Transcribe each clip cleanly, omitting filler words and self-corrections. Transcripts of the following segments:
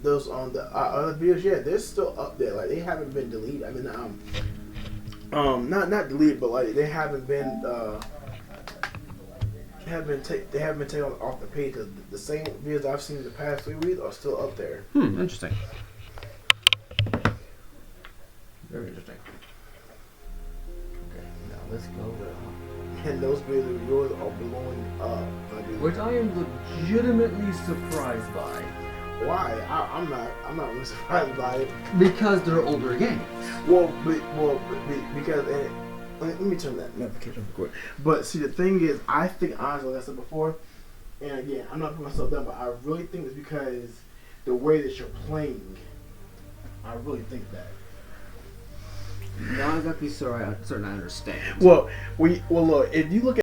those on the other videos, yeah, they're still up there. Like they haven't been deleted. I mean, not deleted, but like they haven't been they haven't been taken off the page. Cause the same videos I've seen in the past 3 weeks are still up there. Interesting. Very interesting. Okay, now let's go. And those videos of yours are blowing up. Which I am legitimately surprised by. Why? I'm not. I'm not really surprised by it. Because they're older games. Because let me turn that notification real quick. But see, the thing is, I think honestly, like I said before, and again, I'm not putting myself down, but I really think it's because the way that you're playing. I really think that. Not exactly certain I understand. Well, look. If you look at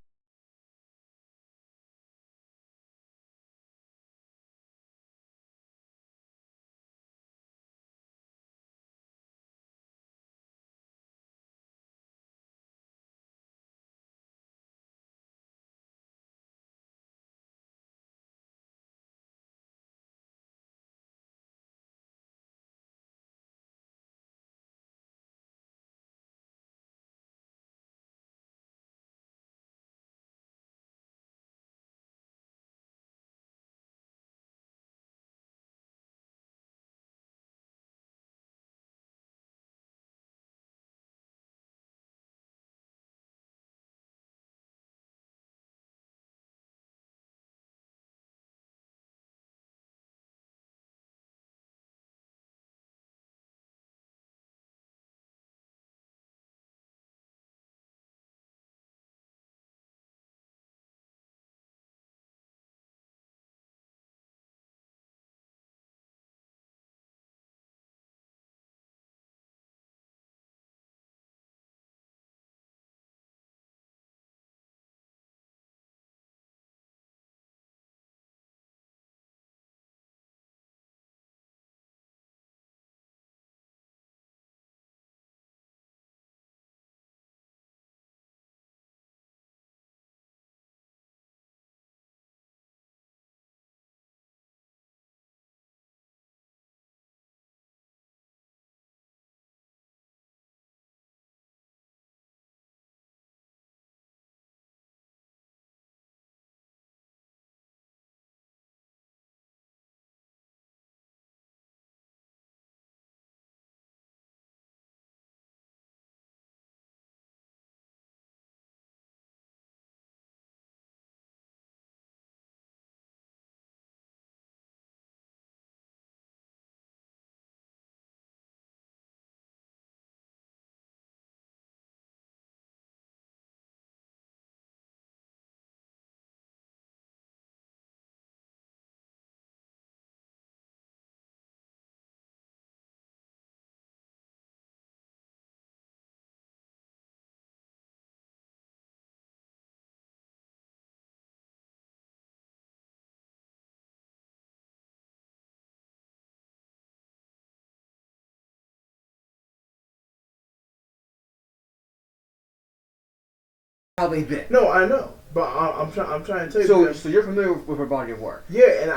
How they've been. no, I know, but I'm trying to tell you. So you're familiar with her body of work. Yeah, and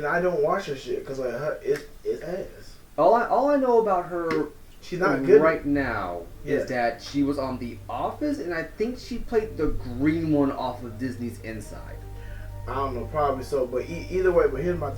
I don't watch her shit because like it's ass. All I know about her She's not good right now Yeah. is that she was on The Office, and I think she played the green one off of Disney's Inside. I don't know, probably so, but either way. But here's my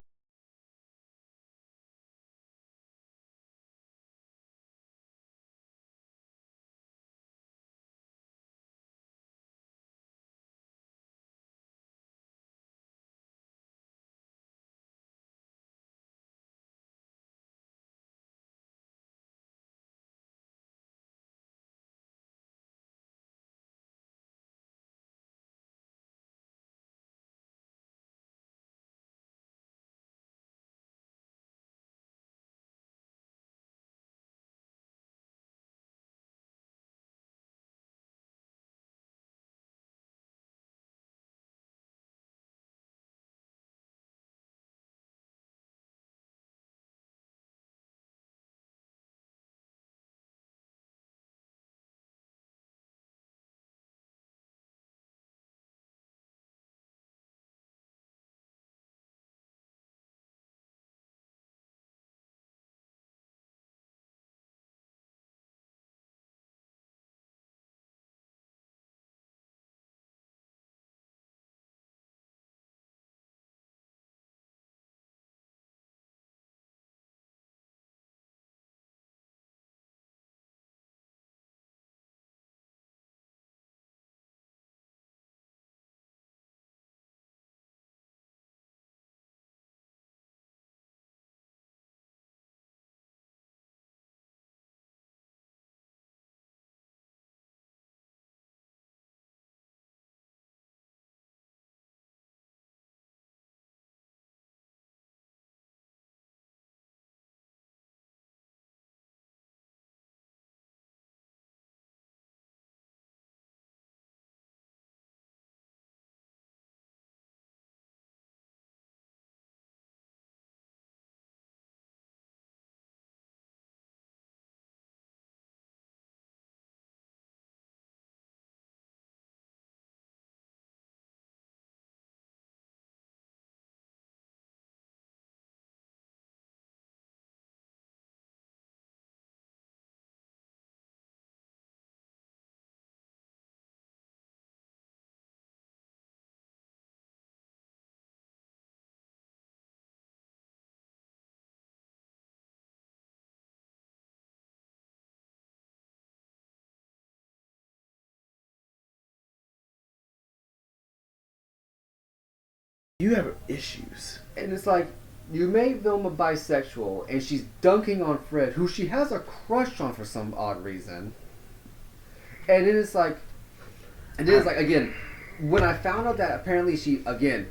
You have issues. And it's like, you made Velma bisexual, and she's dunking on Fred, who she has a crush on for some odd reason. And then it's like, again, when I found out that apparently she, again,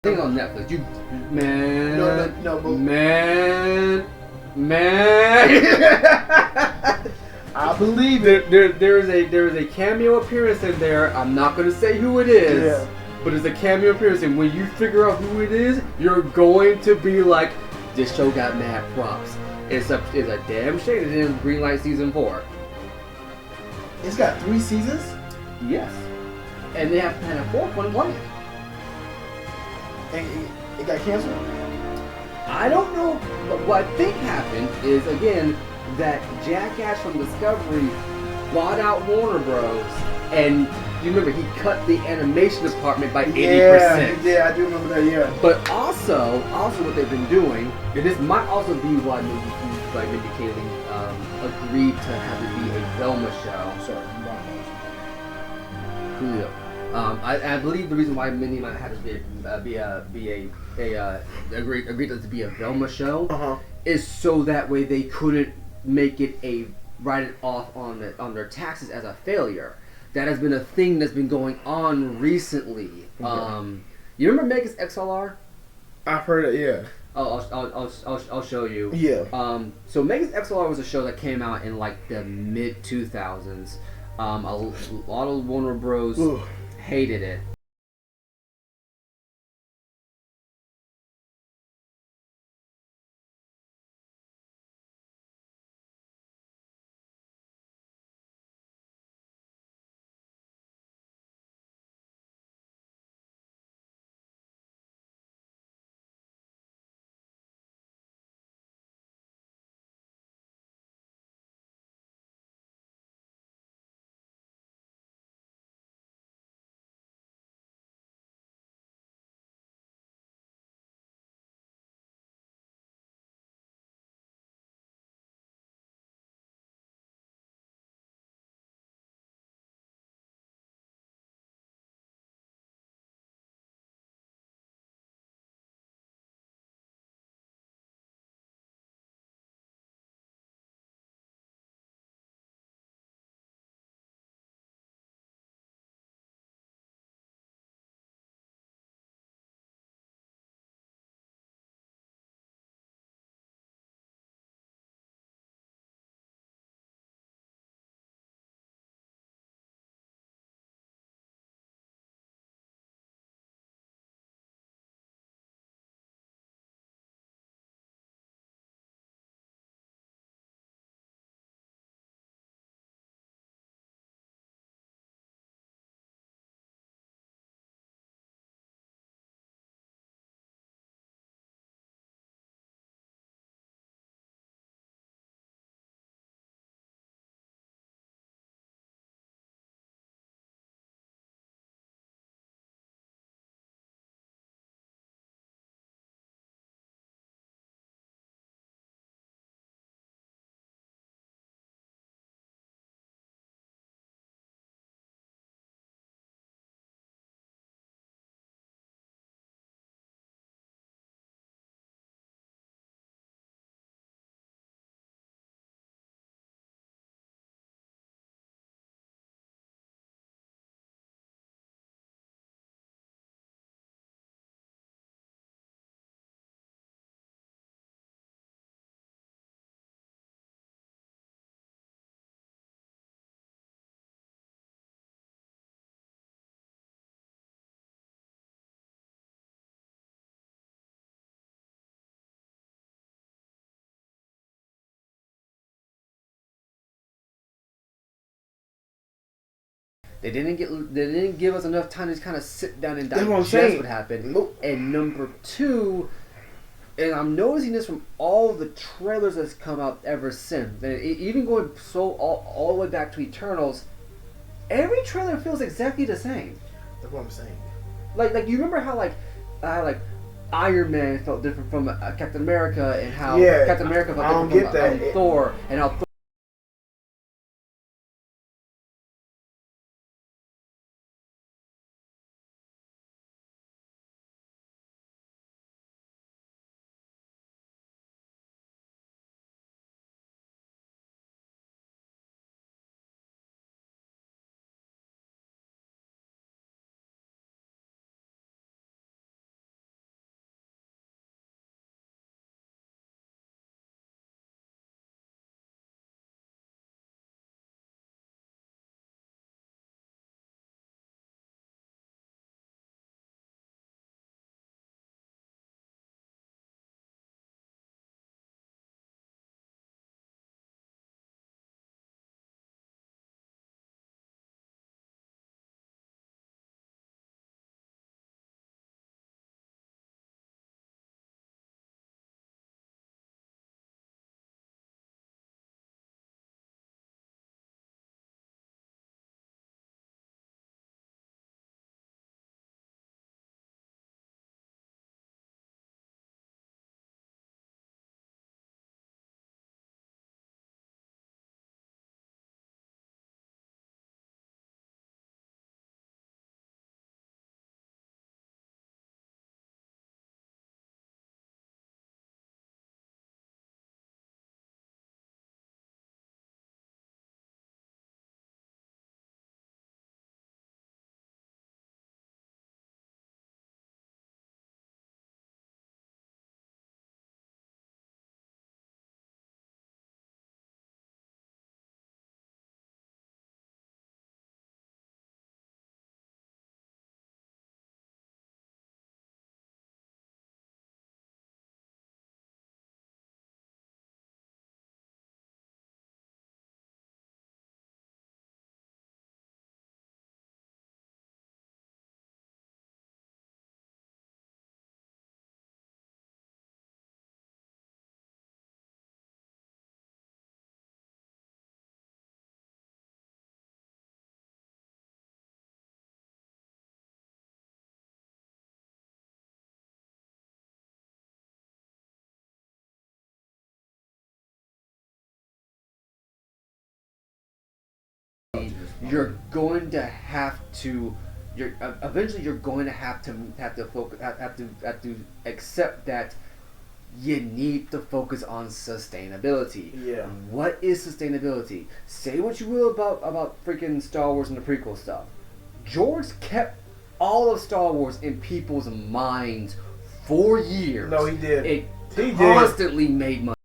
thing on Netflix, you, man, I believe it. There is a cameo appearance in there. I'm not going to say who it is, Yeah. but it's a cameo appearance, and when you figure out who it is, you're going to be like, this show got mad props. It's a damn shame it didn't greenlight season 4. It's got 3 seasons. Yes, and they have to plan a 4th one planned. And it got canceled. I don't know, but what I think happened is, again, that Jackass from Discovery bought out Warner Bros. And you remember he cut the animation department by 80%. Yeah, I do remember that. Yeah. But also what they've been doing, and this might also be why maybe Kaylee agreed to have it be a Velma show. I'm sorry. Coolio. I believe the reason why Minnie might have to agreed to be a Velma show is so that way they couldn't make it write it off on their taxes as a failure. That has been a thing that's been going on recently. Okay. You remember Megas XLR? I've heard it. Yeah. I'll show you. Yeah. So Megas XLR was a show that came out in like the mid 2000s. A lot of Warner Bros. Hated it. They didn't give us enough time to kind of sit down and That's what I'm digest saying. what happened. Nope. And number two, and I'm noticing this from all the trailers that's come out ever since, and even going all the way back to Eternals, every trailer feels exactly the same. That's what I'm saying. Like you remember how like Iron Man felt different from Captain America, and how Captain America felt different from Thor, and how you're going to have to eventually you're going to have to accept that you need to focus on sustainability. Yeah. What is sustainability? Say what you will about freaking Star Wars and the prequel stuff. George kept all of Star Wars in people's minds for years. No, he did. It He constantly made money.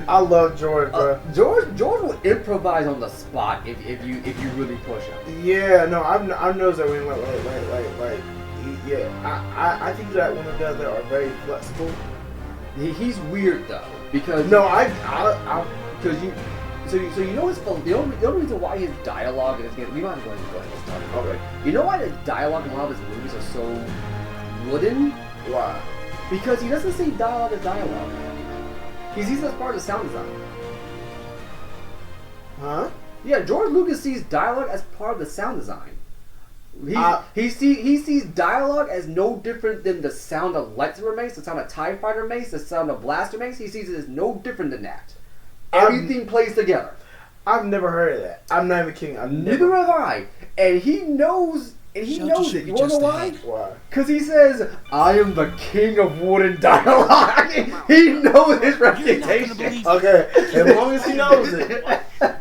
I love George, bro. George will improvise on the spot if you really push him. Yeah, no, I've noticed that when I think that when the guys that are very flexible. He's weird though because because you. So you know the only reason why his dialogue is we might as well go ahead and start. Okay. You know why the dialogue in a lot of his movies are so wooden? Why? Because he doesn't see dialogue as dialogue. He sees it as part of the sound design. Huh? Yeah, George Lucas sees dialogue as part of the sound design. He sees dialogue as no different than the sound of lightsaber makes, the sound of TIE fighter makes, the sound of blaster makes. He sees it as no different than that. Everything plays together. I've never heard of that. I'm not even kidding. Neither have I. And he knows. And he knows it. You wanna know why? Why? Because he says, "I am the king of wooden dialogue." He knows his reputation. Okay, as long as he knows it.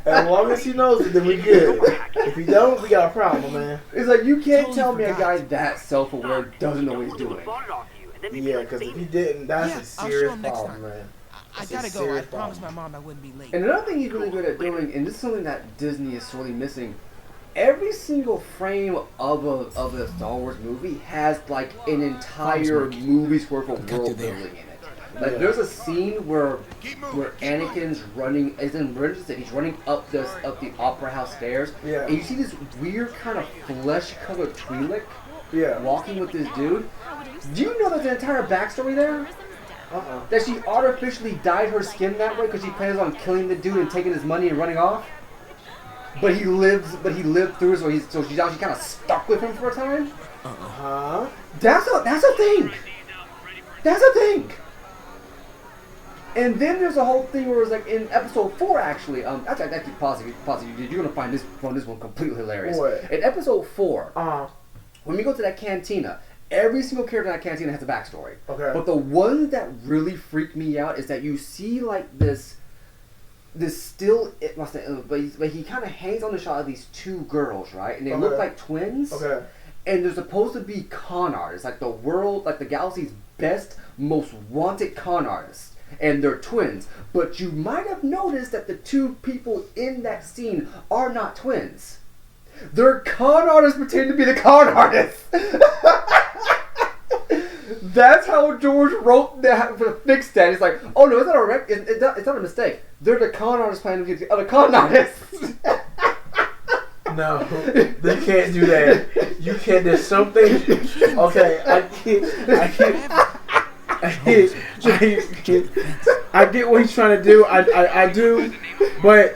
As long as he knows it, then we good. If he don't, we got a problem, man. It's like you can't tell me a guy that self-aware doesn't know what he's doing. Yeah, because if he didn't, that's a serious problem, man. I gotta go. I promised my mom I wouldn't be late. And another thing he's really good at doing, and this is something that Disney is sorely missing, every single frame of a Star Wars movie has like an entire movie's worth of world building in it. Like there's a scene where Anakin's running, he's running up the Opera House stairs, and you see this weird kind of flesh-colored Twi'lek walking with this dude. Do you know there's an entire backstory there? That she artificially dyed her skin that way because she plans on killing the dude and taking his money and running off. But he lived through it, so she's actually kind of stuck with him for a time. That's a thing. That's a thing. And then there's a whole thing where it's like in episode 4 actually. Actually, pause. You're gonna find this one completely hilarious. What? In episode 4, when we go to that cantina. Every single character in that cantina has a backstory. Okay. But the one that really freaked me out is that you see like this still, but he kind of hangs on the shot of these two girls, right? And they look like twins. Okay. And they're supposed to be con artists, like the galaxy's best, most wanted con artists. And they're twins. But you might have noticed that the two people in that scene are not twins. They're con artists pretending to be the con artists. That's how George wrote that, fixed that. He's like, oh no, it's not a mistake. They're the con artists playing with the other con artists. No, they can't do that. You can't. There's something. Okay, I get what he's trying to do. I do, but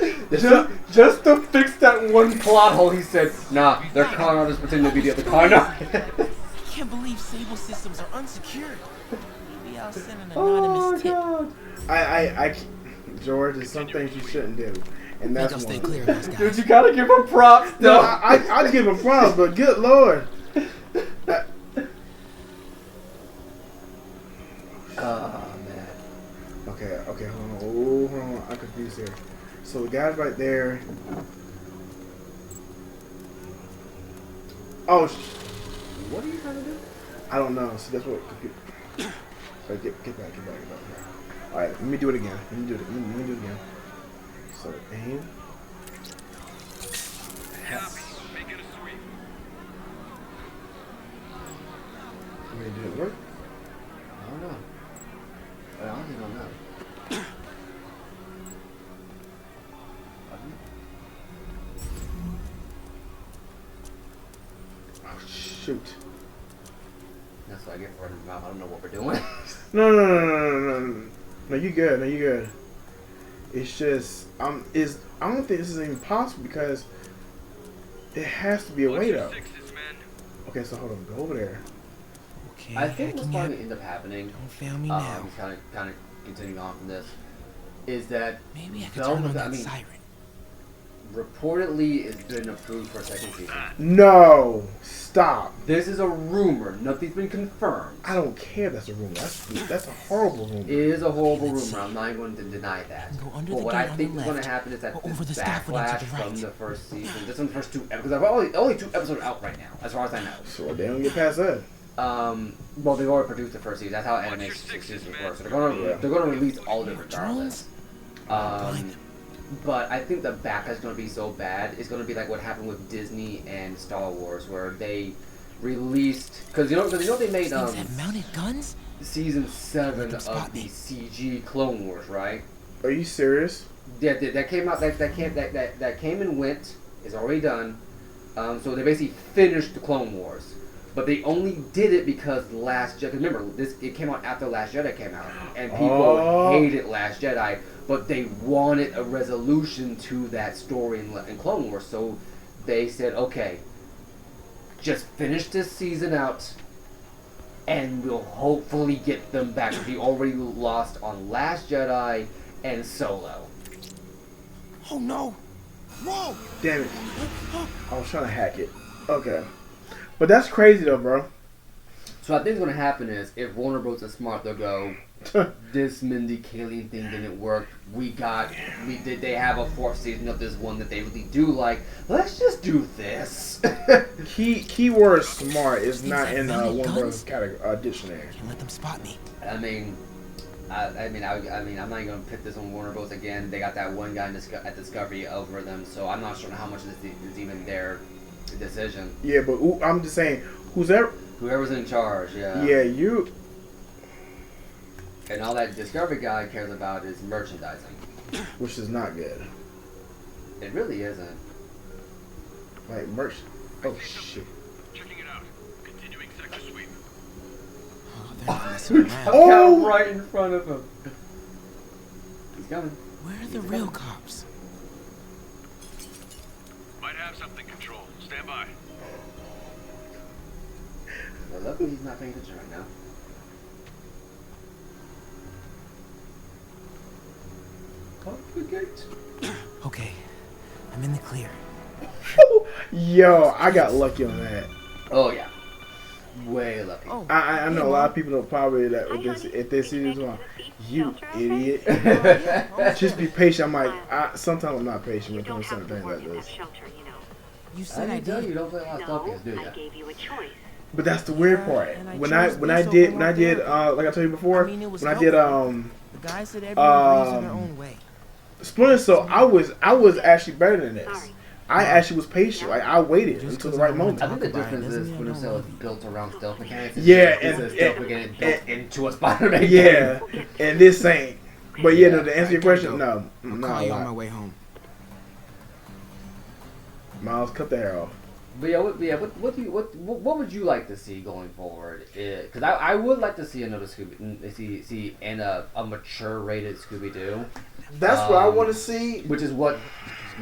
just to fix that one plot hole, he said, nah, they're con artists pretending to be the other con artists. I can't believe Sable systems are unsecured. Maybe I'll send an anonymous tip. God. George, there's some things you shouldn't do, and that's one. Clear those guys. Dude, you gotta give him props. No, I'd give him props, but good lord. Man. Okay, hold on. I'm confused here. So the guy's right there. Oh, What are you trying to do? I don't know. So that's what. Right, get back. All right, let me do it again. Let me do it again. So aim. Did it work? I don't know. I honestly don't know. Oh shoot. That's what I get for running mouth. I don't know what we're doing. No, you good. It's just I don't think this is even possible because it has to be a way though. Okay, so hold on, go over there. Okay, I think what's probably end up happening, don't fail me now. kind of continuing on from this, is that Maybe I could turn on that siren. reportedly it's been approved for a second season. No, stop. This is a rumor. Nothing's been confirmed. I don't care. That's a rumor. That's a horrible rumor. It is a horrible rumor. I'm not going to deny that. Go under But the what gate I on think the is going left, to happen is that or this over the scaffolding to backlash the right. from the first season, just from the first 2 episodes, because I've only 2 episodes out right now, as far as I know. So they don't get past that. Well, they've already produced the first season. That's how animation seasons work. So they're going to release all of it regardless. But I think the backlash is going to be so bad. It's going to be like what happened with Disney and Star Wars, where they released because you know they made These things have mounted guns? season 7 of the CG Clone Wars, right? Are you serious? Yeah, that came out. That came and went. It's already done. So they basically finished the Clone Wars, but they only did it because Last Jedi. Remember, it came out after Last Jedi came out, and people hated Last Jedi, but they wanted a resolution to that story in Clone Wars. So they said, okay, just finish this season out, and we'll hopefully get them back. We already lost on Last Jedi and Solo. Oh no! Whoa! Damn it. I was trying to hack it. Okay. But that's crazy though, bro. So I think what's going to happen is, if Warner Bros. is smart, they'll go, this Mindy Kaling thing didn't work. They have a 4th season of this one that they really do like. Let's just do this. Keyword smart is not in Warner Bros. Dictionary. Can't let them spot me. I'm not even gonna pick this on Warner Bros. Again. They got that one guy at Discovery over them, so I'm not sure how much of this is even their decision. Yeah, but I'm just saying, whoever's in charge, yeah. Yeah, you. And all that Discovery guy cares about is merchandising, Which is not good. It really isn't. Like merch. Oh shit. Checking it out. Continuing sector sweep. Oh, they're not messing around. Oh! Right in front of him. He's coming. Where are the real cops? Might have something, Control. Stand by. Well, luckily he's not paying attention right now. Pop the gate. Okay, I'm in the clear. Yo, I got lucky on that. Oh yeah, way lucky. Oh, I know a lot of people don't probably that if they see this one, you idiot. Just be patient. I'm like, sometimes I'm not patient when it comes to certain things like this. you I said I didn't tell did. you don't play a lot of stuff games, do I you? gave you a choice. But that's the weird part. And I When I chose when I this did over when I right did there. like I told you before, I mean, it was when I did The guy said everyone agrees in their own way. Splinter Cell, I was actually better than this. I actually was patient. Like I waited Just until the 'cause right I wanna moment. I think the Talk about it, difference is doesn't mean I Splinter don't Cell is love you. built around stealth mechanics. Yeah, it's a stealth mechanic built into a Spider-Man game. Yeah, and this ain't. But yeah, no, to answer your question, no, I'll not call a you on my lot. way home. Miles, cut the hair off. But what would you like to see going forward? Because I would like to see another see a mature rated Scooby Doo. That's what I want to see. Which is what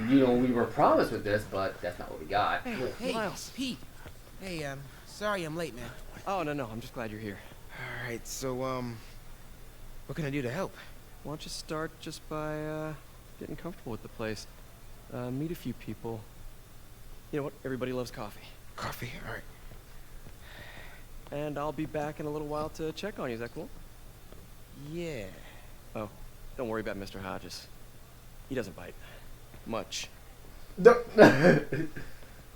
we were promised with this, but that's not what we got. Hey, Pete. Hey, sorry I'm late, man. Oh, no, I'm just glad you're here. All right, so what can I do to help? Why don't you start just by getting comfortable with the place? Meet a few people. You know what? Everybody loves coffee. Coffee. All right. And I'll be back in a little while to check on you. Is that cool? Yeah. Oh, don't worry about Mr. Hodges. He doesn't bite. Much.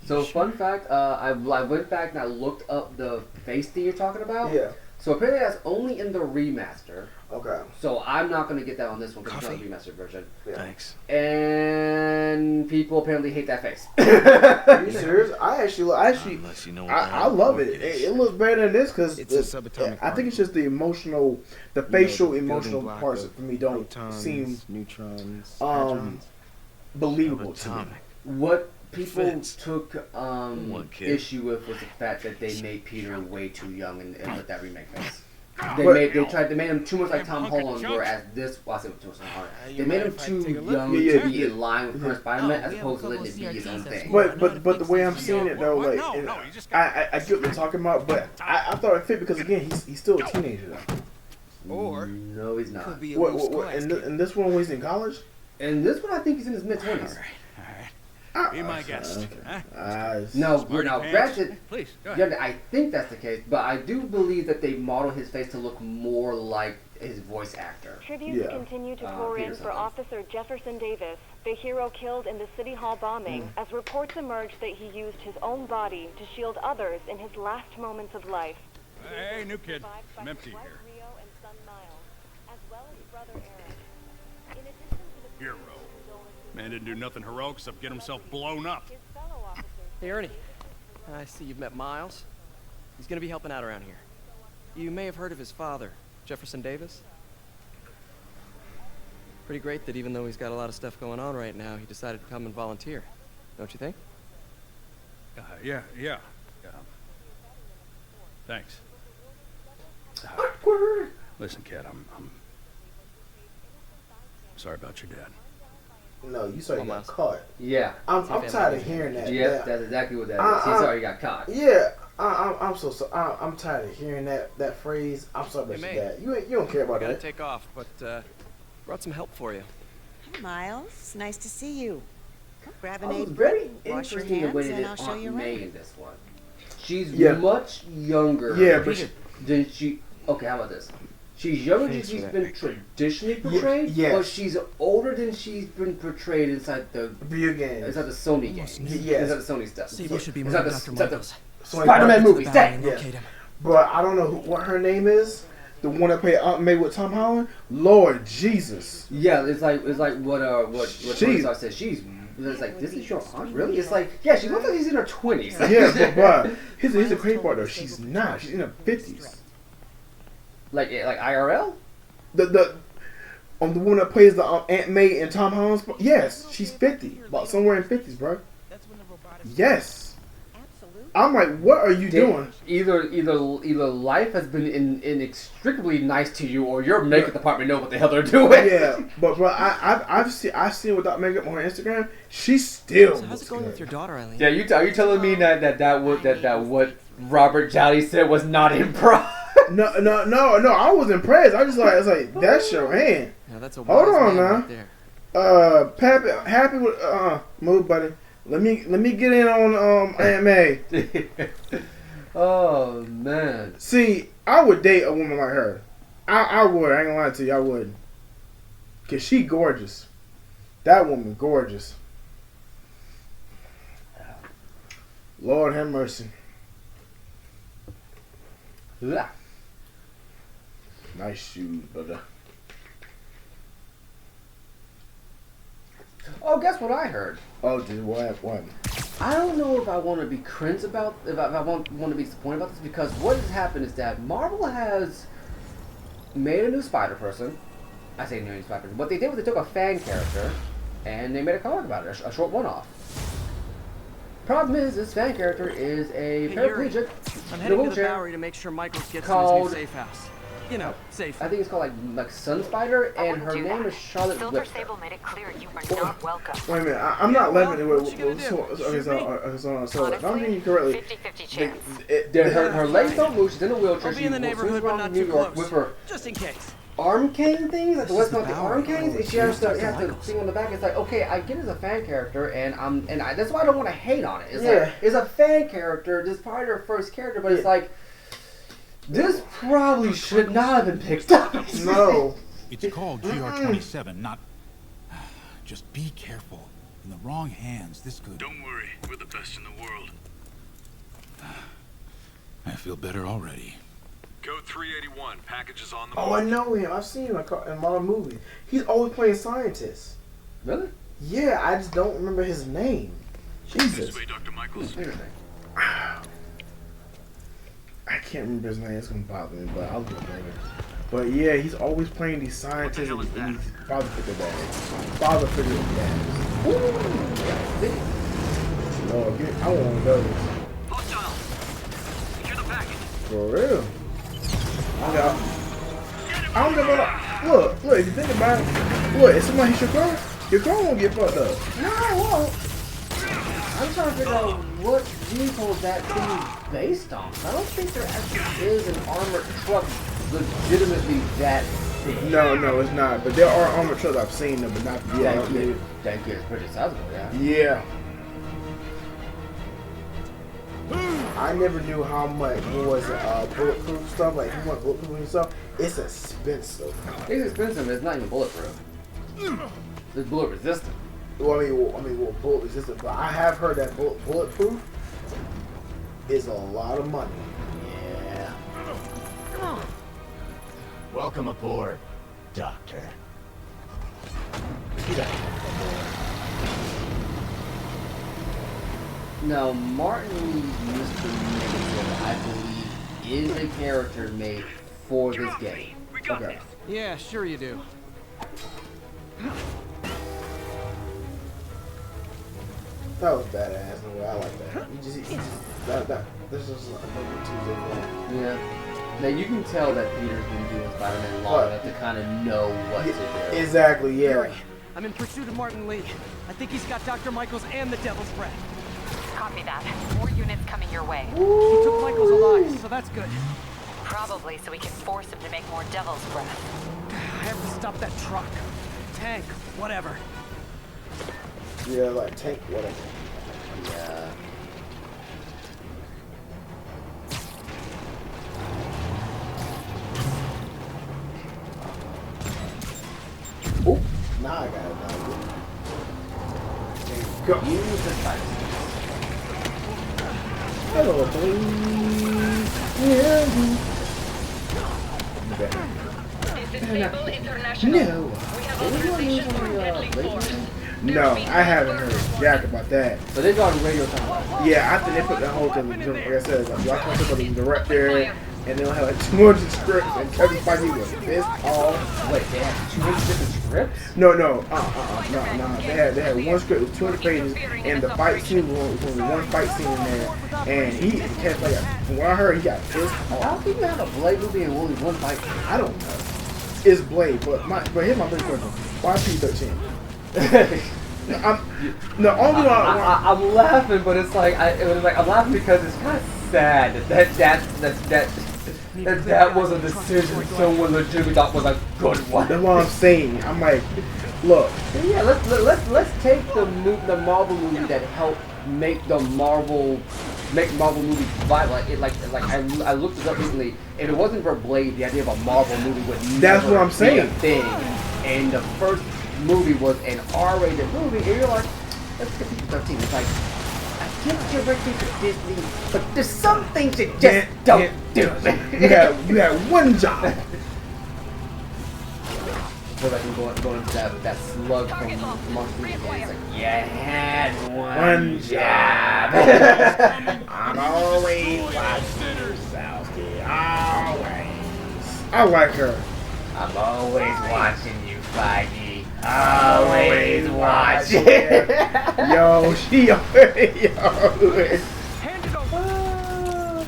So fun fact, I went back and I looked up the face thing you're talking about. Yeah. So apparently that's only in the remaster. Okay. So I'm not going to get that on this one because it's not a Coffee? remastered version. Yeah. Thanks. And people apparently hate that face. Are you serious? I actually, Unless you know I love it. It looks better than this because It's a subatomic I think it's just the emotional, the You know, facial the building emotional block parts of for me don't protons, seem neutrons, um hadrons. believable to me. Atomic. What people Defense. took One kid. issue with was the fact that they made Peter way too young and with that remake face. They But- made him too much like Tom Holland, whereas this I said too much Tom Holland. You They made mind him if I too take a look? young Yeah, to be yeah. in line with current Spider-Man, Oh, as we have opposed to a letting it couple be his own CRTs thing. But the way I'm seeing it though, like and I get what you're talking about, but I thought it fit because again he's still a teenager though. Or No, he's not. could be a What, loose what, glass and this one when he's in college? And this one, I think he's in his mid-20s. Be my guest. Huh? No, Smarty now pants. granted, Please, go ahead. yeah, I think that's the case, but I do believe that they model his face to look more like his voice actor. Tributes Yeah. continue to Uh, pour in Peter for something. Officer Jefferson Davis, the hero killed in the City Hall bombing, as reports emerged that he used his own body to shield others in his last moments of life. Hey, new kid. Survived by I'm his empty wife here. Rio and son Niles, as well as brother Aaron. In addition to Hero. Man didn't do nothing heroic except get himself blown up. His fellow officers. Hey, Ernie. I see you've met Miles. He's gonna be helping out around here. You may have heard of his father, Jefferson Davis. Pretty great that even though he's got a lot of stuff going on right now, he decided to come and volunteer. Don't you think? Yeah. Thanks. Listen, kid, I'm sorry about your dad. No, you saw you got Almost. caught. Yeah. I'm tired of hearing that. Yeah, that's exactly what that is. He sorry he got caught. Yeah, I'm so sorry. I'm tired of hearing that phrase. I'm sorry about Hey, your dad. You don't care about Gotta that. take off, but brought some help for you. Hi, Miles. Nice to see you. Grab an It was apron, very wash your interesting the hands, way and that I'll show Aunt you May around. in this one. She's Yeah. much younger. Yeah, but than she. Okay, how about this? She's younger than Thanks for she's that been victory. traditionally portrayed, yes. but she's older than she's been portrayed inside the video games. inside the Sony games. Yes. Inside the Sony stuff. Sable should be Inside moving the- Dr. inside the Michaels. Spider-Man movies. Dang. Yeah. Locate him. But I don't know what her name is. The one that played Aunt May with Tom Holland. Lord Jesus. Yeah, it's like what Tony She's- Stark said. It's like, this is your aunt, really? It's like, yeah, she looks like she's in her 20s. Yeah, but here's the crazy part though. She's not. She's in her 50s. like IRL. The one that plays the Aunt May and Tom Holland's. Yes, she's 50. About somewhere in 50s, bro. That's when the robotics. Yes. Absolutely. I'm like, what are you doing? Either life has been inextricably nice to you, or your makeup department know what the hell they're doing. Yeah, but I've seen without makeup on her Instagram. She's still. So how's it going with your daughter, Eileen? Yeah, are you telling me that what Robert Jolly said was not improv? No. I was impressed. I was like, that's your hand. Yeah, that's a Hold wise on man now. right there. Happy with move, buddy. Let me get in on Aunt May. Oh man. See, I would date a woman like her. I would. I ain't gonna lie to you. I would. Cause she gorgeous. That woman gorgeous. Lord have mercy. Yeah. Nice shoes, brother. Oh, guess what I heard? Oh, dude, what? I don't know if I want to be cringe about, if I want to be disappointed about this, because what has happened is that Marvel has made a new Spider-Person. I say new Spider-Person. What they did was they took a fan character and they made a comic about it, a short one-off. Problem is, this fan character is a Hey, Yuri, paraplegic I'm in a heading to the wheelchair. Bowery to make sure Michaels gets to Called- his new safe house. You know, safe. I think it's called like Sun Spider, and her name is Charlotte Silver Whipster. Sable made it clear you are not welcome. Wait a minute. I'm not laughing at what you gonna do? so if I'm hearing you correctly. 50-50 chance. Her legs don't move. She's in a wheelchair. I'll be in the She neighborhood, swings but around not New too York close. with her Just in case. arm cane things. Like the West is Coast, the the arm Bowery. canes. And she has Here's to Dr. Michaels. thing on the back. It's like, okay, I get it as a fan character, and that's why I don't want to hate on it. It's Yeah. like, it's a fan character. This is probably her first character, but it's like, this probably should not have been picked up. No. It's called GR27, not... Just be careful. In the wrong hands, this could... Don't worry, we're the best in the world. I feel better already. Code 381, packages on the Oh, I know him. I've seen him in a lot of movies. He's always playing scientists. Really? Yeah, I just don't remember his name. Jesus. This way, Dr. Michaels. Interesting. I can't remember his name. It's gonna bother me, but I'll look it up later. But yeah, he's always playing these scientists and these father figure dads. Father figure dads. Lord, I want one of those. Hostile! Secure the package. For real. I don't give a look, if you think about it, look, if somebody hits your car won't get fucked up. No, I won't. I'm trying to figure out what vehicle that thing is based on. I don't think there actually is an armored truck legitimately that big. No, it's not. But there are armored trucks I've seen them, but not yet. That kid is pretty sizable, yeah. Yeah. I never knew how much was bulletproof stuff. Like, you want bulletproof and stuff, it's expensive. It's expensive, but it's not even bulletproof. It's bullet resistant. Well, I mean, bullet resistant. But I have heard that bulletproof is a lot of money. Yeah. Welcome aboard, Doctor. Now, Martin Lee, Mr. Negative, I believe, is a character made for this game. Okay. Yeah, sure you do. That was badass. No way, I like that. This is a number Tuesday one. Yeah. Now, you can tell that Peter's been doing Spider-Man long enough to kind of know what to do. Exactly, yeah. Yuri, I'm in pursuit of Martin Lee. I think he's got Dr. Michaels and the Devil's Breath. Copy that. More units coming your way. He took Michaels alive, so that's good. Probably so we can force him to make more Devil's Breath. I have to stop that truck. Tank, whatever. Yeah, like tank, whatever. Yeah. Oh, now I got it. There you go. Use the fight. Hello, please. Yeah. This is Sable International. No. We have authorization for deadly force. No, I haven't heard jack about that. So they got radio time. Yeah, I think they put that whole thing, like I said, like Black Panther put the director, and they'll have like 200 scripts, and Kevin Feige was pissed off. Wait, they have 200 different scripts? No. They had one script with 200 pages, and the fight scene was only one fight scene in there, and Kevin Feige, from what I heard, he got pissed How off. can you have a Blade movie and only one fight? I don't know. It's Blade, but here's my big question: why P-13? I'm laughing, but it's like I'm laughing because it's kind of sad that was a decision someone legitimately thought was a good one. That's what I'm saying. I'm like, look. Yeah, let's take the Marvel movie that helped make Marvel movies viable. I looked it up recently. If it wasn't for Blade, the idea of a Marvel movie would That's never what I'm saying. be a thing. And the first movie was an R-rated movie, and you're like, let's get PG-13. It's like, I get your rating for Disney, but there's some things you just don't do. You had one job. So like going into that slug from Monster Inc. It's like, you had One job. I'm always watching Sowski. Always. I like her. I'm always watching you, Feige. Always watching. Yo, she always. Hand it over.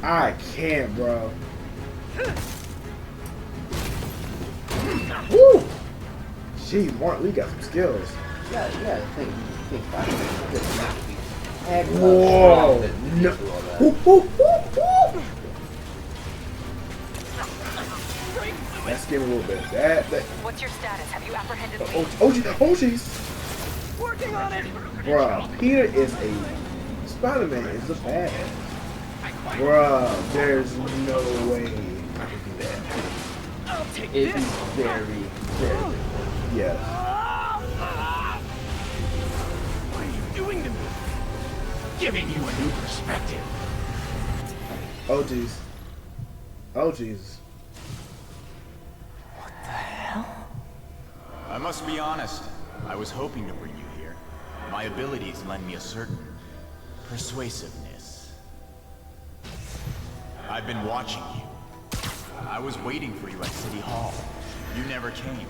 I can't, bro. Woo! Gee, Martin Lee got some skills. Yeah, think Feige. Whoa! No. That scared me a little bit. That. What's your status? Have you apprehended Lee? Oh, jeez. Working on it. Bruh, Peter is a Spider-Man is a bad. Bruh, there's no way I can do that. I'll take It's this. very good. Yes. What are you doing to me? Giving you a new perspective. Oh jeez. Oh Jesus. I must be honest. I was hoping to bring you here. My abilities lend me a certain persuasiveness. I've been watching you. I was waiting for you at City Hall. You never came.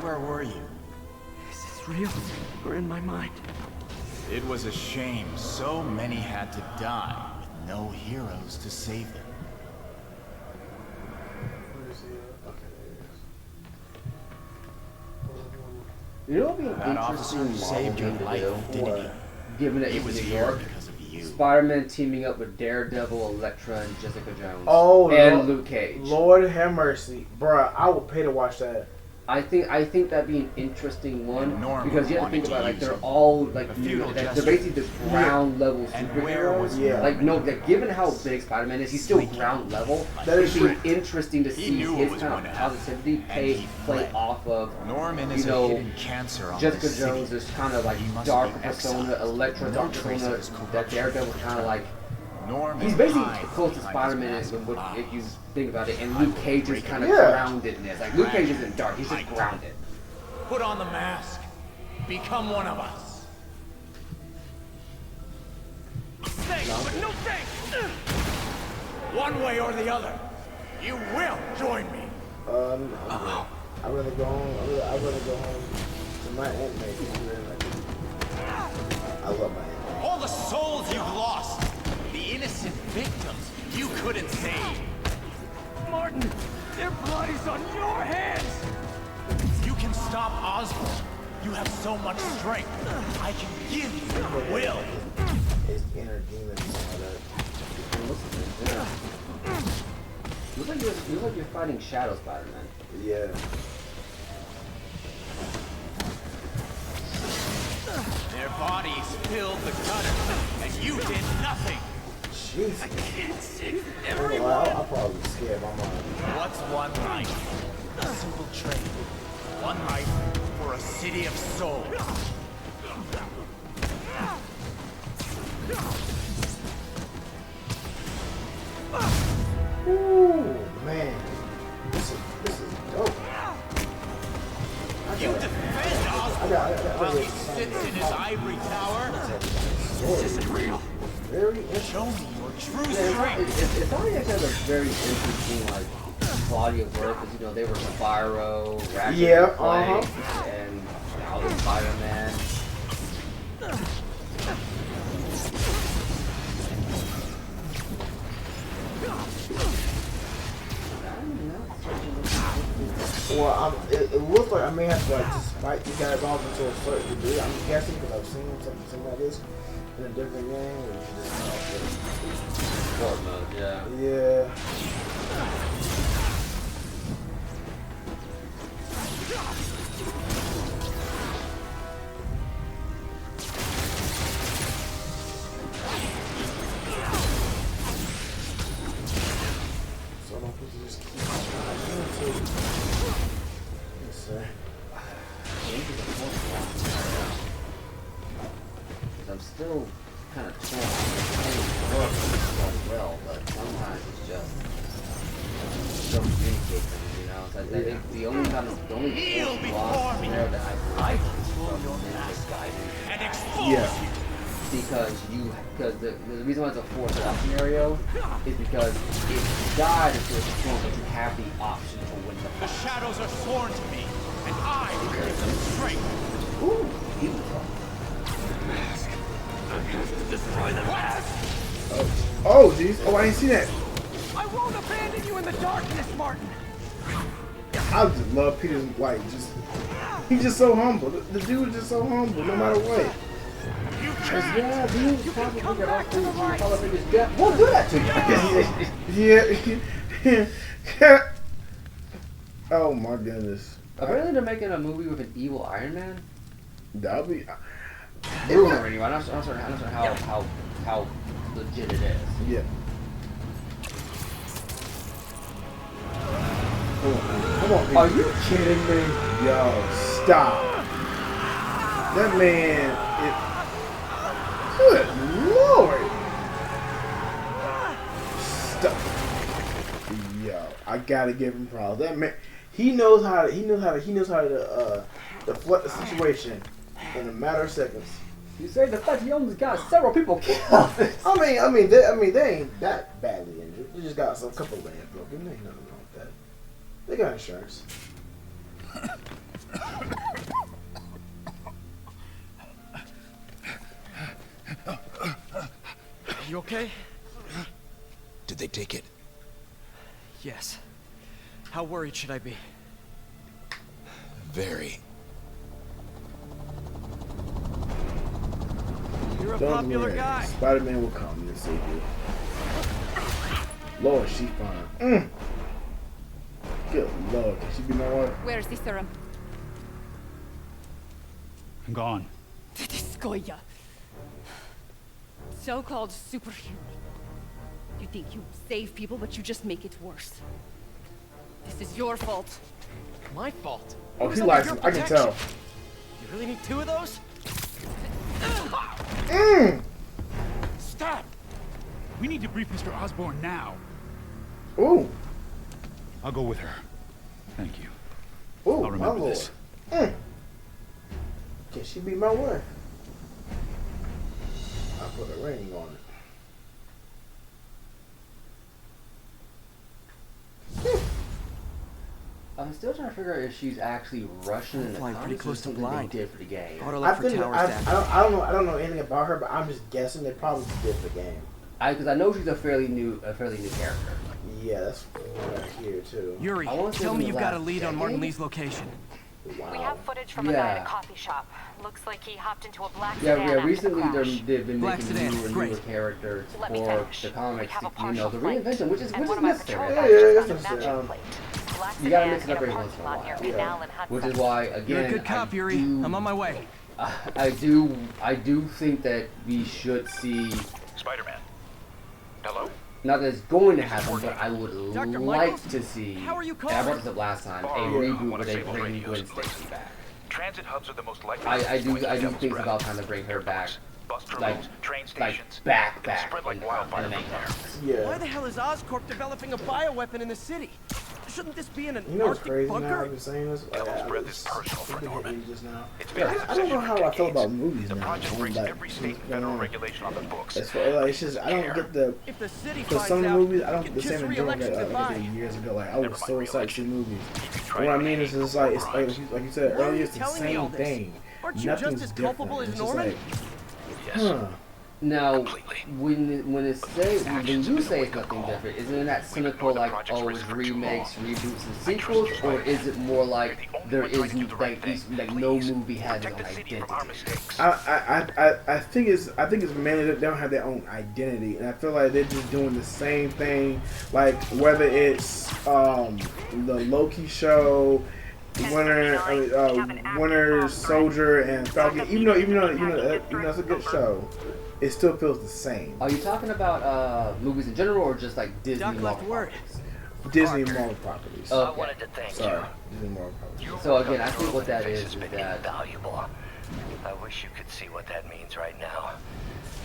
Where were you? Is this real or in my mind? It was a shame so many had to die with no heroes to save them. You know what would be an That interesting officer saved your Marvel life, game to didn't do? he? Given that He it was was New here York, because of you. Spider-Man teaming up with Daredevil, Elektra, and Jessica Jones. Oh, and Lord, Luke Cage. Lord have mercy, bruh. I would pay to watch that. I think that'd be an interesting one Norman because you have to think wanted about to like use they're him. all like A futile they're gesture. basically the ground level And where was superheroes. Yeah. Like no, like given how big Spider-Man is, he's still Sleeping. ground level. That is It'd be true. interesting to He see knew it his was kind going of to happen, positivity and play he fled. off of. Norman You is know, a hidden cancer on Jessica this city. Jones is kind of like He must dark be persona, exiled. Elektra No dark trace persona, of his that corruption. Daredevil kind of like. Norman He's basically hides close to behind Spider-Man his if mask of you lies. think about it, and Luke Cage's kind of Yeah. groundedness. Like Luke Cage isn't dark; he's just grounded. put on the mask. Become one of us. Thanks, but no thanks! One way or the other, you will join me. No, I'd rather go home. I'd rather go home to my Aunt May. I love my Aunt May. All the souls you've lost, the innocent victims you couldn't save. Martin, their blood is on your hands! You can stop Osborn. You have so much strength. I can give you the will. His inner demons and all that. You look like you're fighting Shadow Spider-Man. Yeah. Their bodies filled the gutter, and you did nothing. Jesus. I can't save Well, everyone. I'll probably be scared my mom. What's one life? A simple trade. One life for a city of souls. Ooh, man. This is dope. You defend Osborn while he sits in his ivory tower. This isn't real. Very Show me your true Yeah, strength. it's already actually a very interesting body of work because they were Spyro, Ratchet and Clank, and now the Spider-Man. Well, it looks like I may have to just fight these guys off until a certain degree. I'm guessing because I've seen something like this in a different game. Where you just Sport mode, yeah. Yeah. So I'm supposed to just keep yes, sir. I'm still kind of torn. It works quite well, but sometimes it's just don't communicate things, So I think the only loss there that I like is from Ninja's guidance. And expose you. Because the reason why it's a forced out scenario is because if you die, it's a storm, but you have the option to win the The fight. shadows are sworn to me, and I will give them strength. Ooh, beautiful. Destroy the mask! Oh, jeez. Oh, I didn't see that. I won't abandon you in the darkness, Martin! I just love Peter's he's just so humble. The dude is just so humble, no matter what. Yeah, dude, probably come back to the light. Won't do that to you. Yeah. Oh my goodness. Apparently they're making a movie with an evil Iron Man. That'll be. Rumor anyway. I'm not sure how legit it is. Yeah. Come on. Are you kidding me? Yo, stop. That man is. Good Lord. Stop. Yo, I gotta give him props. That man, he knows how to deflect the situation in a matter of seconds. You say the fact he almost got several people killed. I mean, they ain't that badly injured. They just got some couple legs broken. There ain't nothing wrong with that. They got insurance. You okay? Did they take it? Yes. How worried should I be? Very. You're a Don't popular worry. guy. Spider-Man will come and save you. Lord, she fine. Good Lord, can she be my wife? Where's the serum? I'm gone. Skoya. So-called superhuman. You think you save people, but you just make it worse. This is your fault. My fault. Oh, It was he under likes your him. I can protection. tell. You really need 2 of those? Stop! We need to brief Mr. Osborn now. Ooh. I'll go with her. Thank you. Ooh, I'll remember my this. Lord. Can she be my wife? I put a ring on it. I'm still trying to figure out if she's actually Russian in the Flying pretty comics close or to something blind. they did for the game. I think I don't know anything about her, but I'm just guessing they probably did the game. Because I know she's a fairly new character. Yeah, that's what I hear too. Yuri, tell me you've got a lead on Martin Lee's location. Wow. We have footage from a guy at a coffee shop. Looks like he hopped into a black Yeah, sedan yeah. after Recently, the crash. they've been Black making sedan, newer and great. newer characters Let me for finish. the comics. We have a You know, partial the flight. reinvention, which is And one of my patrol necessary. guys Yeah, just that's got a necessary. matching plate. Black You gotta sedan mix it up in a every once parking in a lot near while. Canal and Hudson. Which is why, again, You're a good cop, Yuri. I'm on my way. I do think that we should see. Spider-Man. Hello? Not that it's going to happen, but I would Dr. like Michaels? to see. How are you And I brought calling? this up last time. A Oh, reboot what where a they stable bring radio Gwen place. Stacy back. Transit hubs are the most likely. I do Devil's think Breath. about kind of bring her back, Bus like terminals, train stations. back It'll spread like in the wildfire main from there. comics. Yeah. Why the hell is Oscorp developing a bioweapon in the city? Shouldn't this be in an You know what's Arctic crazy now? bunker? I've been saying this. Devil's I Breath was- is personal for it's been Norman. hitting me just now. It's been his I don't know obsession how for I feel about decades. movies The now. project I'm brings like, every state and federal regulation on the books. As far like, it's just I don't get the. If the city For finds some out, movies, I don't you get the can kiss same enjoyment re-election that I goodbye. did years ago. Like I was Never so mind excited to see re-election. movies. What I mean is, it's like like you said Why are earlier, you it's the telling me all same this? thing. Aren't you just Nothing's as different. culpable as It's just Norman? like, Yes. huh. Now, when you say it's nothing different, isn't it that cynical like it's remakes, reboots, and sequels, or is it more like there is like no movie has its own identity? I think it's mainly that they don't have their own identity, and I feel like they're just doing the same thing. Like whether it's the Loki show, Winter Soldier, and Falcon. Even though that's a good show, it still feels the same. Are you talking about movies in general, or just like Disney Marvel properties? Disney Marvel properties. Okay. I wanted to thank Sorry, you. Disney Marvel properties. So again, I think what that is been that invaluable. I wish you could see what that means right now.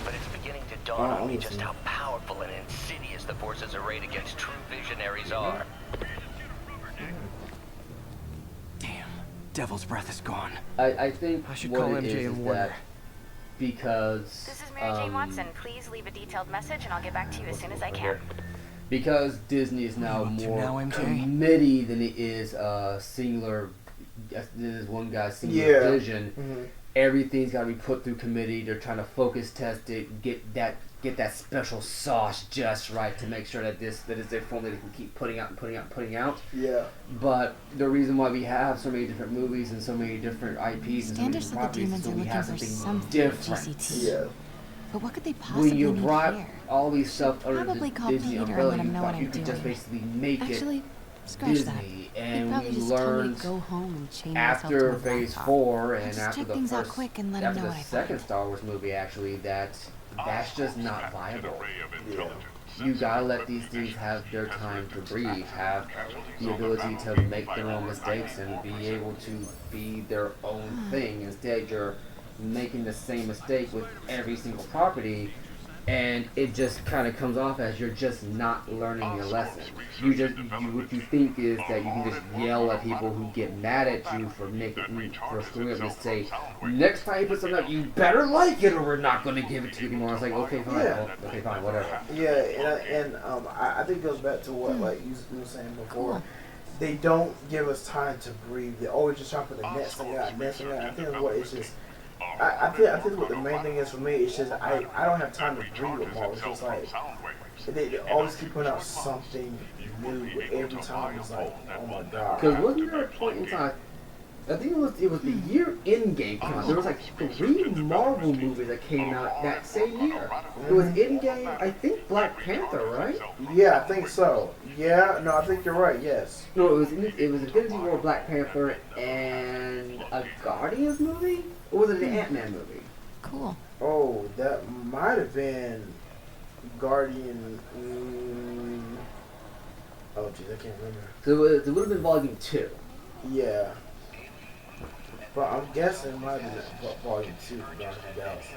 But it's beginning to dawn on me just how powerful and insidious the forces arrayed against true visionaries are. Damn, Devil's Breath is gone. I think I should what call it MJ is and that Warner. because This is Mary Jane Watson. Please leave a detailed message and I'll get back to you as soon as I can. because Disney is now What are you up to more now, MJ? committee than it is singular. There's one guy's singular vision. Mm-hmm. Everything's got to be put through committee. They're trying to focus test it, get that special sauce just right to make sure that is their formula they can keep putting out. Yeah. But the reason why we have so many different movies and so many different IPs and so many Standish different said the properties demons is so are we have looking for something something different. GCT. Yeah. But what could they possibly When you need brought here? all these stuff under Probably the call Disney Peter and umbrella, let him you know thought what you I'm could just doing. basically make Actually, it scratch that. Disney, He'd and probably we just tell me learned to go home and chain myself to after a Phase laptop. 4 I'll and just after check the things out first, quick and let him after know the what I second find. Star Wars movie, actually, that's just not viable. Yeah. You gotta let these things have their time to breathe, have the ability to make their own mistakes and be able to be their own thing. Instead, you're making the same mistake with every single property, and it just kind of comes off as you're just not learning your lesson. What you think is that you can just yell at people who get mad at you for screwing up and say, next time you put something out, you better like it or we're not going to give it to you anymore. It's like, okay, fine, okay, fine, whatever. Yeah, and I think it goes back to what like you were saying before. They don't give us time to breathe. They're always just trying to put the next thing out, next thing out. I think what it's just. I think what the main thing is for me is just I don't have time to breathe with Marvel. It's just like they always keep putting out something new every time. It's like, oh my god. Because wasn't there a point in time? I think it was the year Endgame came out. There was like 3 Marvel movies that came out that same year. It was Endgame, I think Black Panther, right? Yeah, I think so. Yeah, no, I think you're right. Yes. No, it was Infinity War, Black Panther, and a Guardians movie, or was it an Ant-Man movie? Cool. Oh, that might have been Guardian. Oh, jeez, I can't remember. So it would have been Volume 2. Yeah. But I'm guessing it might be volume 2 for Guardians of the Galaxy.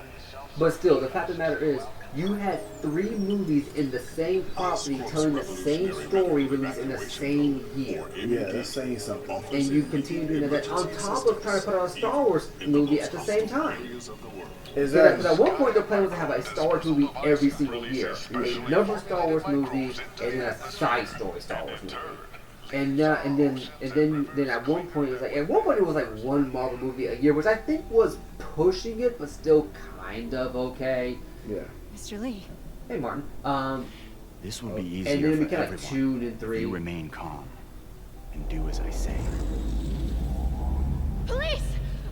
But still, the fact of the matter is, you had 3 movies in the same property telling the same story released in the same year. Yeah, that's saying something. And you continue doing that on top of trying to put out a Star Wars movie at the same time. Exactly. Because at one point their plan was to have a Star Wars movie every single year. A number Star Wars movie, and then a side story Star Wars movie. And then at one point it was like one Marvel movie a year, which I think was pushing it, but still kind of okay. Yeah. Mr. Lee. Hey Martin. This will be easier and then it for became everyone. like 2 and 3. You remain calm and do as I say. Police!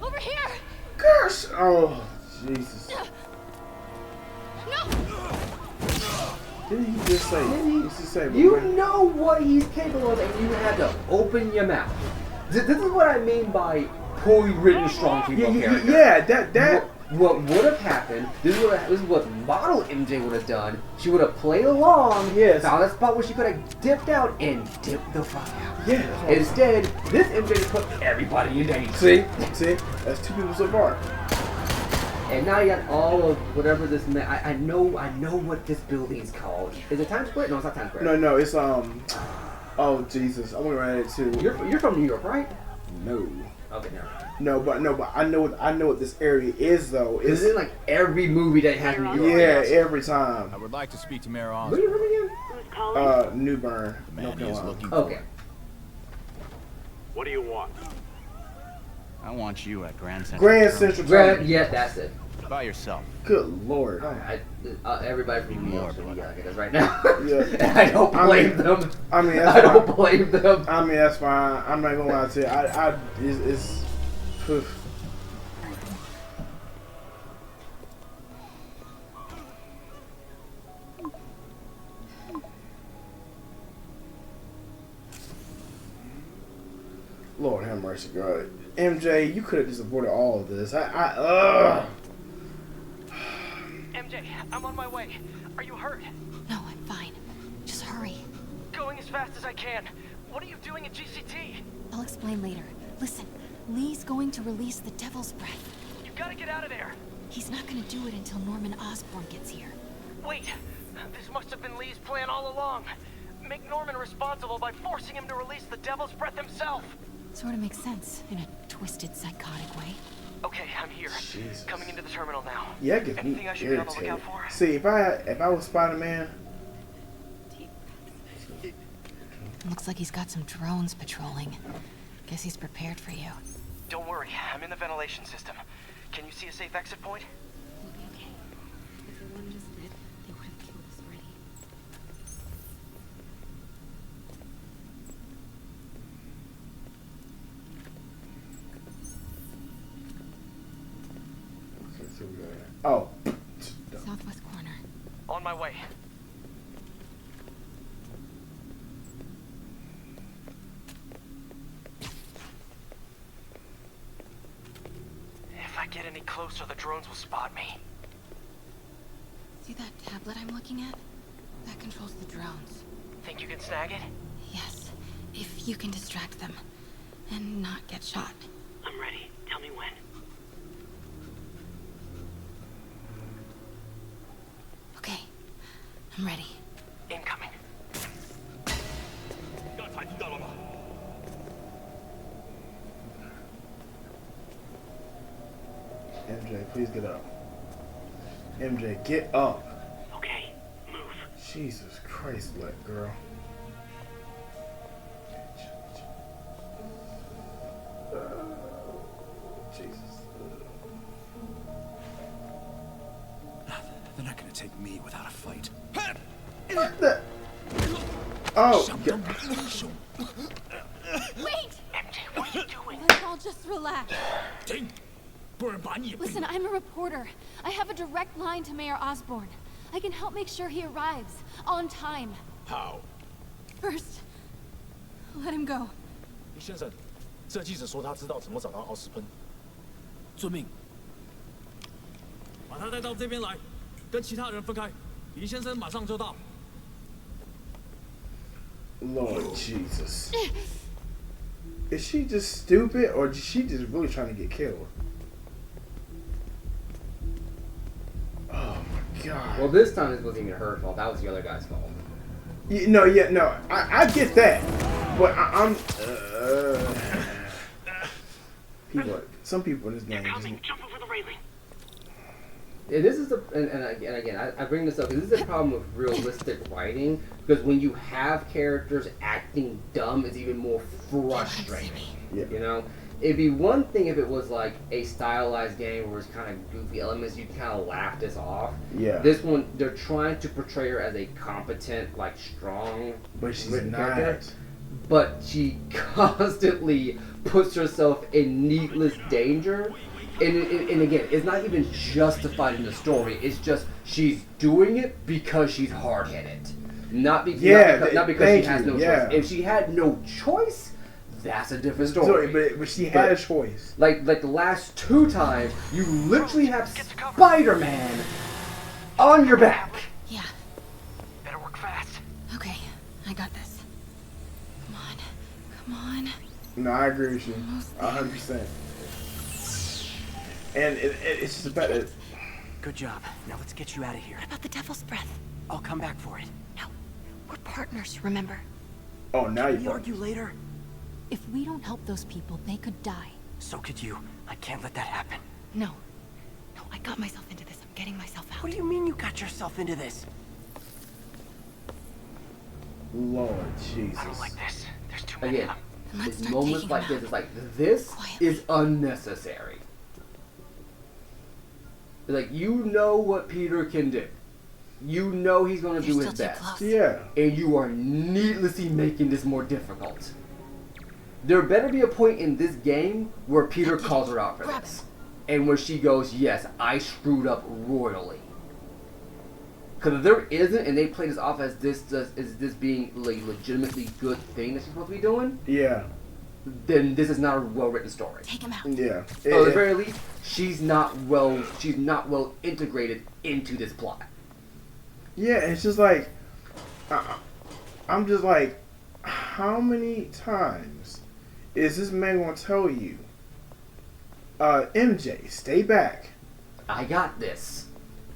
Over here! Gosh! Oh, Jesus. No! Didn't he just say? You know what he's capable of, and you had to open your mouth. This is what I mean by poorly written strong people character. Yeah, that. What would have happened? This is what model MJ would have done. She would have played along. Yes. Found a spot where she could have dipped out and dipped the fuck out. Yeah. Instead, this MJ just put everybody in danger. See, that's 2 people so far. And now you got all of whatever this. I know what this building's called. Is it Times Square? No, it's not Times Square. No, it's Oh Jesus, I'm gonna write it too. You're from New York, right? No. Okay, no. No, but I know what this area is though. It's in like every movie that has New York. Yeah, every time. I would like to speak to Mayor Osborn. Where are you from again? Who's calling? New Bern. The man he is looking for. Okay. What do you want? I want you at Grand Central. Grand Central. Terminal. Yeah, that's it. By yourself. Good Lord. Everybody from New York should be like it is right now. Yeah. I don't blame them. I mean, that's I don't blame them. I mean, that's fine. I'm not gonna lie to you. It's poof. Lord have mercy, God. MJ, you could have just avoided all of this. MJ, I'm on my way. Are you hurt? No, I'm fine. Just hurry. Going as fast as I can. What are you doing at GCT? I'll explain later. Listen, Lee's going to release the Devil's Breath. You gotta get out of there. He's not gonna do it until Norman Osborn gets here. Wait, this must have been Lee's plan all along. Make Norman responsible by forcing him to release the Devil's Breath himself. Sort of makes sense, in a twisted, psychotic way. Okay, I'm here. Jesus. Coming into the terminal now. Yeah, it gets Anything me I should be on the irritated. lookout for? See, if I was Spider-Man. Looks like he's got some drones patrolling. Guess he's prepared for you. Don't worry, I'm in the ventilation system. Can you see a safe exit point? Okay. If they wanted us dead, they would have killed us already. Oh. Southwest corner. On my way. If I get any closer, the drones will spot me. See that tablet I'm looking at? That controls the drones. Think you can snag it? Yes, if you can distract them and not get shot. I'm ready. Tell me when. Okay, I'm ready. Incoming. MJ, please get up. MJ, get up. Okay, move. Jesus Christ, black girl. Jesus. They're not gonna take me without a fight. What the? Oh. Wait! MJ, what are you doing? Let's all just relax. 停！不然把你也 Listen, I'm a reporter. I have a direct line to Mayor Osborn. I can help make sure he arrives on time. How? First, let him go. 李先生，这记者说他知道怎么找到奥斯喷。遵命。把他带到这边来，跟其他人分开。李先生马上就到。 Lord Jesus. Is she just stupid, or is she just really trying to get killed? Oh my god. Well, this time it wasn't even her fault. That was the other guy's fault. No, I get that, but I'm some people in this game. Jump over the railing. And this is and again, I bring this up because this is a problem with realistic writing. Because when you have characters acting dumb, it's even more frustrating. Yeah. You know, it'd be one thing if it was like a stylized game where it's kind of goofy elements, you kind of laugh this off. Yeah. This one, they're trying to portray her as a competent, like strong, but she's character, not. but she constantly puts herself in needless danger. And again, it's not even justified in the story. It's just she's doing it because she's hard-headed. Not because she has no choice. If she had no choice, that's a different story. But she had a choice. Like the last 2 times, you literally have Spider-Man on your back. Yeah. Better work fast. Okay, I got this. Come on. No, I agree with you. 100%. And it's just about it. Good job. Now let's get you out of here. What about the Devil's Breath? I'll come back for it. No, we're partners, remember? Oh, now we argue later. If we don't help those people, they could die. So could you. I can't let that happen. No, I got myself into this. I'm getting myself out. What do you mean you got yourself into this? Lord Jesus. I don't like this. There's too many of them. It's moments like this. It's like, this is unnecessary. Like, you know what Peter can do. You know he's going to do his best. Yeah. And you are needlessly making this more difficult. There better be a point in this game where Peter calls her out for this. And where she goes, yes, I screwed up royally. Because if there isn't, and they play this off as this being a legitimately good thing that she's supposed to be doing, yeah, then this is not a well-written story. Take him out. Yeah. So at the very least, she's not well integrated into this plot. Yeah, it's just like, I'm just like, how many times is this man gonna tell you, MJ, stay back. I got this.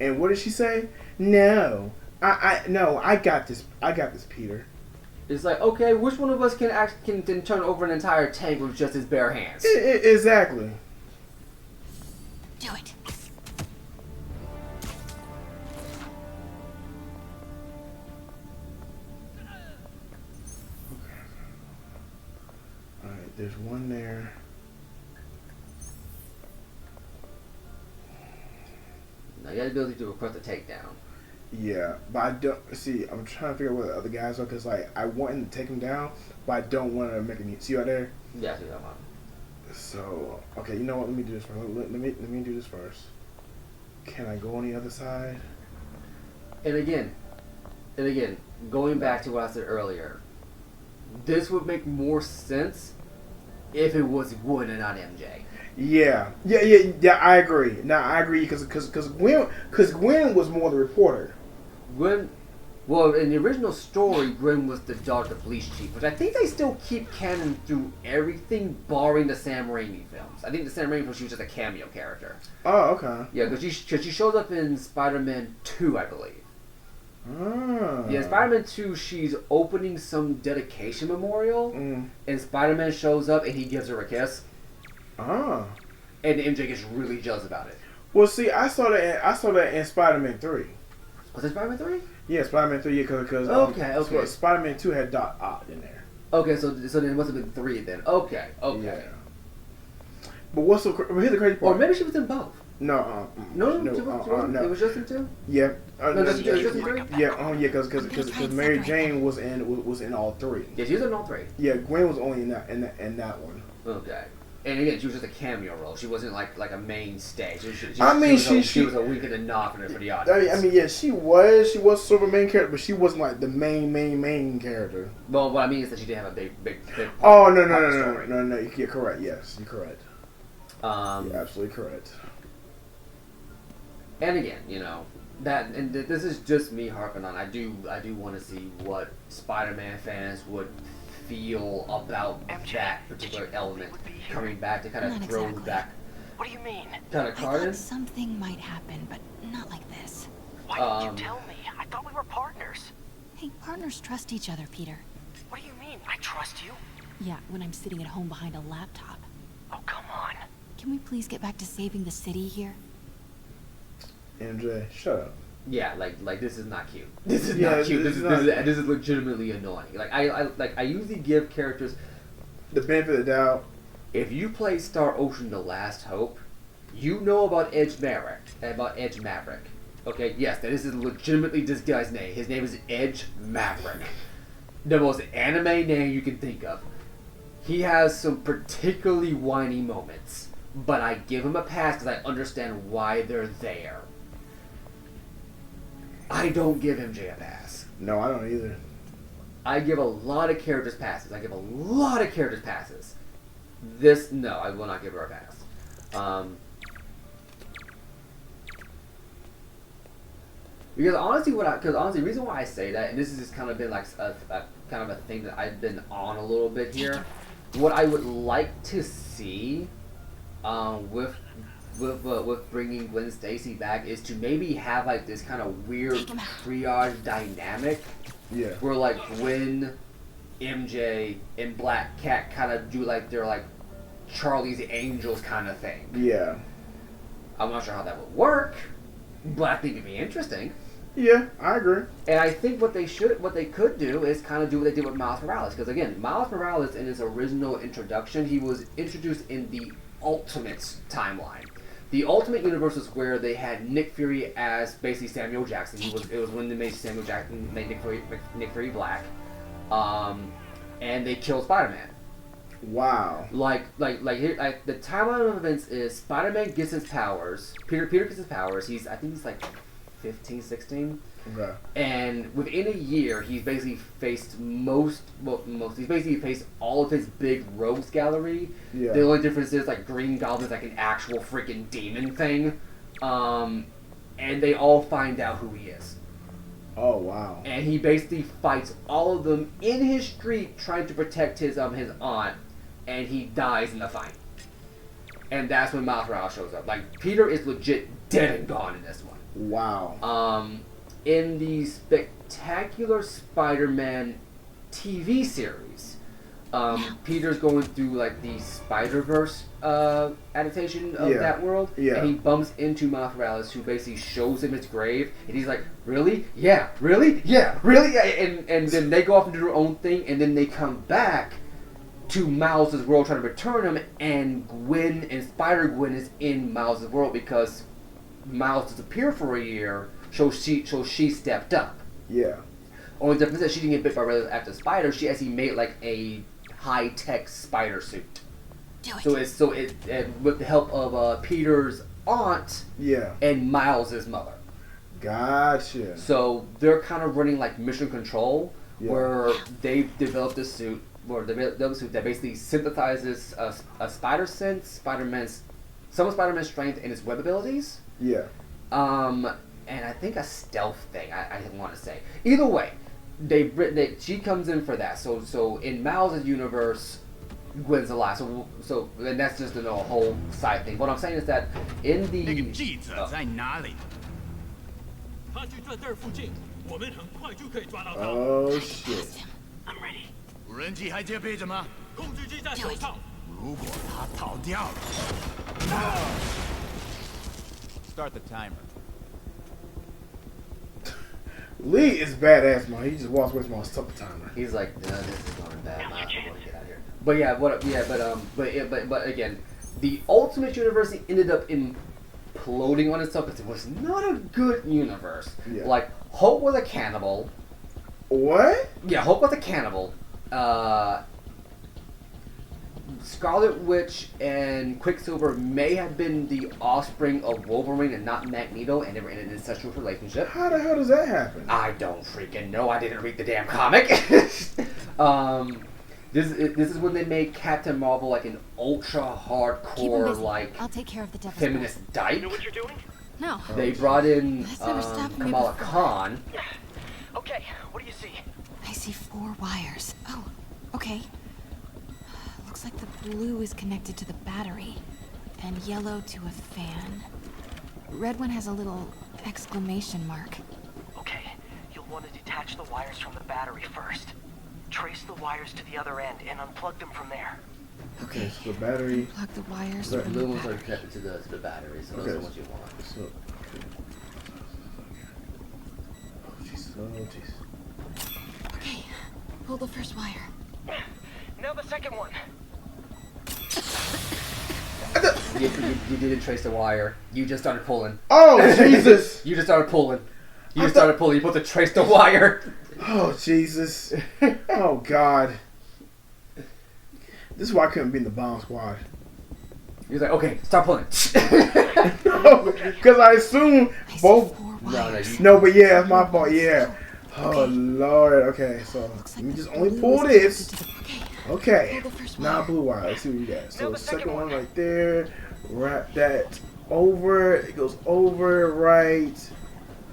And what did she say? No, I got this. I got this, Peter. It's like, okay, which one of us can turn over an entire tank with just his bare hands? Exactly. Do it. Alright, there's one there. Now you got the ability to request a takedown. Yeah, but I don't see. I'm trying to figure out what the other guys are because, like, I want him to take him down, but I don't want to make him. See right there? Yeah, I see that one. So okay, you know what? Let me do this first. Let me do this first. Can I go on the other side? And again, going back to what I said earlier, this would make more sense if it was Gwen and not MJ. Yeah. I agree. Now I agree because Gwen was more the reporter. Gwen, well, in the original story, Gwen was the daughter of the police chief, which I think they still keep canon through everything, barring the Sam Raimi films. I think the Sam Raimi films, she was just a cameo character. Oh, okay. Yeah, because she shows up in Spider-Man 2, I believe. Ah. Yeah, Spider-Man 2, she's opening some dedication memorial, and Spider-Man shows up and he gives her a kiss. Ah. And MJ gets really jealous about it. Well, see, I saw that in Spider-Man 3. Was it Spider-Man 3? Yeah, Spider-Man 3. Yeah, because okay. Spider-Man 2 had Doc Ock in there. Okay, so then it must have been 3 then. Okay. Yeah. But here's the crazy part. Or maybe she was in both. No. It was just in 2? Yeah. Just in 3? Yeah. Because Mary Jane was in all 3. Yeah, she was in all 3. Yeah, Gwen was only in that one. Okay. And again, she was just a cameo role. She wasn't like a mainstay. She was a wink and a nod for the audience. I mean, yeah, she was sort of a main character, but she wasn't like the main character. Well, what I mean is that she didn't have a big. Oh no! You're correct. Yes, you're correct. You're absolutely correct. And again, this is just me harping on. I do want to see what Spider-Man fans would feel about that particular element coming back to kind of throw exactly. back. What do you mean? Kind of I card in. thought something might happen, but not like this. Why didn't you tell me? I thought we were partners. Hey, partners trust each other, Peter. What do you mean? I trust you? Yeah, when I'm sitting at home behind a laptop. Oh, come on. Can we please get back to saving the city here? MJ, shut up. Yeah, like this is not cute. This is not cute. This is legitimately annoying. Like I usually give characters the benefit of the doubt. If you play Star Ocean: The Last Hope, you know about Edge Maverick. Okay, yes, that is legitimately this guy's name. His name is Edge Maverick. The most anime name you can think of. He has some particularly whiny moments, but I give him a pass because I understand why they're there. I don't give MJ a pass. No, I don't either. I give a lot of characters passes. This, no, I will not give her a pass. Because honestly, the reason why I say that, and this has just kind of been like a kind of a thing that I've been on a little bit here. What I would like to see, with bringing Gwen Stacy back is to maybe have like this kind of weird triage dynamic. Yeah. Where like Gwen, MJ, and Black Cat kind of do like their like Charlie's Angels kind of thing. Yeah. I'm not sure how that would work, but I think it'd be interesting. Yeah, I agree. And I think what they could do is kind of do what they did with Miles Morales. Because again, Miles Morales in his original introduction, he was introduced in the Ultimates timeline. The Ultimate Universe was where they had Nick Fury as basically Samuel Jackson. It was when they made Samuel Jackson, made Nick Fury black, and they killed Spider-Man. Wow. Like the timeline of events is Spider-Man gets his powers. Peter gets his powers. I think he's like 15, 16. Okay. And within a year, he's basically faced he's basically faced all of his big rogues gallery. Yeah. The only difference is like Green Goblin's like an actual freaking demon thing. And they all find out who he is. Oh wow. And he basically fights all of them in his street trying to protect his aunt, and he dies in the fight. And that's when Miles Morales shows up. Like Peter is legit dead and gone in this one. Wow. In the Spectacular Spider-Man TV series, Peter's going through like the Spider-Verse adaptation of that world, and he bumps into Miles Morales, who basically shows him his grave, and he's like, "Really? Yeah, really? Yeah, really?" And then they go off and do their own thing, and then they come back to Miles' world trying to return him, and Gwen and Spider-Gwen is in Miles' world because Miles disappeared for a year. So she stepped up. Yeah. Only difference is she didn't get bit by a radioactive spider. She actually made like a high-tech spider suit. So it with the help of Peter's aunt. Yeah. And Miles' mother. Gotcha. So they're kind of running like mission control, where they've developed this suit, that basically synthesizes a spider sense, some of Spider-Man's strength, and his web abilities. Yeah. And I think a stealth thing. I didn't want to say. Either way, she comes in for that. So in Miles' universe, Gwen's alive. So and that's just a whole side thing. What I'm saying is that in the Oh shit. I'm ready. 无人机还戒备着吗？控制机在手上。如果他逃掉了 Start the timer. Lee is badass, man. He just walks away from all stuff timer. He's like, this is going bad. I'm gonna get out of here. But again, the Ultimate Universe ended up imploding on itself because it was not a good universe. Yeah. Like Hulk was a cannibal. What? Yeah, Hulk was a cannibal. Scarlet Witch and Quicksilver may have been the offspring of Wolverine and not Magneto, and they were in an incestuous relationship. How the hell does that happen? I don't freaking know. I didn't read the damn comic. This is when they made Captain Marvel like an ultra hardcore like I'll take care of the devil's feminist dyke. You know what you're doing? No. They brought in That's never stopped me Kamala before. Khan. Okay, what do you see? I see 4 wires. Oh, Okay. Looks like the blue is connected to the battery, and yellow to a fan. Red one has a little exclamation mark. Okay, you'll want to detach the wires from the battery first. Trace the wires to the other end and unplug them from there. Okay, so the battery. Plug the wires. The blue ones are connected to the battery, so those are the ones you want. So, okay. Oh jeez, oh jeez. Okay, pull the first wire. Now the second one. You didn't trace the wire. You just started pulling. Oh Jesus! You just started pulling. You just started pulling. You put to trace the wire. Oh Jesus! Oh God! This is why I couldn't be in the bomb squad. He was like, okay, stop pulling. Because I assume both. No, but yeah, it's my fault. Yeah. Oh Lord. Okay, so let me just only pull this. Okay. Now blue wire. Let's see what we got. So the second one right there. Wrap that over. It goes over right.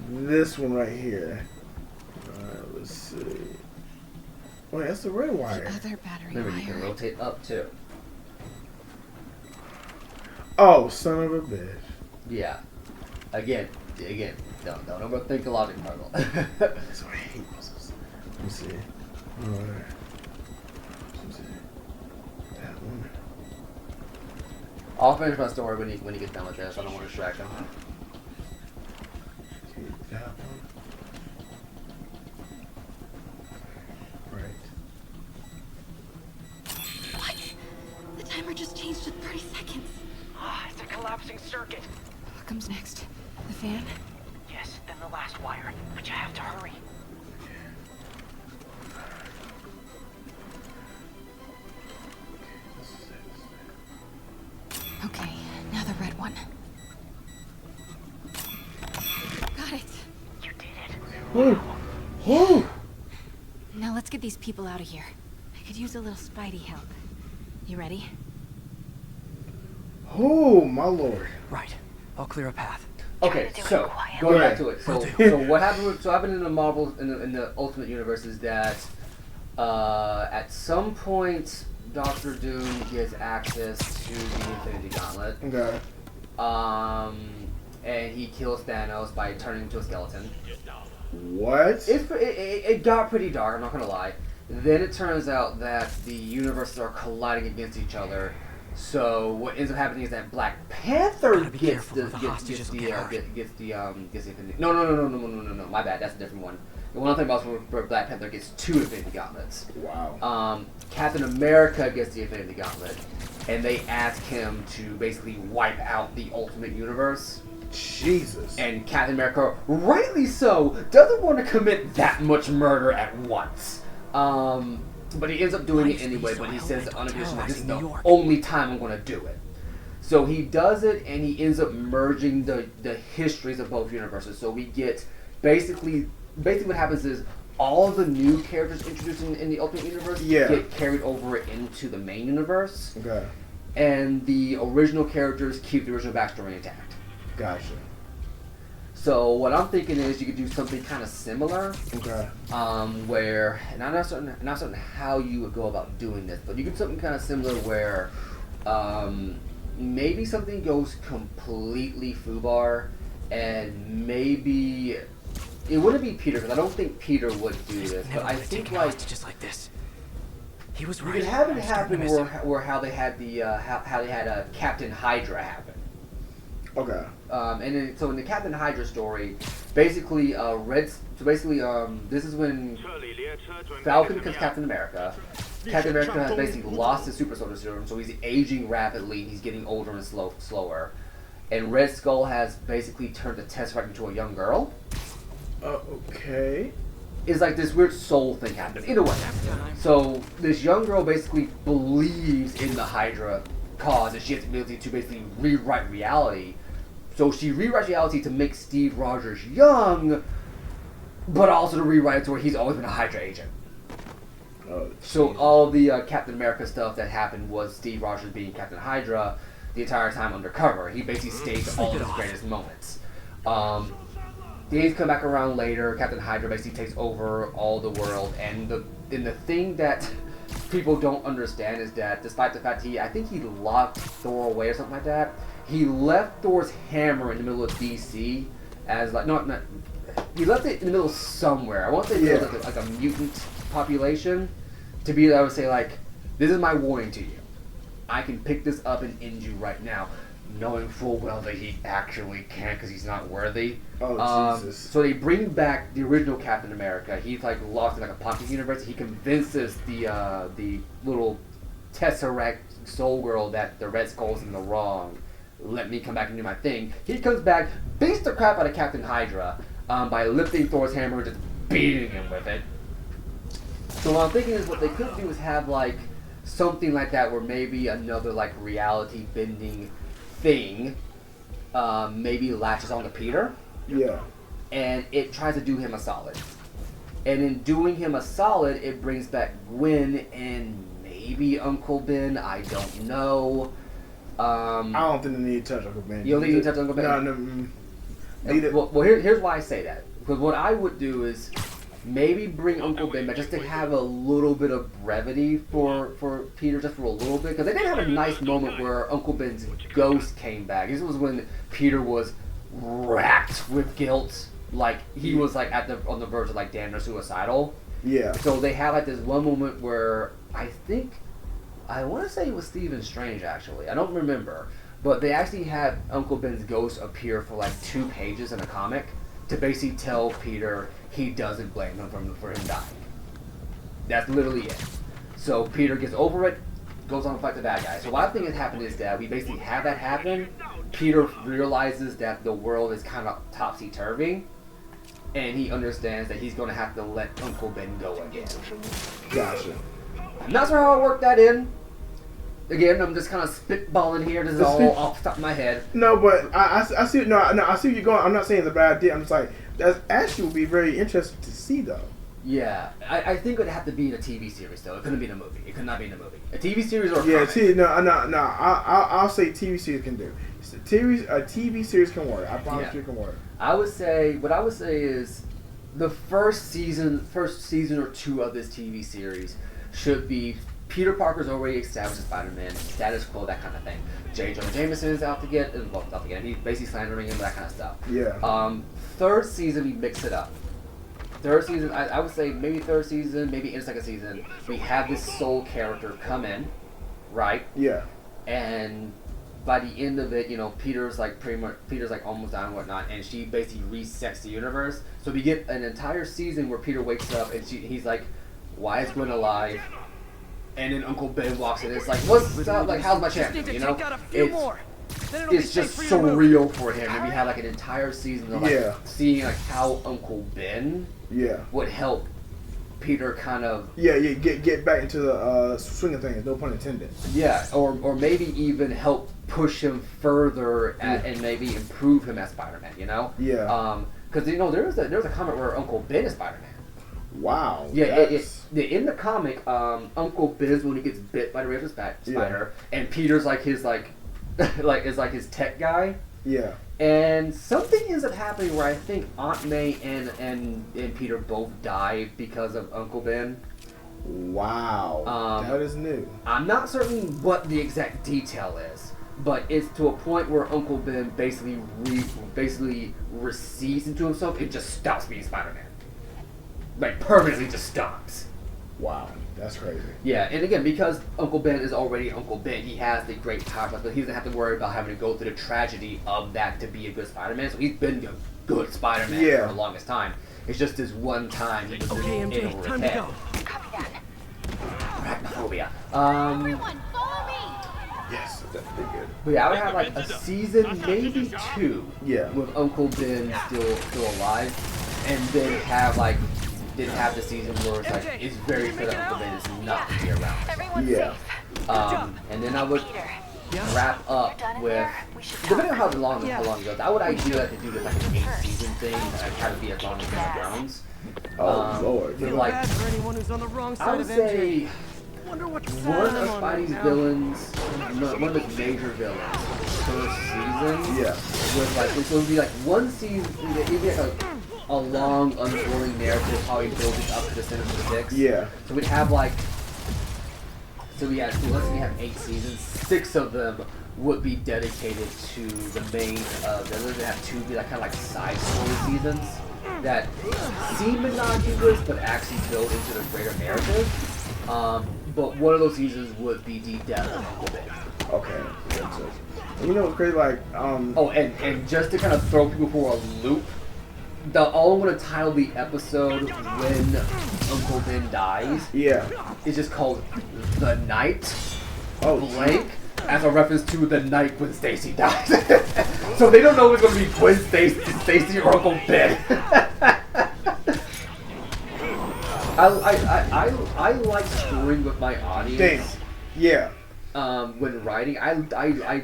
This one right here. Let's see. Wait, that's the red wire. Other battery Remember, you can rotate up too. Oh, son of a bitch. Yeah. Again. Don't overthink the logic puzzle. That's why I hate puzzles. Let me see. Alright. Let me see. That one. I'll finish my story when you get done with this. I don't want to distract him. Okay, that one. Right. What? The timer just changed to 30 seconds. It's a collapsing circuit. What comes next? The fan? Yes, then the last wire. But you have to hurry. Okay, now the red one. Got it. You did it. Woo! Woo! Now let's get these people out of here. I could use a little Spidey help. You ready? Oh, my Lord. Right. I'll clear a path. Okay, so going back to it. So what happened in the Marvel in the Ultimate Universe is that at some point Doctor Doom gets access to the Infinity Gauntlet. Okay. And he kills Thanos by turning into a skeleton. What? It got pretty dark, I'm not gonna lie. Then it turns out that the universes are colliding against each other. So what ends up happening is that Black Panther gets the Infinity. No. My bad. That's a different one. The one I'm thinking about is where Black Panther gets 2 Infinity Gauntlets. Wow. Captain America gets the Infinity Gauntlet, and they ask him to basically wipe out the Ultimate Universe. Jesus. And Captain America, rightly so, doesn't want to commit that much murder at once. But he ends up doing it anyway, but he says unofficially, this is the only time I'm going to do it. So he does it, and he ends up merging the histories of both universes. So we get, basically what happens is, all the new characters introduced in the Ultimate Universe get carried over into the main universe. Okay. And the original characters keep the original backstory intact. Gotcha. So what I'm thinking is you could do something kind of similar. Okay. Where, and I'm not certain how you would go about doing this, but you could do something kind of similar where maybe something goes completely foobar, and maybe it wouldn't be Peter, because I don't think Peter would do this, but I think like just like this. He was right. You could have it happen where how they had the how they had Captain Hydra happen. Okay. And then, so in the Captain Hydra story, basically, this is when Falcon becomes Captain America. Captain America has basically lost his super soldier serum, so he's aging rapidly. He's getting older and slower. And Red Skull has basically turned the Tesseract into a young girl. Okay. It's like this weird soul thing happens. Either way. So this young girl basically believes in the Hydra cause, and she has the ability to basically rewrite reality. So she rewrites reality to make Steve Rogers young, but also to rewrite it to where he's always been a Hydra agent. So all the Captain America stuff that happened was Steve Rogers being Captain Hydra the entire time undercover. He basically staged all of his greatest moments. Things come back around later. Captain Hydra basically takes over all the world, and the thing that people don't understand is that despite the fact I think he locked Thor away or something like that, he left Thor's hammer in the middle of DC as like not he left it in the middle of somewhere. I won't say it was like a mutant population to be. I would say like, this is my warning to you. I can pick this up and end you right now, knowing full well that he actually can't because he's not worthy. Oh, Jesus. So they bring back the original Captain America. He's like lost in like a pocket universe. He convinces the little Tesseract Soul Girl that the Red Skull's in the wrong. Let me come back and do my thing. He comes back, beats the crap out of Captain Hydra by lifting Thor's hammer and just beating him with it. So what I'm thinking is what they could do is have like something like that where maybe another like reality bending thing maybe latches onto Peter. Yeah. And it tries to do him a solid. And in doing him a solid, it brings back Gwen and maybe Uncle Ben. I don't know. I don't think they need to touch Uncle Ben. You don't need to touch Uncle Ben? No. Well, here's why I say that. Because what I would do is maybe bring Uncle Ben back just to have a little bit of brevity for Peter, just for a little bit. Because they did have a nice moment where Uncle Ben's ghost came back. This was when Peter was racked with guilt. Like, he was like on the verge of like damn near suicidal. Yeah. So they had like this one moment where I want to say it was Stephen Strange actually. I don't remember. But they actually had Uncle Ben's ghost appear for like 2 pages in a comic to basically tell Peter he doesn't blame him for him dying. That's literally it. So Peter gets over it, goes on to fight the bad guy. So what I think has happened is that we basically have that happen. Peter realizes that the world is kind of topsy-turvy, and he understands that he's going to have to let Uncle Ben go again. Gotcha. I'm not sure how I worked that in. Again, I'm just kind of spitballing here. This is all off the top of my head. No, but I see. No, I see where you're going. I'm not saying it's a bad idea. I'm just like, that actually would be very interesting to see, though. Yeah, I think it would have to be in a TV series, though. It couldn't be in a movie. It could not be in a movie. A TV series or a comic. I'll say TV series can do. A TV series can work. I promise you it can work. What I would say is the first season or 2 of this TV series should be Peter Parker's already established as Spider-Man, status quo, that kind of thing. J. Jonah Jameson is out to get him. He's basically slandering him, that kind of stuff. Yeah. 3rd season, we mix it up. 3rd season, I would say maybe 3rd season, maybe in 2nd season, we have this Soul character come in, right? Yeah. And by the end of it, Peter's like almost down and whatnot, and she basically resets the universe. So we get an entire season where Peter wakes up and he's like, "Why is Gwen alive?" And then Uncle Ben walks in. It's like, what's up? Like, how's my champion? It's just surreal for him, and we have like an entire season of like seeing like how Uncle Ben would help Peter kind of get back into the swing of things. No pun intended. Yeah, or maybe even help push him further and maybe improve him as Spider-Man. Yeah. Because there was a comic where Uncle Ben is Spider-Man. Wow. Yeah, in the comic, Uncle Ben is when he gets bit by the Raven Spider, and Peter's like his is his tech guy. Yeah. And something ends up happening where I think Aunt May and Peter both die because of Uncle Ben. Wow. That is new. I'm not certain what the exact detail is, but it's to a point where Uncle Ben basically recedes into himself and just stops being Spider-Man. Like, permanently just stops. Wow, that's crazy. Yeah, and again, because Uncle Ben is already Uncle Ben, he has the great power, but he doesn't have to worry about having to go through the tragedy of that to be a good Spider-Man. So he's been a good Spider-Man for the longest time. It's just this one time he was in over his head. Copy that. Arachnophobia. Everyone, follow me! Yes, that's pretty good. But yeah, I would have like a season, maybe 2, with Uncle Ben still alive, and then have like. Didn't have the season where it's like it's very clear that Uncle Ben is not to be around. Yeah. And then I would wrap up with, depending on how long it goes, I would ideally like to do this like an 8-season thing. I'd try to be as long as Game of Thrones. Lord. Like, I would say Wonder what one of Spidey's villains, one of his major villains, first season. Yeah. Was like, so it would be like one season, it'd be like a long unfolding narrative, how he builds it up to the Sinister Six. Yeah. So we'd have like So we have, let's say we have 8 seasons. 6 of them would be dedicated to the main. They're going to have 2 be like kind of like side story seasons that seem innocuous but actually build into the greater narrative. But one of those seasons would be the death of Uncle Ben. Okay. You know what's crazy? Like, Oh, and just to kind of throw people for a loop, all I'm going to title the episode when Uncle Ben dies. Yeah. It's just called The Night. Oh, blank. As a reference to the night when Stacy dies. So they don't know if it's going to be Gwen Stacy or Uncle Ben. I like screwing with my audience. Damn. Yeah. When writing, I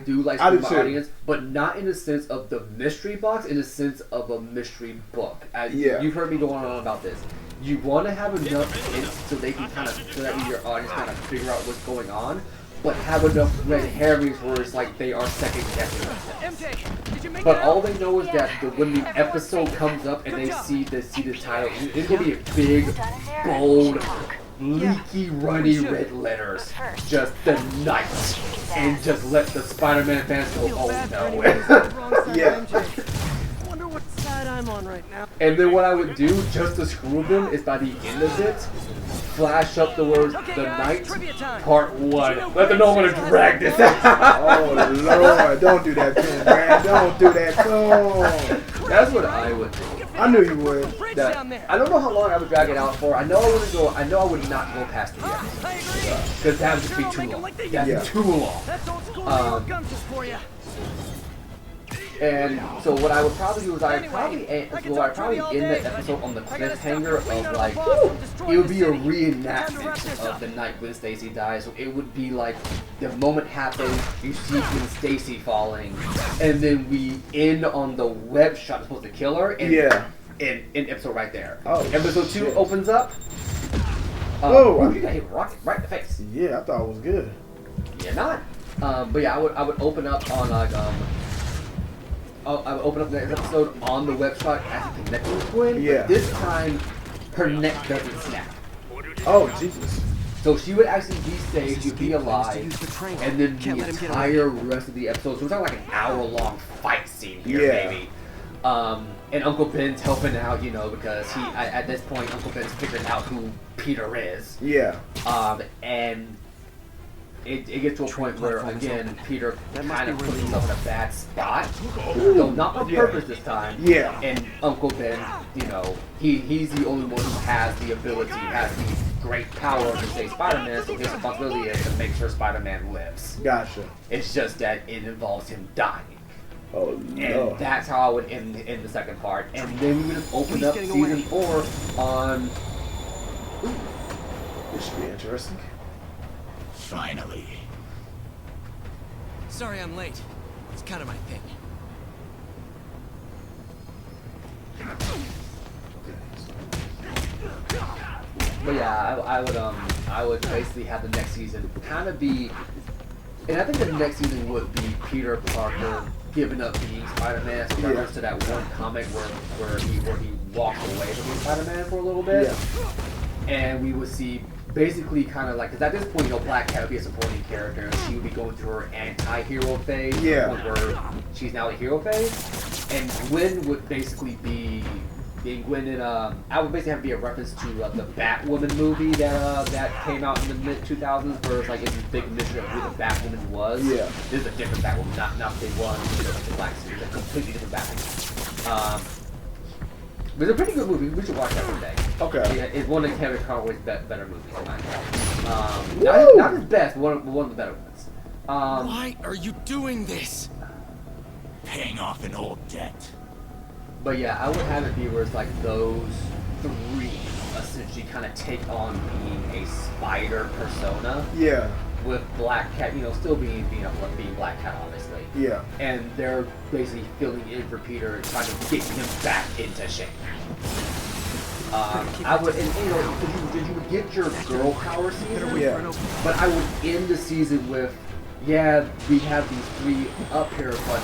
do like screwing with my audience, but not in the sense of the mystery box, in the sense of a mystery book. Yeah. You've heard me go on about this. You want to have enough hints so they can kind of, so that your audience kind of figure out what's going on, but have enough red herrings where it's like they are second guessing themselves. But all they know is that when the episode comes up and they see the title, it's gonna be a big, bold, leaky, runny red letters. Just The Night, and just let the Spider-Man fans go, oh no. Yeah. Wonder what side I'm on right now. And then what I would do, just to screw them, is by the end of it, flash up the words, The Night, Part 1. Let them know I'm going to drag this out. Oh, Lord. Don't do that to him, man. Don't do that to him. That's what I would do. I knew you would. I don't know how long I would drag it out for. I know I would not go past the end. Because that would just be too long. That's too long. And so what I would probably do is I'd probably end the episode on the cliffhanger of like, it would be a reenactment of the night when Stacy dies. So it would be like the moment happens, you see Gwen Stacy falling, and then we end on the web shot that's supposed to kill her. And in episode right there. Oh, episode 2 opens up. Whoa! You got hit rocket right in the face. Yeah, I thought it was good. Yeah, not. But yeah, I would open up on like I would open up the next episode on the web shot as a connecting with Gwen. Yeah. But this time, her neck doesn't snap. Oh, Jesus. So she would actually be saved, she'd be alive, and then the entire rest of the episode. So we're talking like an hour-long fight scene here, maybe. And Uncle Ben's helping out, you know, because at this point, Uncle Ben's figuring out who Peter is. Yeah. And it gets to a point where, again, Peter kind of puts himself in a bad spot. Though not on purpose this time. Yeah. And Uncle Ben, you know, he's the only one who has the ability, has the great power to save Spider-Man, so his responsibility is to make sure Spider-Man lives. Gotcha. It's just that it involves him dying. Oh, no. And that's how I would end the second part. And then we would have opened up season 4 on... Ooh. This should be interesting. Finally. Sorry I'm late. It's kind of my thing. But yeah, I would basically have the next season kind of be, and I think the next season would be Peter Parker giving up being Spider-Man, so reference to that one comic where he walked away from being Spider-Man for a little bit, and we would see basically kind of like, because at this point, you know, Black Cat would be a supporting character, and she would be going through her anti-hero phase, where she's now a hero phase, and Gwen would basically be being Gwen in I would basically have to be a reference to the Batwoman movie that came out in the mid-2000s, where it's like it's a big mystery of who the Batwoman was. Yeah. This is a different Batwoman, not the one with the black suit. It's a completely different Batwoman. But it's a pretty good movie. We should watch that one day. Okay. Yeah, it's one of Kevin Conroy's better movies, in my opinion. Not his best, but one of the better ones. Why are you doing this? Paying off an old debt. But yeah, I would have it be where it's like those 3 essentially kind of take on being a spider persona. Yeah. With Black Cat, you know, still being Black Cat, obviously. Yeah. And they're basically filling in for Peter and trying to get him back into shape. I would, and you know, you would get your girl power season, but I would end the season with, yeah, we have these 3 up here, but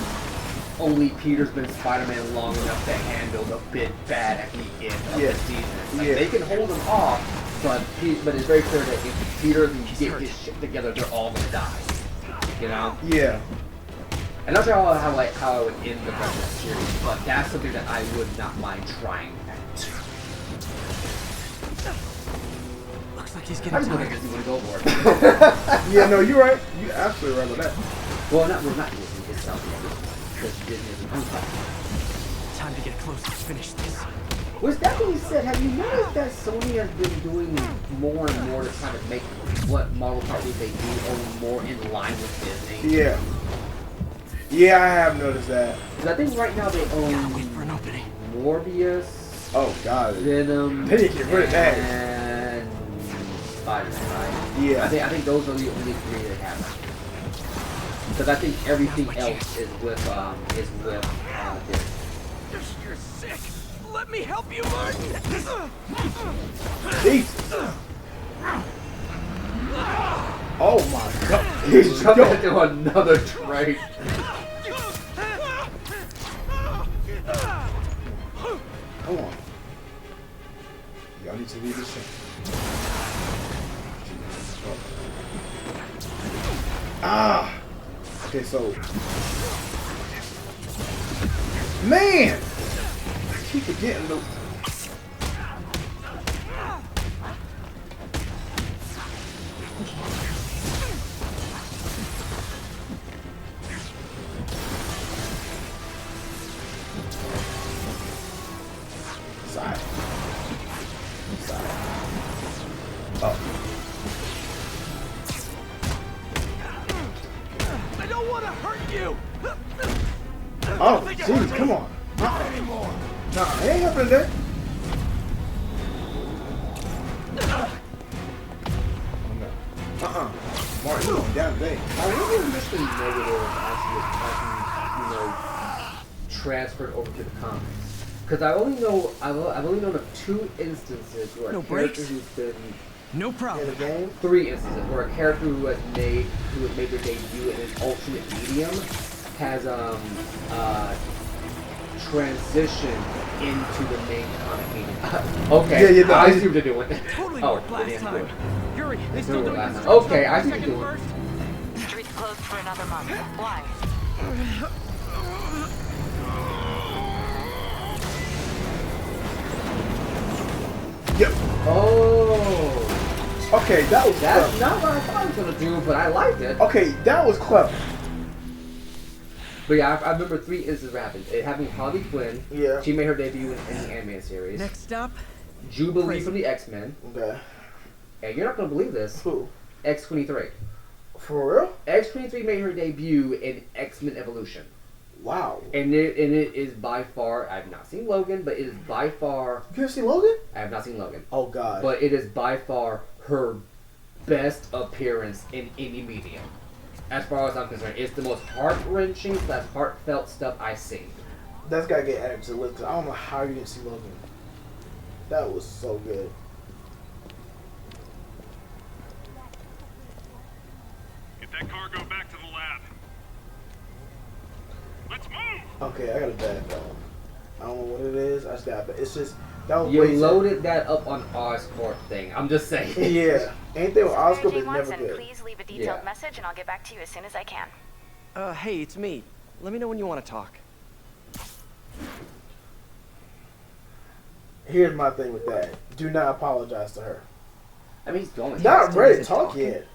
only Peter's been Spider-Man long enough to handle the big bad at the end of the season. Like, they can hold him off, but it's very clear that if Peter can get his shit together, they're all gonna die. You know? Yeah. I'm not sure how I would end the rest of the series, but that's something that I would not mind trying at. Looks like he's getting tired. tired. You want to go for it? Yeah, no, you're right. You're absolutely right with that. Well, we're not using itself because Disney is an empire. Time to get close and finish this. With that being said, have you noticed that Sony has been doing more and more to try to make what Marvel properties they do own more in line with Disney? Yeah. Yeah, I have noticed that. Because I think right now they own Morbius. Oh God. Venom. They didn't get rid of that. And Spider-Man, right? Yeah. I think those are the only three they have. Because I think everything else is with Disney. You're sick. Let me help you, Martin. Jesus. Oh my God. He's jumping into another train. Come on. Y'all need to leave this shit. Ah. Okay, so. Man! I keep forgetting the. Side. Oh. I don't want to hurt you. Oh, jeez, come on. Anymore. Nah, it ain't happening there. Martin, you going down today. I wonder if Mr. Negative actually, transferred over to the comics. Because I've only known of 2 instances where a character who's been in the game. 3 instances where a character who has made their debut in an alternate medium has transitioned into the main comic medium. Okay, yeah, I see what they're doing. Totally Oh, worked last time. Yuri, they still doing this? Okay, I see what you're doing. Street's closed for another month. Why? Yep. Oh. Okay, that was That's clever. not what I thought I was gonna do, but I liked it. Okay, that was clever. But yeah, I remember 3 instances that happened. It happened with Harley Quinn. Yeah. She made her debut in the Ant-Man series. Next up, Jubilee from the X-Men. Okay. And you're not gonna believe this. Who? X-23. For real? X-23 made her debut in X-Men Evolution. Wow. And it is by far, I've not seen Logan, but it is by far... You ever seen Logan? I have not seen Logan. Oh, God. But it is by far her best appearance in any medium. As far as I'm concerned, it's the most heart-wrenching, heartfelt stuff I've seen. That's gotta get added to the list, 'cause I don't know how you didn't see Logan. That was so good. Get that cargo back to the lab. Let's move! Okay, I got a bad though. I don't know what it is. I just got it. It's just that was You way too- loaded that up on Oscorp thing. I'm just saying. Yeah. Anything with Oscorp is Watson, never good. please leave a detailed message and I'll get back to you as soon as I can. Hey, it's me. Let me know when you want to talk. Here's my thing with that. Do not apologize to her. I mean, he's going. Not ready to talk yet.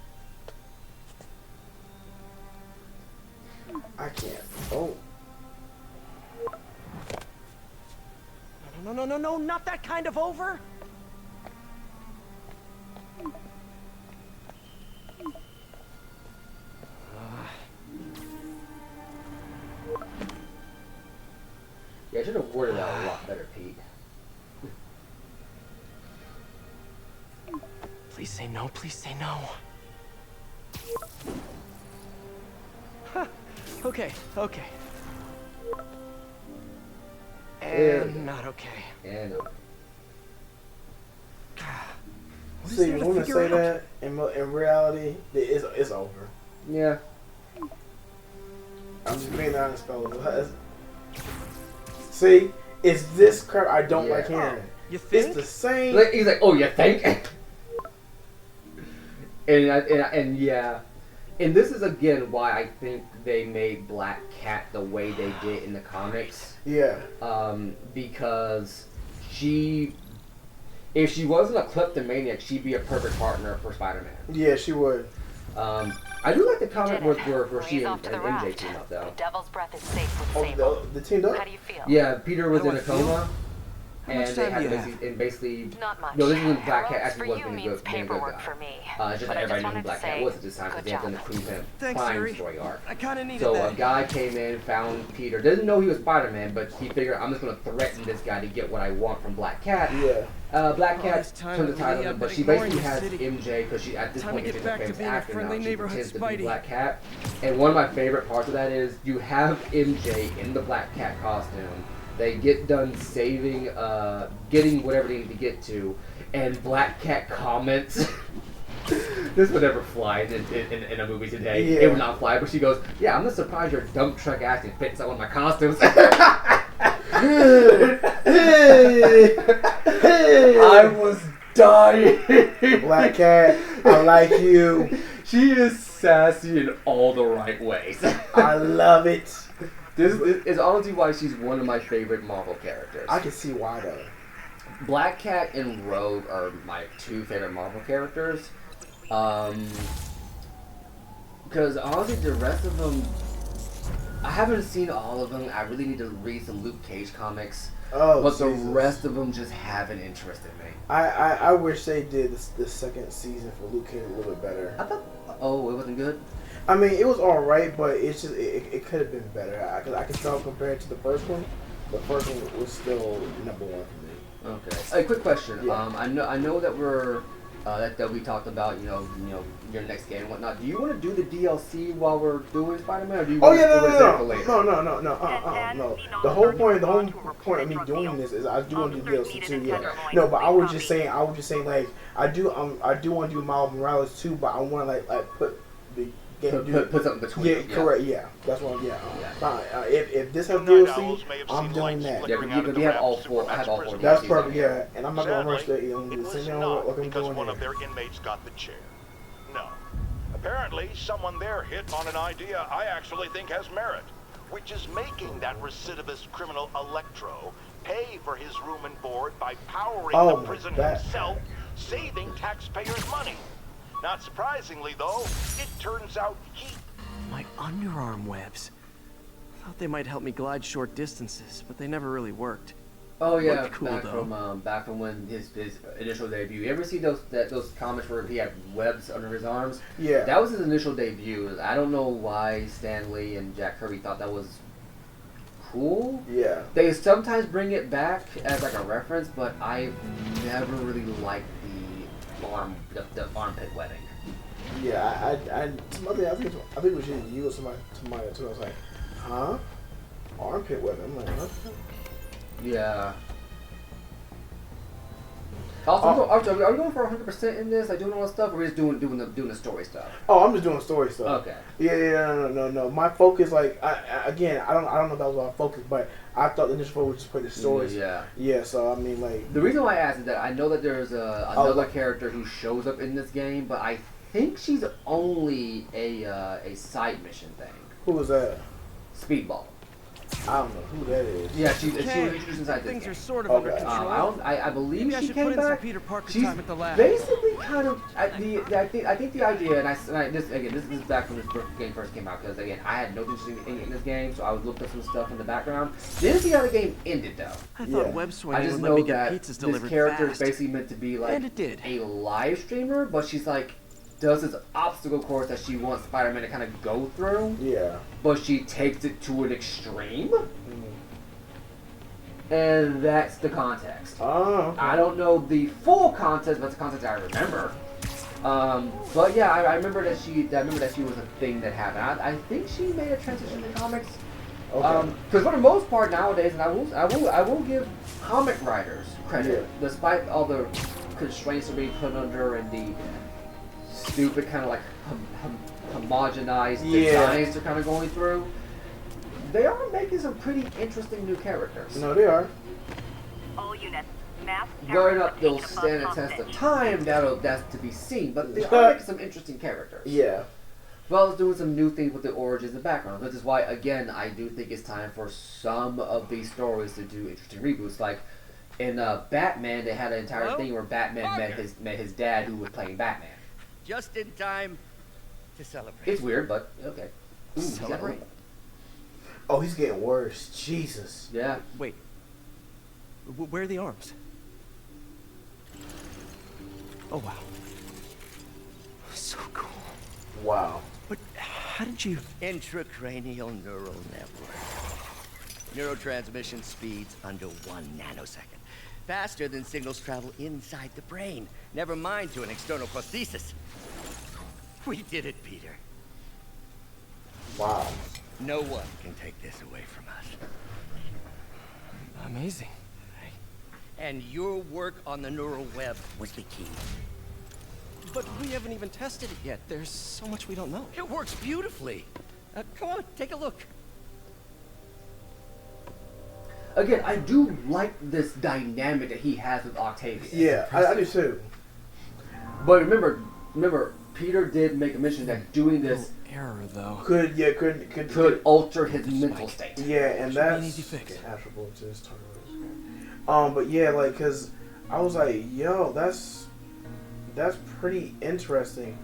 I can't. Oh. No, not that kind of over. Yeah, I should have worded that a lot better, Pete. Please say no, please say no. Okay. And not okay. And See, when I say that, in reality, it's over. Yeah. I'm just being honest, fellas. See, it's this crap I don't like hearing. You think? It's the same. He's like, oh, you think? And yeah, and this is again why I think they made Black Cat the way they did in the comics. Yeah. Because if she wasn't a kleptomaniac, she'd be a perfect partner for Spider-Man. Yeah, she would. I do like the comic where she and MJ team up though. The Devil's Breath is safe with Oh, Sable. the team up? How do you feel? Yeah, Peter was in a coma. How much And they time had do to you have? basically. Not much. No, this is when Black Cat Rose actually for was you being a means good guy. paperwork for me. It's just But I that everybody knew wanted Black to Cat say was at this time because good they had done the job. Queen Thanks, crime Yuri. story arc. I kind of needed So that. a guy came in, found Peter. Didn't know he was Spider-Man, but he figured I'm just going to threaten this guy to get what I want from Black Cat. Yeah. Black Cat this time turns the of tide the on him, but day, she I've been basically ignoring has the city. MJ because she at this Time point to she's get a back to famous being a actor friendly now. She neighborhood pretends to be Spidey. Black Cat, and one of my favorite parts of that is you have MJ in the Black Cat costume. They get done saving, getting whatever they need to get to, and Black Cat comments. This would never fly in a movie today. Yeah. It would not fly, but she goes, "Yeah, I'm not surprised your dump truck actually fits on one of my costumes." I was dying. Black Cat, I like you. She is sassy in all the right ways. I love it. This is honestly why she's one of my favorite Marvel characters. I can see why though. Black Cat and Rogue are my two favorite Marvel characters. Because honestly, the rest of them, I haven't seen all of them. I really need to read some Luke Cage comics. Oh, but Jesus. the rest of them just haven't interested me. I wish they did the second season for Luke Cage a little bit better. I thought, oh, it wasn't good? I mean, it was alright, but it's just it could have been better. I can tell compared to the first one. The first one was still number one for me. Okay. A quick question. Yeah. I know that we're that we talked about you know your next game and whatnot. Do you want to do the DLC while we're doing Spider-Man, or do you Oh want yeah, to save it for later? no. The whole point of me doing this is I do want to do DLC too. Yeah. No, but I was just saying like I do want to do Miles Morales too, but I want to like put the game. Put something between. Yeah, them, correct. Yeah, that's what. If this has DLC, I'm doing that. Yeah, we have all four. I have all four. That's DLCs perfect. on here. Yeah, and I'm not gonna rush the same thing like I'm because doing one here. of their inmates got the chair. No. Apparently, someone there hit on an idea I actually think has merit, which is making that recidivist criminal Electro pay for his room and board by powering the prison himself, saving taxpayers' money. Not surprisingly, though, it turns out he... My underarm webs. Thought they might help me glide short distances, but they never really worked. Oh yeah, Looked cool, back from when his initial debut. You ever see those comics where he had webs under his arms? Yeah. That was his initial debut. I don't know why Stan Lee and Jack Kirby thought that was cool. Yeah. They sometimes bring it back as like a reference, but I've never really liked the armpit webbing. Yeah, I think it was just you or somebody too. I was like, huh? Armpit webbing. I'm like, huh? Yeah. Also, are we going for 100% in this? Like doing all this stuff, or are we just doing the story stuff? Oh, I'm just doing story stuff. Okay. Yeah, no. My focus, like, I don't know if that was my focus, but I thought the initial focus was just put the stories. Yeah. Yeah. So I mean, like, the reason why I asked is that I know that there's another character who shows up in this game, but I think she's only a side mission thing. Who was that? Speedball. I don't know who that is. Yeah, she was introduced inside this Things game. are sort of under control. I believe Maybe I she should came put in back. some Peter Parker She's time at the lab. basically kind of I think the idea, and this is back when this game first came out, because again I had no interest in this game, so I would look up some stuff in the background. Didn't see how the game ended though. I thought web swinging I just would know let me get that pizzas this delivered character fast. is basically meant to be like And it did. a live streamer, but she's like does this obstacle course that she wants Spider-Man to kind of go through. Yeah. But she takes it to an extreme. And that's the context. Oh. Okay. I don't know the full context, but the context I remember. But yeah, I remember that she was a thing that happened. I think she made a transition to comics. Okay. Because for the most part nowadays, and I will give comic writers credit, despite all the constraints they're being put under and the stupid kind of like homogenized designs they're kind of going through. They are making some pretty interesting new characters. No, they are. All units, whether or not they'll stand a test of time, that's to be seen. But they are making some interesting characters. Yeah. Well, it's doing some new things with the origins and background. This is why, again, I do think it's time for some of these stories to do interesting reboots. Like in Batman, they had an entire thing where Batman met his dad, who was playing Batman. Just in time to celebrate. It's weird, but okay. Ooh, Celebrate? Oh, he's getting worse. Jesus. Yeah. Wait. Where are the arms? Oh, wow. So cool. Wow. But how did you... Intracranial neural network. Neurotransmission speeds under 1 nanosecond. Faster than signals travel inside the brain. Never mind to an external prosthesis. We did it, Peter. Wow. No one can take this away from us. Amazing. And your work on the neural web was the key. But we haven't even tested it yet. There's so much we don't know. It works beautifully. Come on, take a look. Again, I do like this dynamic that he has with Octavius. Yeah, I do too. But remember, Peter did make a mention that doing this error though could alter his mental state. Yeah, and that's an easy fix. But yeah, like, cause I was like, yo, that's pretty interesting.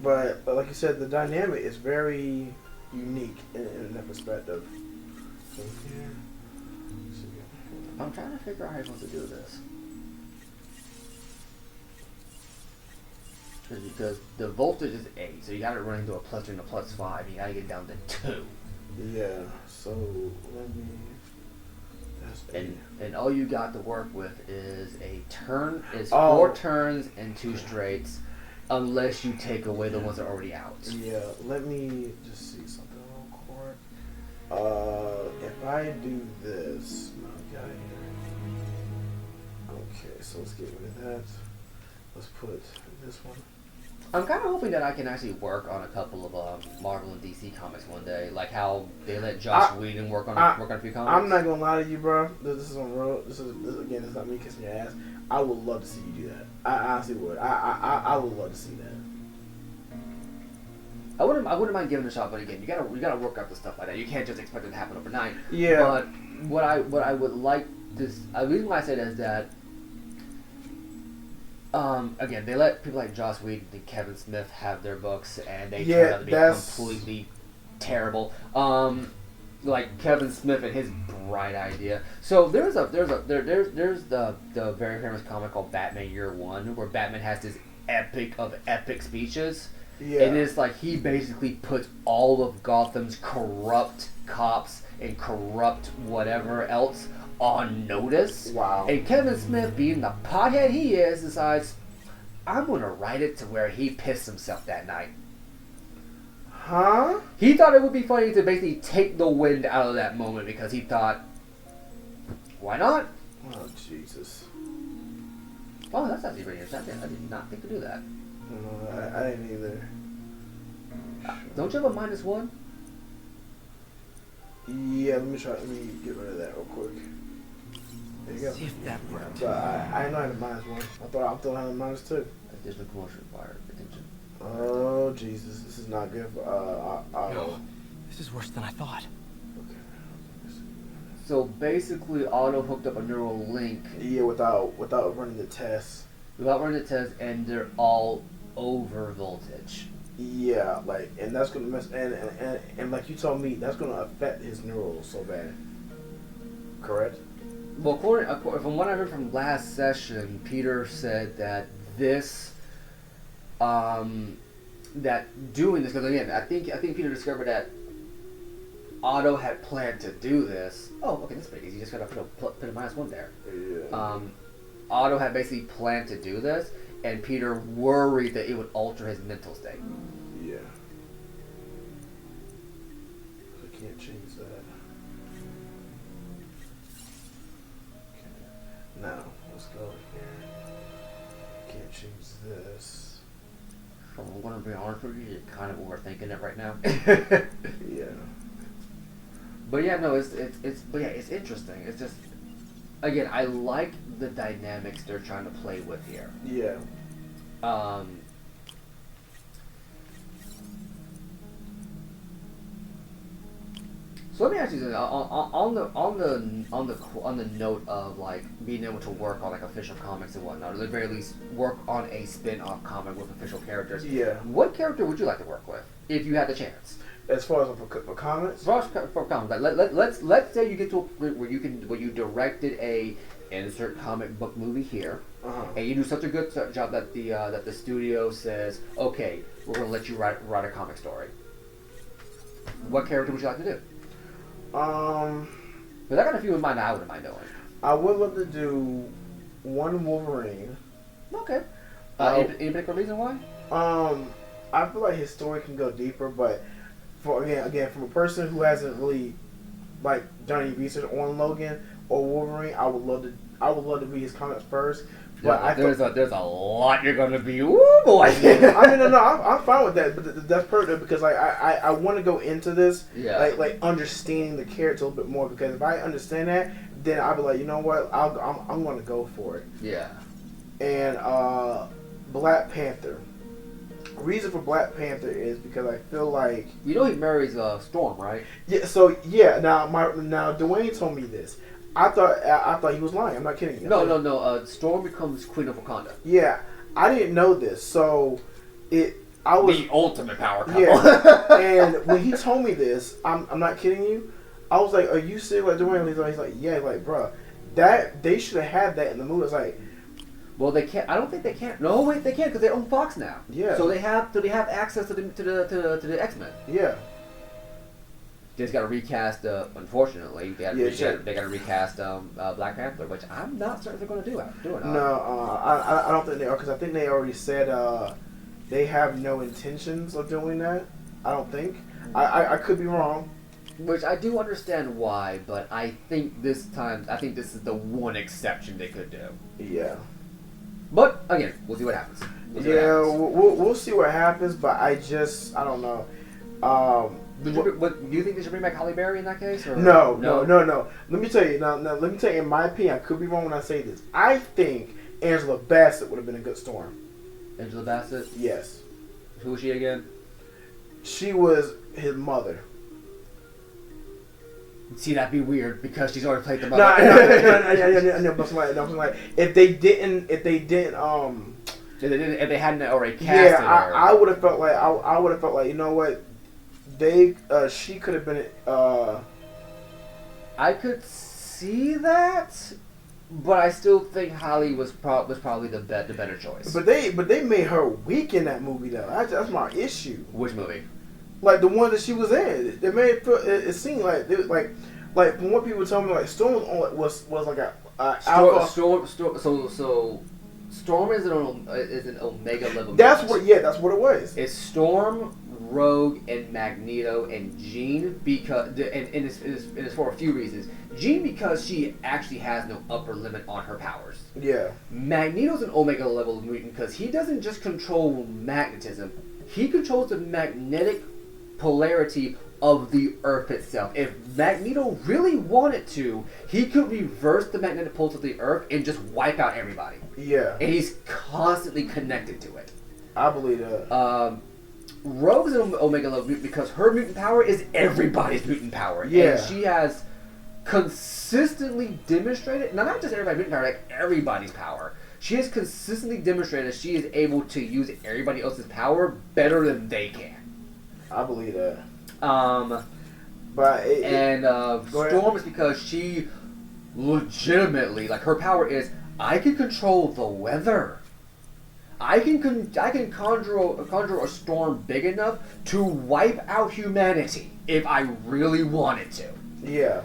But like you said, the dynamic is very unique in that perspective. So, yeah. I'm trying to figure out how you're supposed to do this. Because the voltage is 8, so you got to run into a +3 and a +5. You got to get down to 2. Yeah. So let me. And all you got to work with is four turns and 2 straights, unless you take away the ones that are already out. Yeah. Let me just see something real quick. If I do this, okay. So let's get rid of that. Let's put this one. I'm kind of hoping that I can actually work on a couple of Marvel and DC comics one day, like how they let Josh Whedon work on a few comics. I'm not gonna lie to you, bro. This is on the road. This is not me kissing your ass. I would love to see you do that. I honestly would. I would love to see that. I wouldn't mind giving it a shot, but again, you gotta work out the stuff like that. You can't just expect it to happen overnight. Yeah. But what I would like this. The reason why I say that is that. Again, they let people like Joss Whedon and Kevin Smith have their books, and they turn out to be completely terrible. Like Kevin Smith and his bright idea. So there's the very famous comic called Batman Year One, where Batman has this epic of epic speeches. Yeah. And it's like he basically puts all of Gotham's corrupt cops and corrupt whatever else on notice. Wow. And Kevin Smith, being the pothead he is, decides, I'm going to write it to where he pissed himself that night. Huh? He thought it would be funny to basically take the wind out of that moment because he thought, why not? Oh, Jesus. Oh, that's actually pretty interesting. I did not think to do that. No, I didn't either. Don't you have a -1? Yeah, let me get rid of that real quick. There you go. See if that worked. But I know I had a -1. I thought I had a -2. Additional commotion required attention. Oh, Jesus. This is not good for Otto. No, this is worse than I thought. Okay. So basically, Otto hooked up a neural link. Yeah, without running the test. Without running the test, and they're all over voltage. Yeah, like, and that's gonna mess, and like you told me, that's gonna affect his neurals so bad. Correct? Well, according from what I heard from last session, Peter said that this, that doing this, because again, I think Peter discovered that Otto had planned to do this. Oh, okay, that's pretty easy. You just gotta put a -1 there. Yeah. Otto had basically planned to do this, and Peter worried that it would alter his mental state. Yeah. I can't change that. Okay. Now, let's go here. Can't change this. So I'm gonna be honest with you, you're kind of overthinking it right now. Yeah. But yeah, no, it's interesting. It's just again, I like the dynamics they're trying to play with here. Yeah. So let me ask you this: on the note of like being able to work on like official comics and whatnot, or at the very least work on a spin-off comic with official characters. Yeah. What character would you like to work with if you had the chance? As far as for comics? For comics, like let's say you get to a point where you directed a insert comic book movie here, and you do such a good job that the studio says, okay, we're gonna let you write a comic story. What character would you like to do? Because I got a few in mind I wouldn't mind doing. I would love to do one Wolverine. Okay. Any particular reason why? I feel like his story can go deeper, but for again, from a person who hasn't really like done any research on Logan or Wolverine, I would love to read his comics first. But yeah, there's a lot you're gonna be. Ooh boy! I mean, no, I'm fine with that. But that's perfect because like I want to go into this like understanding the character a little bit more, because if I understand that, then I'll be like, you know what, I'm gonna go for it. Yeah. And Black Panther. Reason for Black Panther is because I feel like he marries Storm, right? Yeah. So yeah. Now Dwayne told me this. I thought he was lying. I'm not kidding you. No. Storm becomes Queen of Wakanda. Yeah, I didn't know this. So I was the ultimate power couple. Yeah. And when he told me this, I'm not kidding you. I was like, "Are you serious?" Like Dwayne, he's like, "Yeah." Like, bro, that they should have had that in the movie. It's like, well, they can't. I don't think they can. No, wait, they can because they own Fox now. Yeah. So they have access to the X-Men. Yeah. They just got to recast. Unfortunately, they got to recast Black Panther, which I'm not certain they're going to do it. No, I don't think they are, because I think they already said they have no intentions of doing that. I don't think. I could be wrong. Which I do understand why, but I think this is the one exception they could do. Yeah. But again, we'll see what happens. We'll see what happens. But I don't know. Do you think they should bring back Halle Berry in that case? Or? No. Let me tell you. Now, let me tell you. In my opinion, I could be wrong when I say this. I think Angela Bassett would have been a good Storm. Angela Bassett? Yes. Who was she again? She was his mother. See, that'd be weird because she's already played the mother. No, but like, if they hadn't already casted her. I would have felt like you know what, she could have been. I could see that, but I still think Holly was probably the better choice. But they made her weak in that movie though. That's my issue. Which movie? Like the one that she was in. They made it seem like they like from what people tell me, like Storm was like a Storm is an Omega level. That's what it was. It's Storm, Rogue, and Magneto, and Jean because it's for a few reasons. Jean because she actually has no upper limit on her powers. Yeah. Magneto's an Omega level mutant because he doesn't just control magnetism; he controls the magnetic polarity of the Earth itself. If Magneto really wanted to, he could reverse the magnetic pulse of the Earth and just wipe out everybody. Yeah. And he's constantly connected to it. I believe that. Rogue's an Omega level mutant because her mutant power is everybody's mutant power. Yeah. And she has consistently demonstrated, not just everybody's mutant power, like everybody's power. She has consistently demonstrated she is able to use everybody else's power better than they can. I believe that. Storm is because she legitimately, like, her power is, I can control the weather. I can conjure a storm big enough to wipe out humanity if I really wanted to. Yeah.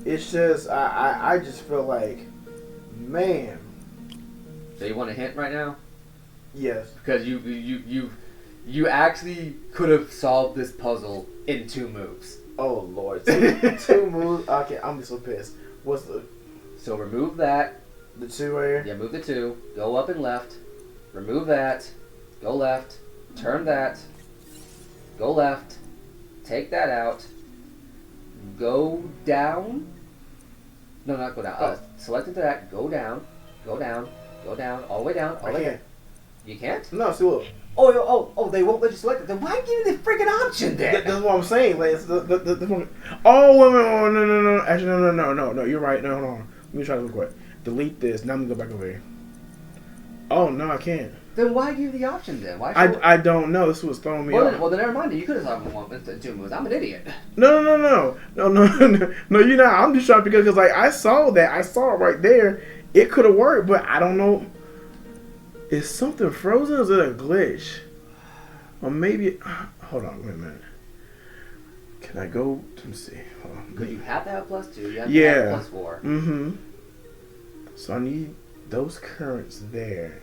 It's just I just feel like, man. So you want a hint right now? Yes. Because you actually could have solved this puzzle in 2 moves. Oh Lord, two moves. Okay, I'm so pissed. What's the? So remove that. The 2 right here. Yeah, move the 2. Go up and left. Remove that. Go left. Turn that. Go left. Take that out. Go down. No, not go down. Select into that. Go down. Go down. Go down. All the way down. All the way down. You can't? No, see, look. Oh, they won't let you select it. Then why give you the freaking option then? That's what I'm saying. Like, it's the oh, wait, no. Actually, no. You're right. No, hold on. Let me try to look quick. Delete this. Now I'm going to go back over here. Oh, no, I can't. Then why give you the option then? Why? I don't know. This was throwing me off. Well, then never mind. You could have thought 2 moves. I'm an idiot. No, you're not. I'm just trying to because like I saw that. I saw it right there. It could have worked, but I don't know. Is something frozen or is it a glitch? Or maybe... Hold on, wait a minute. Can I go... Let me see. Hold on. Because you have to have +2. You have to have +4. Mm-hmm. So I need those currents there.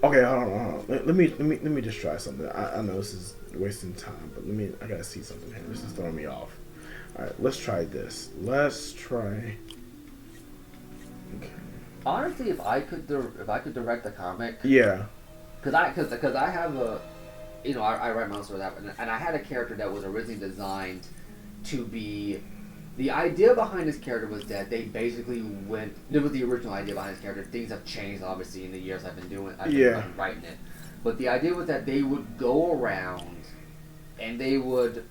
Okay, hold on. Let me just try something. I know this is wasting time, but I gotta see something here. This is throwing me off. Alright, let's try this. Let's try... Okay. Honestly, if I could direct the comic, yeah, because I have a, I write my own stories out, and I had a character that was originally designed to be, the idea behind this character was that they basically it was the original idea behind this character. Things have changed obviously in the years I've been writing it, but the idea was that they would go around and they would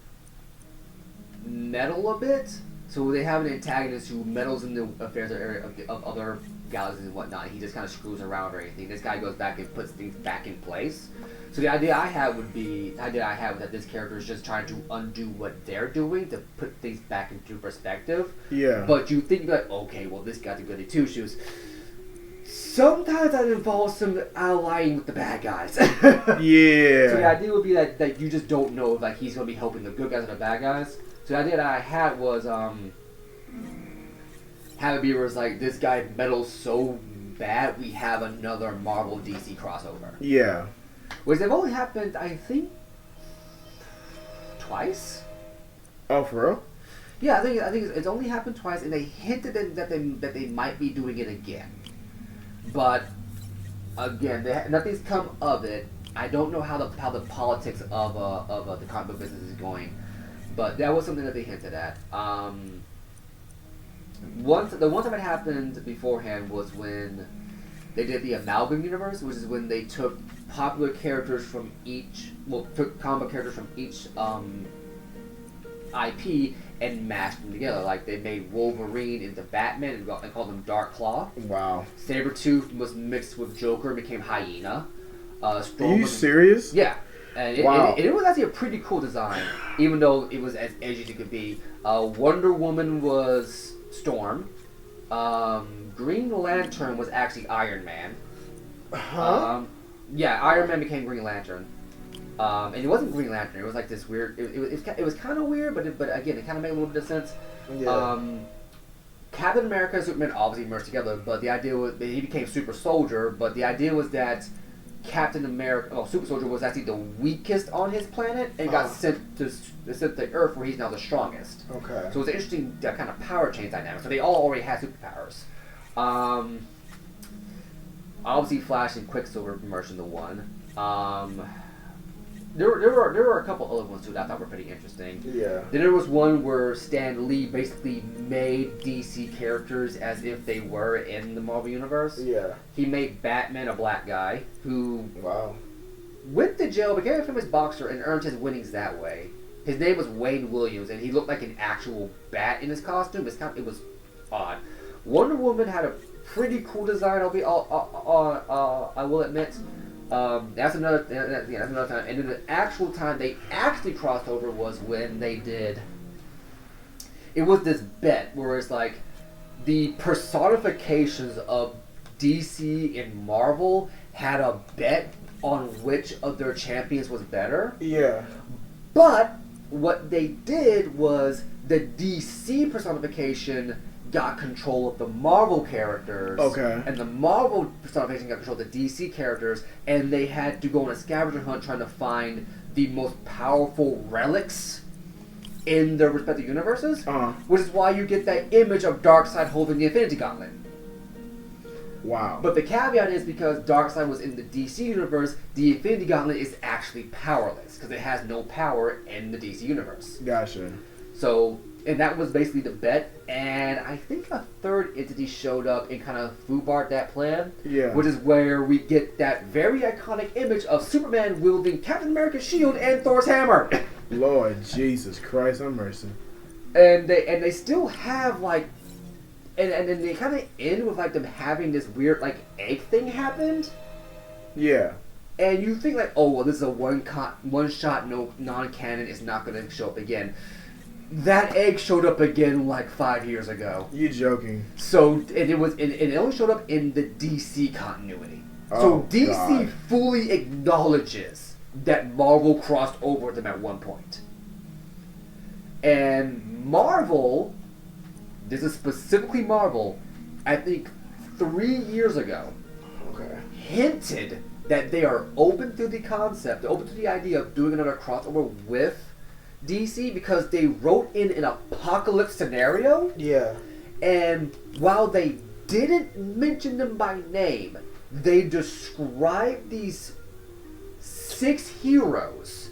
meddle a bit. So they have an antagonist who meddles in the affairs of other galaxies and whatnot. He just kind of screws around or anything. This guy goes back and puts things back in place. So the idea I had was that this character is just trying to undo what they're doing to put things back into perspective. Yeah. But you think like, okay, well this guy's a goody two shoes. Sometimes that involves some allying with the bad guys. Yeah. So the idea would be that you just don't know if like he's gonna be helping the good guys or the bad guys. So the idea that I had was have it be where it's like this guy meddles so bad we have another Marvel DC crossover. Yeah. Which they've only happened, I think, twice. Oh, for real? Yeah, I think it's only happened twice, and they hinted that they might be doing it again. But again, nothing's come of it. I don't know how the politics of the comic book business is going. But that was something that they hinted at. The one time it happened beforehand was when they did the Amalgam Universe, which is when they took popular characters from took comic characters from each IP and mashed them together. Like they made Wolverine into Batman and called him Dark Claw. Wow. Sabretooth was mixed with Joker and became Hyena. Are you serious? Yeah. And it was actually a pretty cool design, even though it was as edgy as it could be. Wonder Woman was Storm. Green Lantern was actually Iron Man. Huh? Iron Man became Green Lantern. And it wasn't Green Lantern. It was like this weird... It was kind of weird, but again, it kind of made a little bit of sense. Yeah. Captain America and Superman obviously merged together, but the idea was... He became Super Soldier, but the idea was that Super Soldier was actually the weakest on his planet and got sent to Earth, where he's now the strongest. Okay. So it was an interesting kind of power change dynamic. So they all already had superpowers. Obviously, Flash and Quicksilver merged into one. There were a couple other ones too that I thought were pretty interesting. Yeah. Then there was one where Stan Lee basically made DC characters as if they were in the Marvel Universe. Yeah. He made Batman a black guy who wow went to jail, became a famous boxer, and earned his winnings that way. His name was Wayne Williams, and he looked like an actual bat in his costume. It was odd. Wonder Woman had a pretty cool design. I will admit. That's another time. And then the actual time they actually crossed over was when they did. It was this bet where it's like the personifications of DC and Marvel had a bet on which of their champions was better. Yeah. But what they did was the DC personification got control of the Marvel characters. Okay. And the Marvel personification got control of the DC characters, and they had to go on a scavenger hunt trying to find the most powerful relics in their respective universes. Which is why you get that image of Darkseid holding the Infinity Gauntlet. Wow. But the caveat is because Darkseid was in the DC universe, the Infinity Gauntlet is actually powerless because it has no power in the DC universe. Gotcha. So And that was basically the bet. And I think a third entity showed up and kind of foobarred that plan. Yeah. Which is where we get that very iconic image of Superman wielding Captain America's shield and Thor's hammer. Lord Jesus Christ, have mercy. And they still have like, and then they kind of end with like them having this weird like egg thing happened. Yeah. And you think like, oh well, this is a one shot, no non-canon, is not going to show up again. That egg showed up again like 5 years ago. You joking? So and it only showed up in the DC continuity. Oh, so DC God. fully acknowledges that Marvel crossed over with them at one point. And Marvel, this is specifically Marvel, I think 3 years ago, hinted that they are open to the concept, open to the idea of doing another crossover with DC because they wrote in an apocalypse scenario. Yeah. And while they didn't mention them by name, they described these 6 heroes.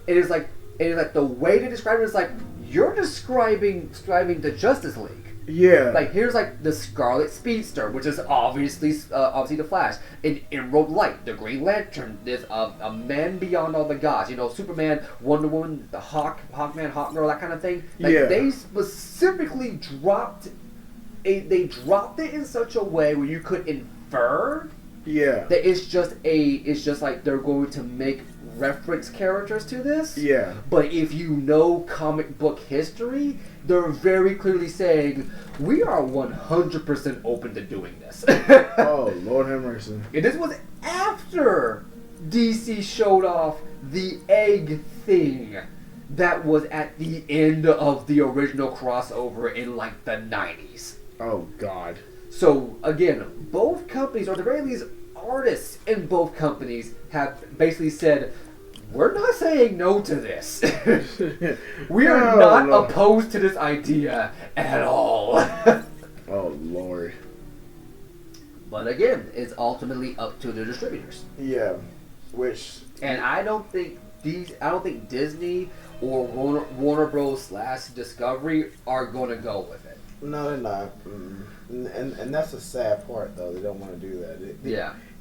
It is like the way they describe it is like you're describing the Justice League. Yeah. Like here's like the Scarlet Speedster, which is obviously the Flash. In Emerald Light, the Green Lantern. There's a man beyond all the gods. You know, Superman, Wonder Woman, the Hawkman, Hawkgirl, that kind of thing. Like they specifically dropped it in such a way where you could infer. Yeah. That it's just like they're going to make reference characters to this. Yeah. But if you know comic book history, they're very clearly saying we are 100% open to doing this. Oh, Lord have mercy. And this was after DC showed off the egg thing that was at the end of the original crossover in like the 90s. Oh, God. So, again, both companies, or at the very least, artists in both companies have basically said, we're not saying no to this. We are not opposed to this idea at all. Oh, Lord. But again, it's ultimately up to the distributors. Yeah. Which... And I don't think Disney or Warner Bros. / Discovery are going to go with it. No, they're not. And that's the sad part, though. They don't want to do that.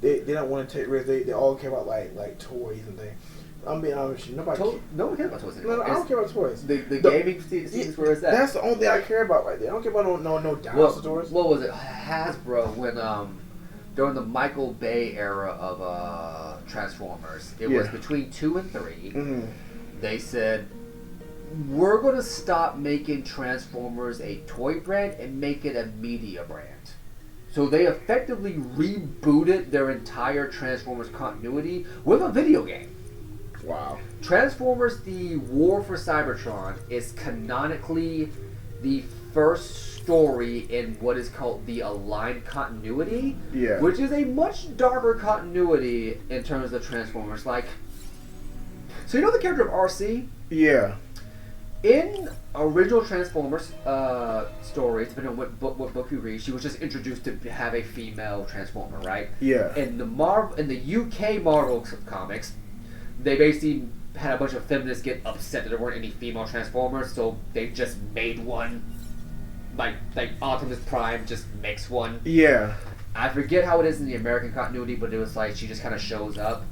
They don't want to take risks. They all care about like toys and things. I'm being honest with you. No one cares about toys anymore. No, I don't care about toys. The gaming is where it's at. That's the only thing I care about right there. I don't care about no dinosaurs. What was it? Hasbro when during the Michael Bay era of Transformers, it was between 2 and 3. Mm-hmm. They said, we're going to stop making Transformers a toy brand and make it a media brand. So they effectively rebooted their entire Transformers continuity with a video game. Wow. Transformers The War for Cybertron is canonically the first story in what is called the Aligned Continuity, which is a much darker continuity in terms of Transformers. Like, so you know the character of RC? Yeah. In original Transformers stories, depending on what book you read, she was just introduced to have a female Transformer, right? Yeah. In the UK Marvel comics, they basically had a bunch of feminists get upset that there weren't any female Transformers, so they just made one. Like Optimus Prime just makes one. Yeah. I forget how it is in the American continuity, but it was like she just kind of shows up.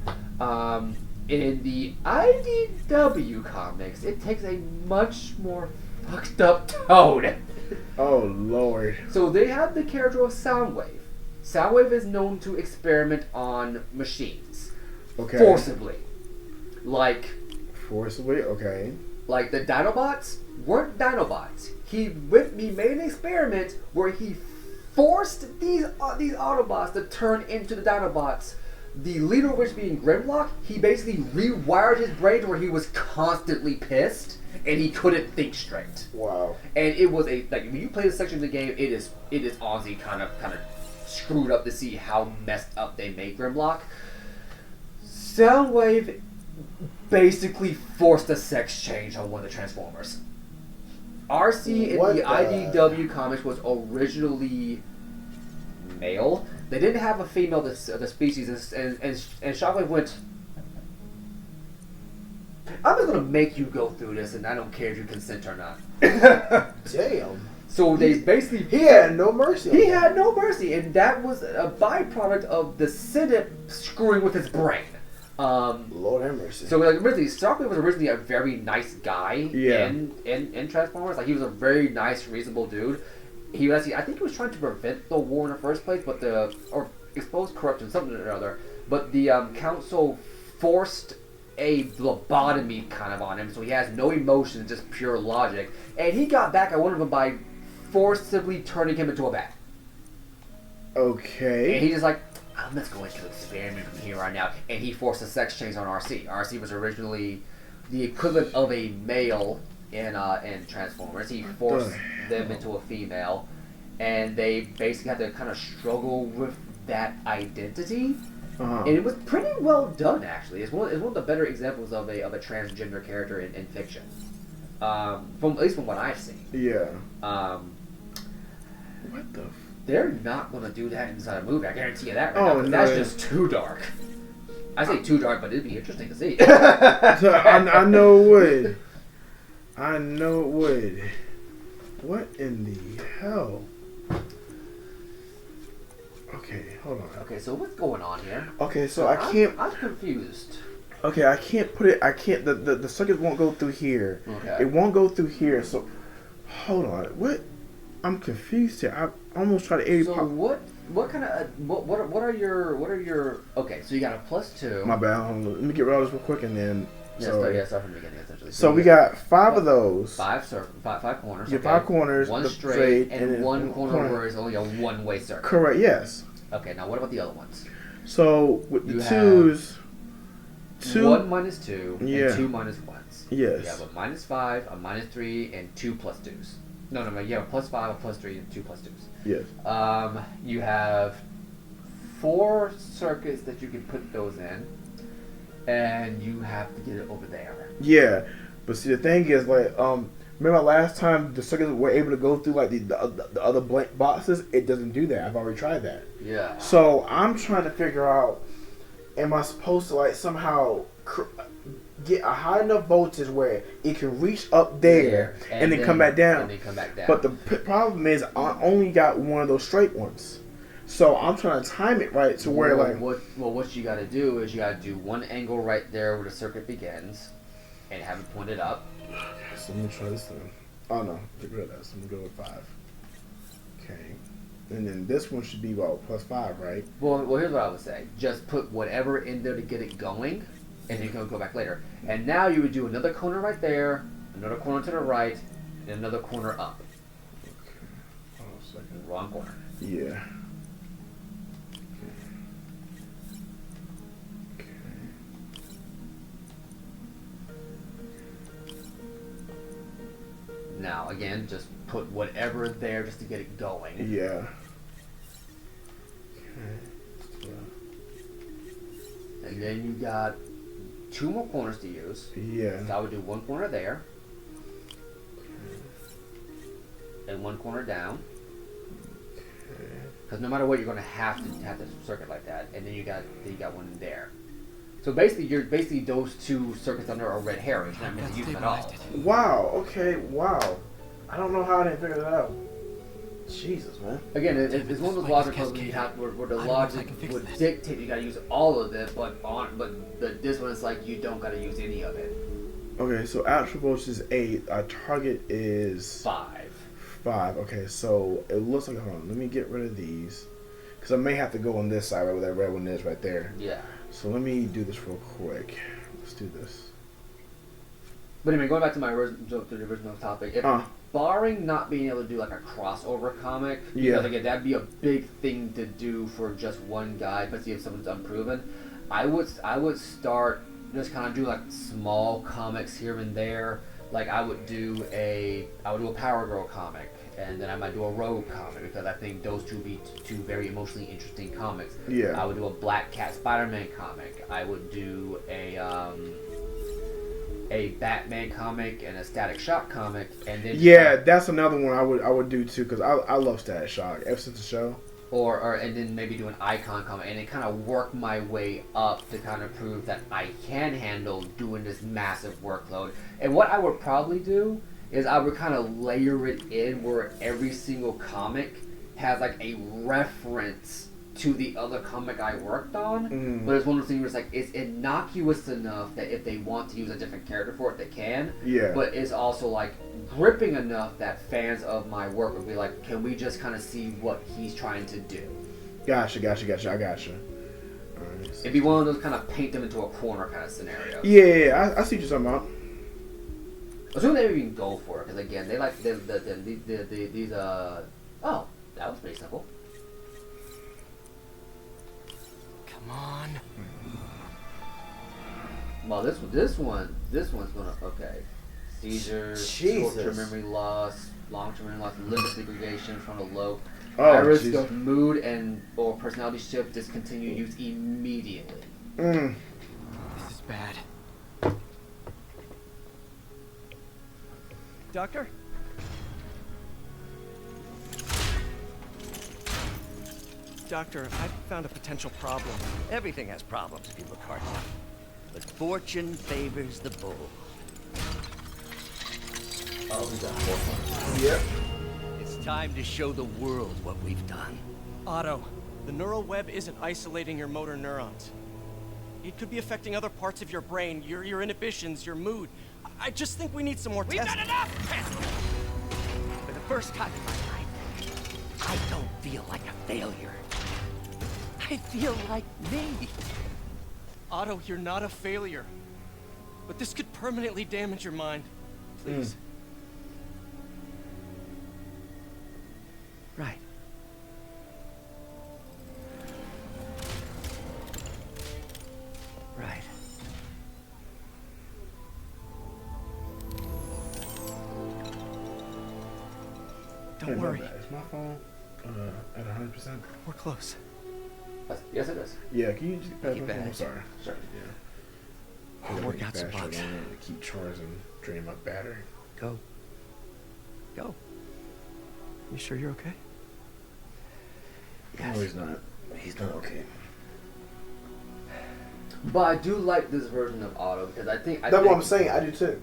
In the IDW comics, it takes a much more fucked up tone. Oh, Lord. So they have the character of Soundwave. Soundwave is known to experiment on machines. Okay. Forcibly. Forcibly? Okay. Like the Dinobots weren't Dinobots. He made an experiment where he forced these Autobots to turn into the Dinobots. The leader of which being Grimlock, he basically rewired his brain to where he was constantly pissed and he couldn't think straight. Wow. And it was when you play this section of the game, it is honestly kind of screwed up to see how messed up they made Grimlock. Soundwave basically forced a sex change on one of the Transformers. RC in the IDW comics was originally male. They didn't have a female the species, and Shockwave went, I'm just going to make you go through this, and I don't care if you consent or not. Damn. So they basically he had no mercy. He had no mercy, and that was a byproduct of the Senate screwing with his brain. Lord have mercy. So like originally, Starkman was originally a very nice guy Yeah. in Transformers. Like he was a very nice, reasonable dude. He was actually, I think he was trying to prevent the war in the first place, but or expose corruption, something or other. But the council forced a lobotomy kind of on him, so he has no emotion, just pure logic. And he got back at one of them by forcibly turning him into a bat. Okay. And he's just like, I'm just going to experiment from here on out. And he forced a sex change on RC. RC was originally the equivalent of a male in Transformers. He forced them into a female, and they basically had to kind of struggle with that identity. And it was pretty well done, actually. It's one of the better examples of a transgender character in fiction. From at least from what I've seen. Yeah. What the? They're not going to do that inside a movie. I guarantee you that. Oh, now, no. That's just too dark. I say too dark, but it'd be interesting to see. I know it would. I know it would. What in the hell? Okay, hold on. Okay, so what's going on here? Okay, so I can't. I'm confused. Okay, I can't put it. I can't. The circuit won't go through here. Okay. It won't go through here. So, hold on. What? I'm confused here. I almost tried to. So what kind of what are your okay? So you got a +2. My bad. Hold on. Let me get rid of this real quick and then. Start from the beginning essentially. So we got 5 of those. Five corners. Yeah, okay. 5 corners. One the straight and then one corner where it's only a one-way circle. Correct. Yes. Okay. Now what about the other ones? So with the twos, 1 minus 2 Yeah. and 2 minus 1s. Yes. You have a -5, a -3, and 2 +2s. No. You have a +5, a +3, and 2 +2s. Yes. You have 4 circuits that you can put those in, and you have to get it over there. Yeah, but see the thing is like remember last time the circuits were able to go through like the other blank boxes? It doesn't do that. I've already tried that. Yeah. So I'm trying to figure out, am I supposed to like somehow get a high enough voltage where it can reach up there and then come back down? And then come back down. But the problem is I only got one of those straight ones. So I'm trying to time it right to where like what you got to do is you got to do one angle right there where the circuit begins, and have it pointed up. So let me try this thing. Oh no, get rid of that. So I'm gonna go with 5. Okay, and then this one should be about +5, right? Well, here's what I would say: just put whatever in there to get it going, and then you can go back later. And now you would do another corner right there, another corner to the right, and another corner up. Okay. Hold on a second. Wrong corner. Yeah. Now, again, just put whatever there just to get it going. Yeah. And then you got 2 more corners to use. Yeah. So I would do 1 corner there. And 1 corner down. Because no matter what, you're going to have to circuit like that. And then you got one there. So basically those 2 circuits under are red herrings. You're not meant to use them at all. Wow. Okay. Wow. I don't know how I didn't figure that out. Jesus, man. Again, it's one of those logic puzzles where the logic would dictate you got to use all of it, but this one is like you don't got to use any of it. Okay, so actual voltage is 8. Our target is 5. Okay, so it looks like, hold on, let me get rid of these, because I may have to go on this side right where that red one is right there. Yeah. So let me do this real quick. Let's do this. But anyway, going back to the original topic, barring not being able to do like a crossover comic, because again, that'd be a big thing to do for just one guy, especially if someone's unproven. I would start just kind of do like small comics here and there. Like I would do a Power Girl comic, and then I might do a Rogue comic, because I think those two would be 2 very emotionally interesting comics. Yeah. I would do a Black Cat Spider-Man comic. I would do a Batman comic and a Static Shock comic, and then that's another one I would do too, because I love Static Shock ever since the show. And then maybe do an Icon comic, and then kind of work my way up to kind of prove that I can handle doing this massive workload. And what I would probably do is I would kind of layer it in where every single comic has like a reference to the other comic I worked on, but it's one of those things where it's like it's innocuous enough that if they want to use a different character for it, they can. Yeah. But it's also like gripping enough that fans of my work would be like, can we just kind of see what he's trying to do? Gotcha. I gotcha. Right. It'd be one of those kind of paint them into a corner kind of scenarios. Yeah. I see what you're talking about. Assuming they even go for it, because again, they like these. Oh, that was pretty simple. Come on. Well, this one's gonna seizures, short-term memory loss, long-term memory loss, limb segregation, frontal lobe, high risk of mood and or personality shift, discontinue use immediately. This is bad. Doctor? Doctor, I found a potential problem. Everything has problems if you look hard enough. But fortune favors the bold. Oh, we got 4 points. Yep. It's time to show the world what we've done. Otto, the neural web isn't isolating your motor neurons. It could be affecting other parts of your brain, your inhibitions, your mood. I just think we need some more testing. We've done enough testing! For the first time in my life, I don't feel like a failure. I feel like me. Otto, you're not a failure. But this could permanently damage your mind. Please. Right. Right. Don't worry. Is my phone at 100%? We're close. Yes, it is. Yeah, can you just pass Keep my phone? it. I'm sorry. Sure. Yeah. I'll work out some bugs. To keep charging, drain my battery. Go. Go. You sure you're okay? Yes. No, he's not. He's not okay. But I do like this version of Otto because I think that's what I'm saying. I do too.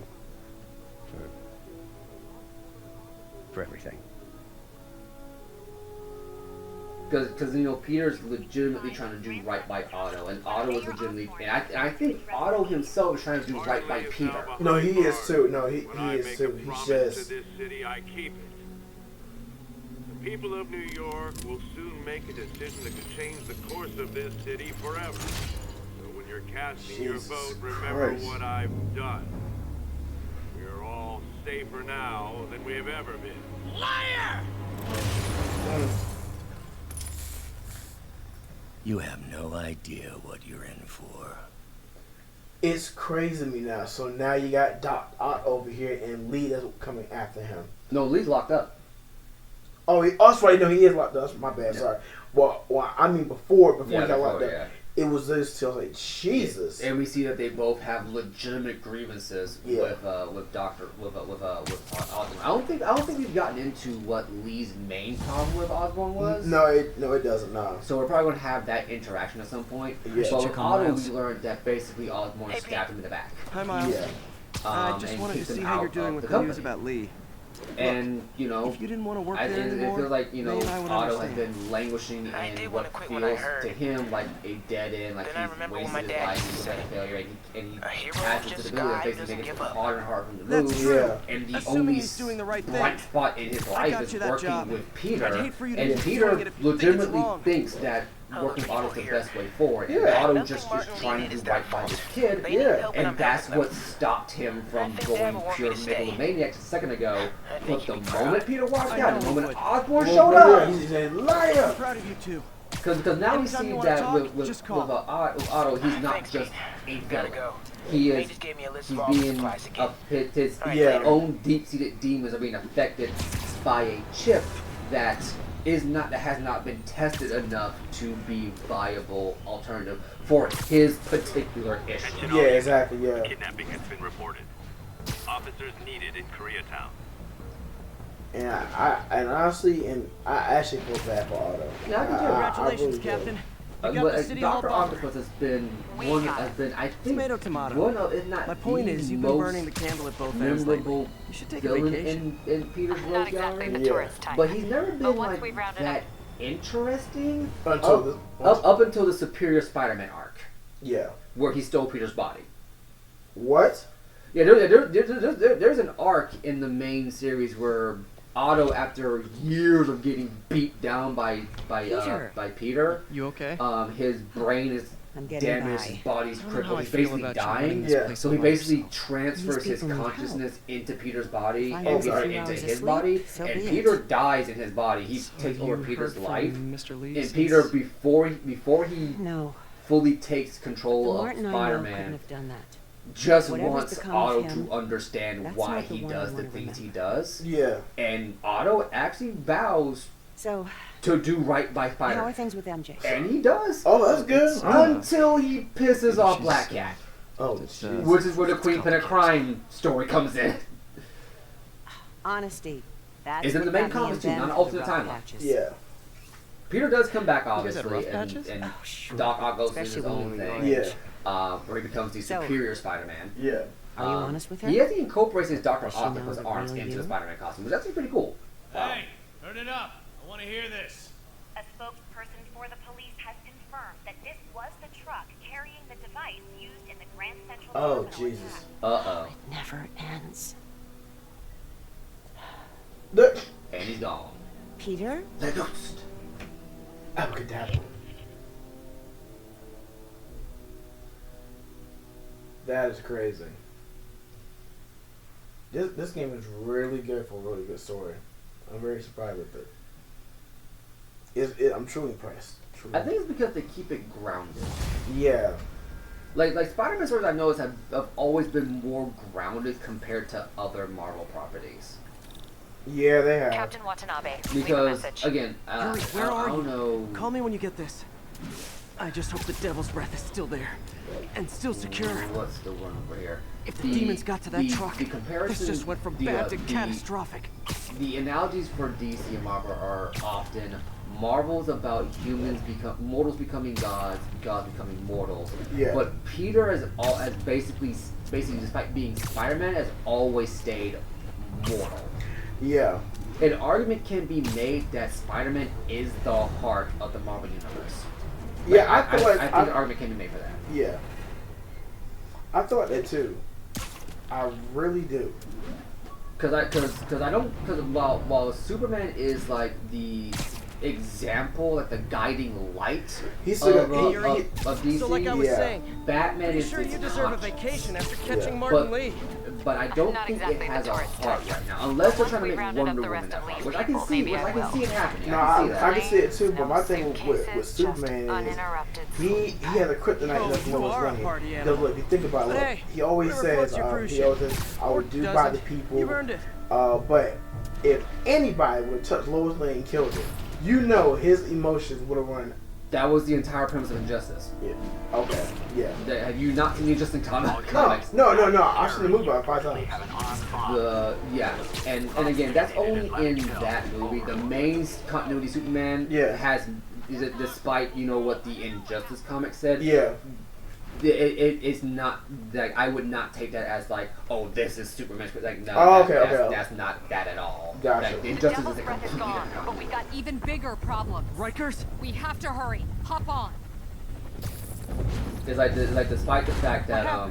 For everything. Because you know Peter's legitimately trying to do right by Otto, and Otto is legitimately, and I think Otto himself is trying to do right by Peter. No, he is too. No, he is too. He's just. This city, I keep it. The people of New York will soon make a decision that could change the course of this city forever. So when you're casting your vote, remember what I've done. We're all safer now than we have ever been. Liar! You have no idea what you're in for. It's crazy to me now. So now you got Doc Ock over here and Lee that's coming after him. No, Lee's locked up. Oh, that's right. No, he is locked up. My bad. Yeah. Sorry. Well, I mean before he got locked up. Yeah. It was this till like Jesus. And we see that they both have legitimate grievances with Osborn. I don't think we've gotten into what Lee's main problem with Osborn was. No, it doesn't. No. So we're probably gonna have that interaction at some point. Yeah. But with Otto, we learned that basically Osborn stabbed him in the back. Hi, Miles. Yeah. I just wanted to see how you're doing with the news about Lee. And you know, if you didn't want to work there anymore, it feels like Otto has been languishing in what feels to him like a dead end, like he's wasted his life, he's a failure, and he has this disability that basically makes it harder and harder for him to move. Yeah. And the only bright spot in his life is working with Peter, and Peter legitimately thinks that working with Otto's the best way forward. And Otto just is trying to do right by this kid, and that's what stopped him from going pure megalomaniac a second ago. But the moment Peter walked out, the moment Osborn showed up, he's a liar. I'm proud of you too. Because now we see that with Otto, he's not just a villain. He's being his own deep-seated demons are being affected by a chip that has not been tested enough to be viable alternative for his particular issue. Yeah, exactly. Yeah. Kidnapping has been reported. Officers needed in Koreatown. And I honestly, I actually feel bad for Otto. Yeah, I can do. Congratulations, really Captain. You got the City Hall Dr. bomber. Octopus has been I think Tomato. one of, if not My point the is, you've been most burning the candle at both ends lately. memorable You should take a villain vacation. in Peter's Not Road exactly Gallery. the tourist type. But he's never But been once like we've rounded that interesting Until up until the Superior Spider-Man arc. Yeah. Where he stole Peter's body. What? Yeah, there's an arc in the main series where Otto, after years of getting beat down by Peter, you okay? His brain is getting damaged, by. his body's I don't know crippled, how he's I feel basically about you running dying. this place So he by basically yourself. transfers his people need help. consciousness into Peter's body, Find and every sorry, few into hours his asleep, body, so and be Peter it. dies in his body. He takes over you Peter's heard life, from Mr. Lee and since- Peter before he No. fully takes The control of Martin I know couldn't Spider-Man, have done that. just Whatever's wants become of Otto him, to understand that's why not the he one I does the wanna things he remember. does. Yeah. And Otto actually vows So, to do right by how are Spider-Man. things with MJ? And he does. Oh, that's good. Until he pisses off Black Cat. Oh, Which is where the Queen Pen of Crime story comes in. Honesty. That's Is in what the main got me comics too, and not Ben an for the alternate rough timeline. patches. Yeah. Peter does come back, You guys had obviously, rough patches? and Oh, sure. Doc Ock goes through Especially his when own we were thing. your age. Where he becomes the So- superior Spider-Man. Yeah. Are you honest with her? He actually incorporates his Dr. Does she know Octopus the arms real into you? the Spider-Man costume, which is actually pretty cool. Hey, turn it up. I want to hear this. A spokesperson for the police has confirmed that this was the truck carrying the device used in the Grand Central Oh, Terminal Jesus. attack. Uh-oh. Never ends. And he's gone. Peter? The ghost. Abracadabra. That is crazy. This game is really good for a really good story. I'm very surprised with it. I'm truly impressed. I think it's because they keep it grounded. Yeah. Like Spider-Man stories I know have always been more grounded compared to other Marvel properties. Yeah, they have. Captain Watanabe, leave a Because message. again, Yuri, where I are don't you? know. Call me when you get this. I just hope the Devil's Breath is still there. And still secure. What's the one over here? If the demons got to that truck, the comparison, this just went from bad to catastrophic. The analogies for DC and Marvel are often Marvel's about mortals becoming gods, gods becoming mortals. Yeah. But Peter has basically despite being Spider-Man, has always stayed mortal. Yeah. An argument can be made that Spider-Man is the heart of the Marvel universe. Yeah, I feel like think an argument can be made for that. Yeah. I thought that too. I really do. While Superman is like the example, like the guiding light He's of DC, So like I was saying, Batman pretty is sure its you deserve a conscience. vacation after catching Martin Lee. But I don't Not think exactly it has the a tourist heart type. right now, unless they're Once trying to we make rounded Wonder up the Woman rest that of heart, Lee's which I can people, see, maybe I will. it happening. No, I can see that. I can see it too, but my thing with Suitcases, Superman just is uninterrupted. he has a kryptonite Oh, that's you Lois are a Lane. party Because animal. look, if you think about it, But look, hey, he always whatever says, floats your cruise he always ship. says, I would do Or by the doesn't. people. You earned it. But if anybody would touch Lois Lane and killed her, you know his emotions would have run. That was the entire premise of Injustice. Yeah. Okay. Yeah. Have you not seen Injustice comics? No. I've seen the movie about 5 times. And again, that's only in that movie. The main continuity Superman despite what the Injustice comic said. Yeah. It's not like I would not take that as like, oh, this is Superman's like no. Oh, that's not that at all. Gotcha. Like, The Injustice Devil's is a Breath is completely gone, different but we got even bigger problems. Rikers? We have to hurry. Hop on. It's like despite the fact that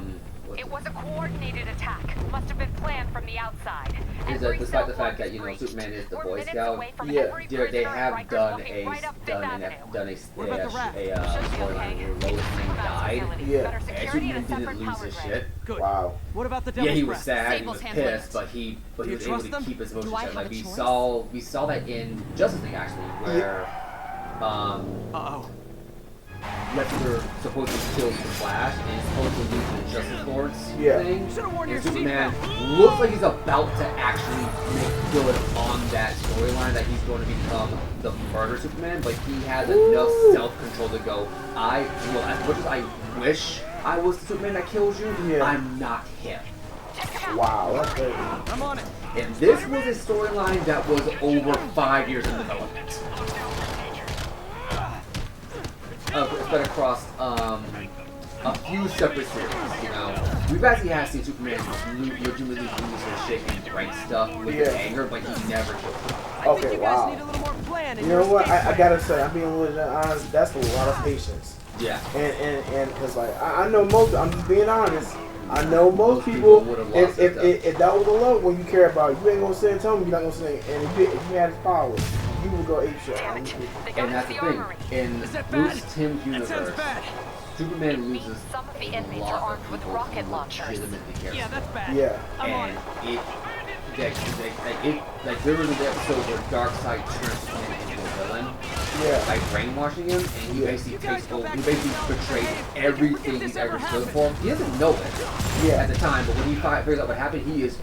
It was a coordinated attack. Must have been planned from the outside. is that despite the fact that Superman is the Boy Scout, they have done a storyline where Lois Lane died. Yeah. And Superman didn't lose his shit. Good. Wow. What about the Devil's Yeah, he was Breath? sad, he was Sable's handling pissed, it. but he Do you was able trust to them? keep his emotions Do I shut. have Like a we saw that in Justice League actually, where Uh-oh. Lecter supposedly kills the Flash and is supposed to lose the Justice Lords thing. Should've worn your And Superman seatbelt. looks like he's about to actually make good on that storyline that he's going to become the murder Superman, but he has enough self-control to go, as much as I wish I was the Superman that kills you, I'm not him. Wow, that's crazy. I'm on it. And this was a storyline that was over 5 years in development. spread across a few separate series. You know, we've actually had seen Superman legitimately lose his shit and break stuff with his anger, but he never killed him. Okay, wow. You know what? I gotta say, I'm being a little honest. That's a lot of patience. Yeah. And because like I know most. I'm just being honest. I know most people. If that was a love one you care about, you ain't gonna sit and tell me you're not gonna say. And if you had his powers, you would go ape shit. And that's the thing. In Bruce Timm's universe, Superman loses Some of the inmates are armed with rocket launchers. Yeah, that's bad. Yeah. And there was an episode where Darkseid turns Superman into a villain. Yeah. By brainwashing him, and he basically takes over. He basically betrays everything he's ever stood for. He doesn't know it at the time, but when he figures out what happened, he is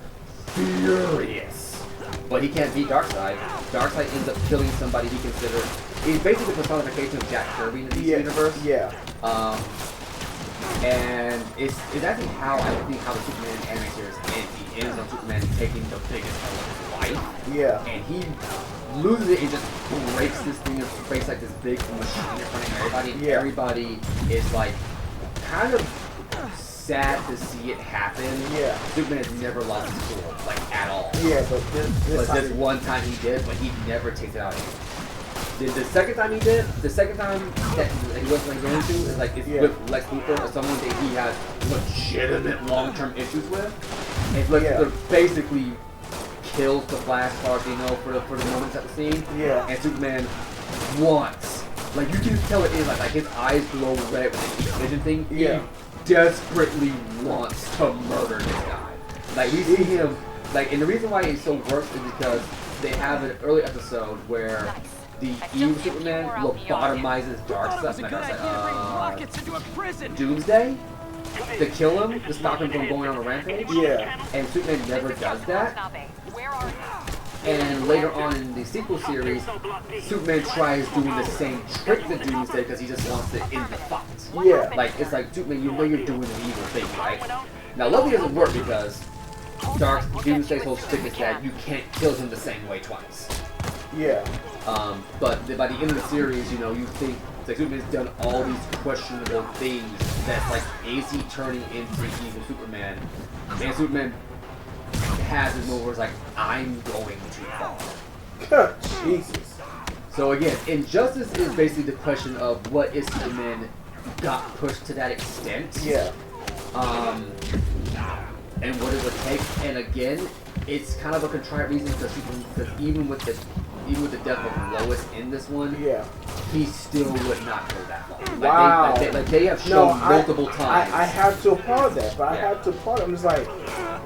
furious. But he can't beat Darkseid. Darkseid ends up killing somebody he considers. He's basically the personification of Jack Kirby in the DC universe. Yeah. And it's actually how I think how the Superman anime series ends. He ends on Superman taking the biggest L of his life. Yeah. And he loses it and just breaks this thing and breaks like this big machine in front of everybody. And everybody is like kind of sad to see it happen. Yeah. Superman has never lost his cool, like at all. Yeah, but this one time he did, but he never takes it out of him. The second time he did, the second time that he wasn't going to, is like it's with Lex Luthor or someone that he has legitimate long-term issues with. And Lex Luthor basically kills the Flash, as far as you know, for the moments at the scene. Yeah. And Superman wants, like you can tell it is like his eyes glow red with the heat vision thing. Yeah. He desperately wants to murder this guy. Like we see him, like, and the reason why it so works is because they have an early episode where the evil Superman lobotomizes Darkseid, Doomsday, to kill him, to stop him from going on a rampage. Yeah. And Superman never does that. And later on in the sequel series, Superman tries doing the same trick to Doomsday because he just wants to end the fight. Yeah. Like, it's like, Superman, you know you're doing an evil thing, right? Now, luckily it doesn't work because Doomsday's whole shtick is that you can't kill him the same way twice. Yeah. But by the end of the series, you know, you think like Superman's done all these questionable things that's like, is he turning into evil Superman? And Superman has his moment where it's like, I'm going too far. Jesus. So again, Injustice is basically the question of what is Superman got pushed to that extent. Yeah. And what does it take? And again, it's kind of a contrived reason because even with the death of Lois in this one, he still would not go that far. Wow. They have shown multiple times. I have to applaud that, but I have to applaud it. I'm just like,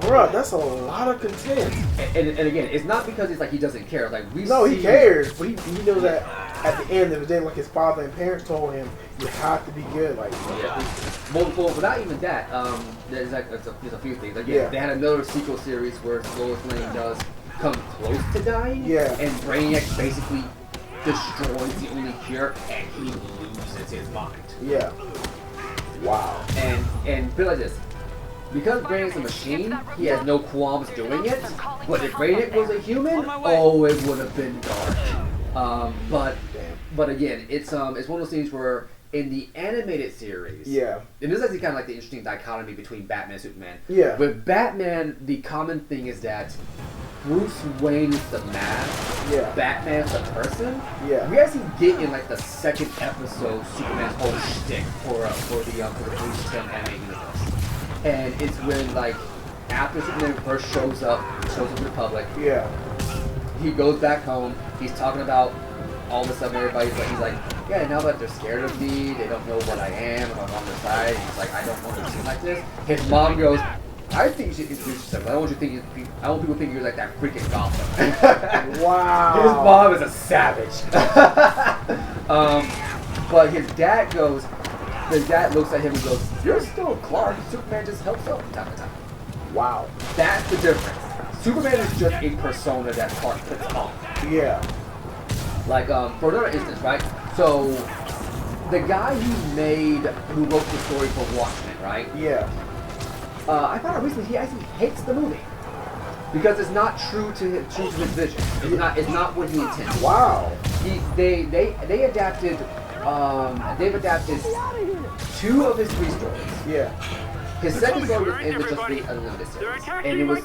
bruh, that's a lot of content. And again, it's not because it's like he doesn't care. Like he cares, but he knows that at the end of the day, like his father and parents told him, you have to be good. Like, well, without even that, there's a few things. Again, they had another sequel series where Lois Lane does come close to dying. Yeah. And Brainiac basically destroys the only cure, and he loses his mind. Yeah. Wow. And put it like this. Because Brainiac's a machine, he has no qualms doing it. But if Brainiac was a human, oh, it would have been dark. But again, it's one of those things where in the animated series, and this is actually kind of like the interesting dichotomy between Batman and Superman. Yeah. With Batman, the common thing is that Bruce Wayne is the mask, Batman's the person. Yeah. We actually get in like the second episode Superman's whole shtick for the Bruce Timm anime universe. And it's when, like, after Superman first shows up in the public, he goes back home, he's talking about all the stuff, and everybody's like, he's like, yeah, now that they're scared of me, they don't know what I am, if I'm on their side, he's like, I don't want to seem like this. His mom goes, I think you should introduce yourself. I don't want people think you're like that freaking Gotham. Wow. His mom is a savage. But his dad goes, the dad looks at him and goes, you're still Clark. Superman just helps out from time to time. Wow. That's the difference. Superman is just a persona that Clark puts on. Yeah. Like, for another instance, right? So, the guy who wrote the story for Watchmen, right? Yeah. I found out recently he actually hates the movie. Because it's not true to his vision. It's not what he intended. Wow. They adapted David Dapp is 2 of his 3 stories. Yeah. His second story was in the Justice League Unlimited series, and it was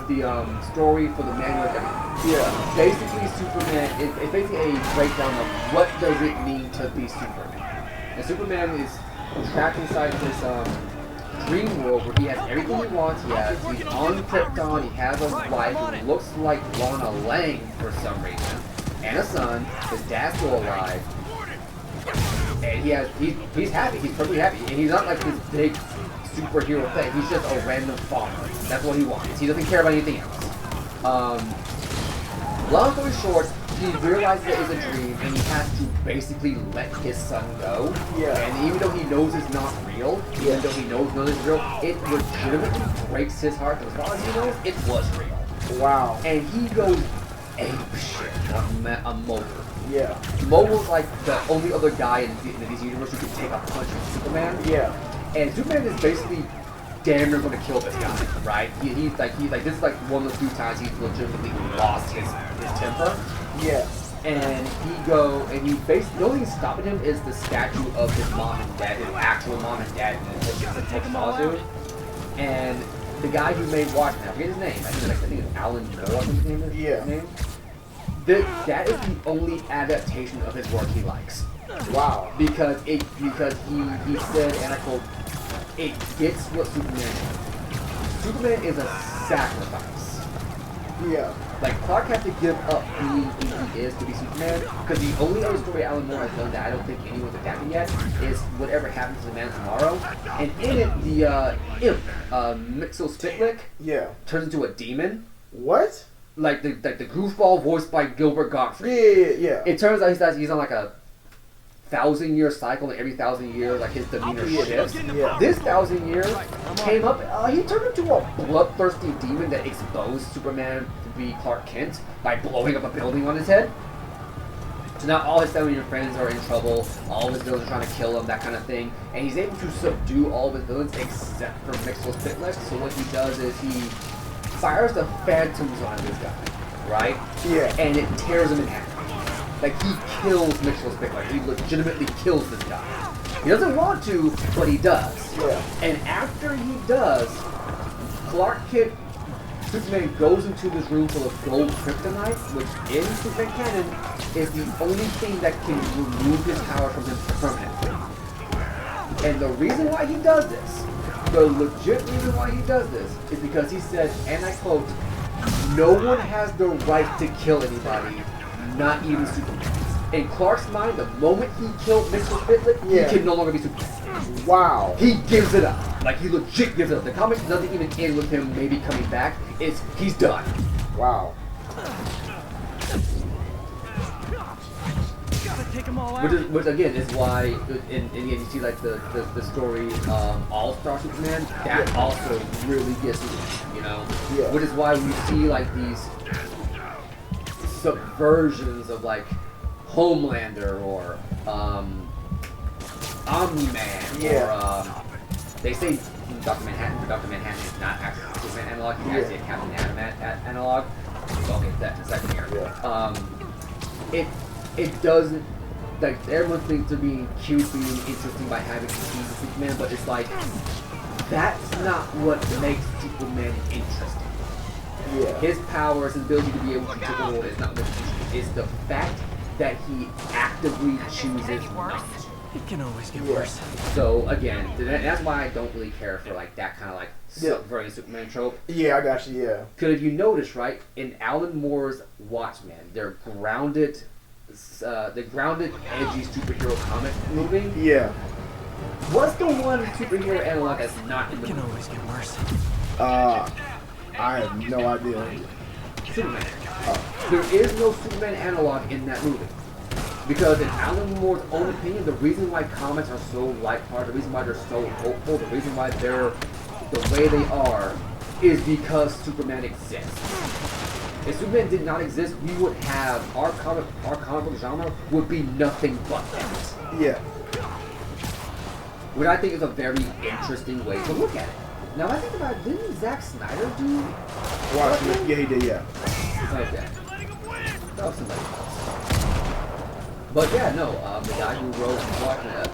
the story for the manual of everything. Yeah. Basically, Superman it's basically a breakdown of what does it mean to be Superman. And Superman is trapped inside this dream world where he has everything he wants. He's on Krypton. He has a wife who looks like Lana Lang for some reason, and a son. His dad's still alive, and he's happy. He's perfectly happy, and he's not like this big superhero thing. He's just a random farmer. That's what he wants. He doesn't care about anything else. Long story short, he realizes it is a dream, and he has to basically let his son go. Yeah. And even though he knows it's not real, even though he knows none of it's real, it legitimately breaks his heart. As far as he knows, it was real. Wow. And he goes ape shit on Mogul. Yeah. Mogul's like the only other guy in the DC universe who can take a punch from Superman. Yeah. And Superman is basically damn near going to kill this guy, right? He's like this is like one of the few times he's legitimately lost his temper. Yeah. And he basically the only thing stopping him is the statue of his mom and dad, his actual mom and dad in the Texas Zoo. And the guy who made Watchmen, I forget his name. I think it's Alan Moore. I think his name is. Yeah. His name. That is the only adaptation of his work he likes. Wow. Because he said, and I quote, it gets what Superman is. Superman is a sacrifice. Yeah. Like, Clark has to give up being who he is to be Superman, because the only other story Alan Moore has done that I don't think anyone's adapted yet is Whatever Happens to the Man Tomorrow. And in it, the imp, Mxyzptlk, turns into a demon. What? Like the goofball voiced by Gilbert Gottfried. Yeah. It turns out he's on like a 1,000-year cycle, and every 1,000 years, like his demeanor shifts. Yeah. This 1,000 years came up. He turned into a bloodthirsty demon that exposed Superman to be Clark Kent by blowing up a building on his head. So now all his family and friends are in trouble. All of his villains are trying to kill him, that kind of thing. And he's able to subdue all of his villains except for Mxyzptlk. So what he does is he fires the phantoms on this guy, right? Yeah. And it tears him in half. Like, he kills Mxyzptlk. He legitimately kills this guy. He doesn't want to, but he does. Yeah. And after he does, Clark Kent, Superman goes into this room full of gold kryptonite, which in Superman canon is the only thing that can remove his power from him permanently. And the reason why he does this, the legit reason why he does this, is because he said, and I quote, "No one has the right to kill anybody, not even Superman." In Clark's mind, the moment he killed Mxyzptlk, he can no longer be Superman. Wow. He gives it up. Like, he legit gives it up. The comic doesn't even end with him maybe coming back. He's done. Wow. Take them all out. Which again is why, and again you see like the story All-Star Superman, that also really gets me, you know? Yeah. Which is why we see like these subversions of like Homelander or Omni-Man or they say Dr. Manhattan, but Dr. Manhattan is not actually a Superman analog, he's actually a Captain Atom analog. So I'll get that in a second here. It doesn't, like, everyone thinks they're being cute, being interesting by having scenes of Superman, but it's like, that's not what makes Superman interesting. Yeah. His powers, his ability to be able to take the world is not what's interesting. It's the fact that he actively chooses not. It can always get worse. So again, that's why I don't really care for like that kind of like subverting Superman trope. Yeah, I got you. Yeah. Because if you notice, right, in Alan Moore's Watchmen, they're grounded, edgy superhero comic movie. Yeah. What's the one superhero analog that's not in the movie? It can always get worse. I have no idea. Superman. There is no Superman analog in that movie. Because in Alan Moore's own opinion, the reason why comics are so lighthearted, the reason why they're so hopeful, the reason why they're the way they are, is because Superman exists. If Superman did not exist, we would have, our comic book genre would be nothing but that. Yeah. Which I think is a very interesting way to look at it. Now I think about it, didn't Zack Snyder do Watchmen? Yeah, he did, yeah. Okay. That was somebody else. But yeah, no, the guy who wrote Watchmen,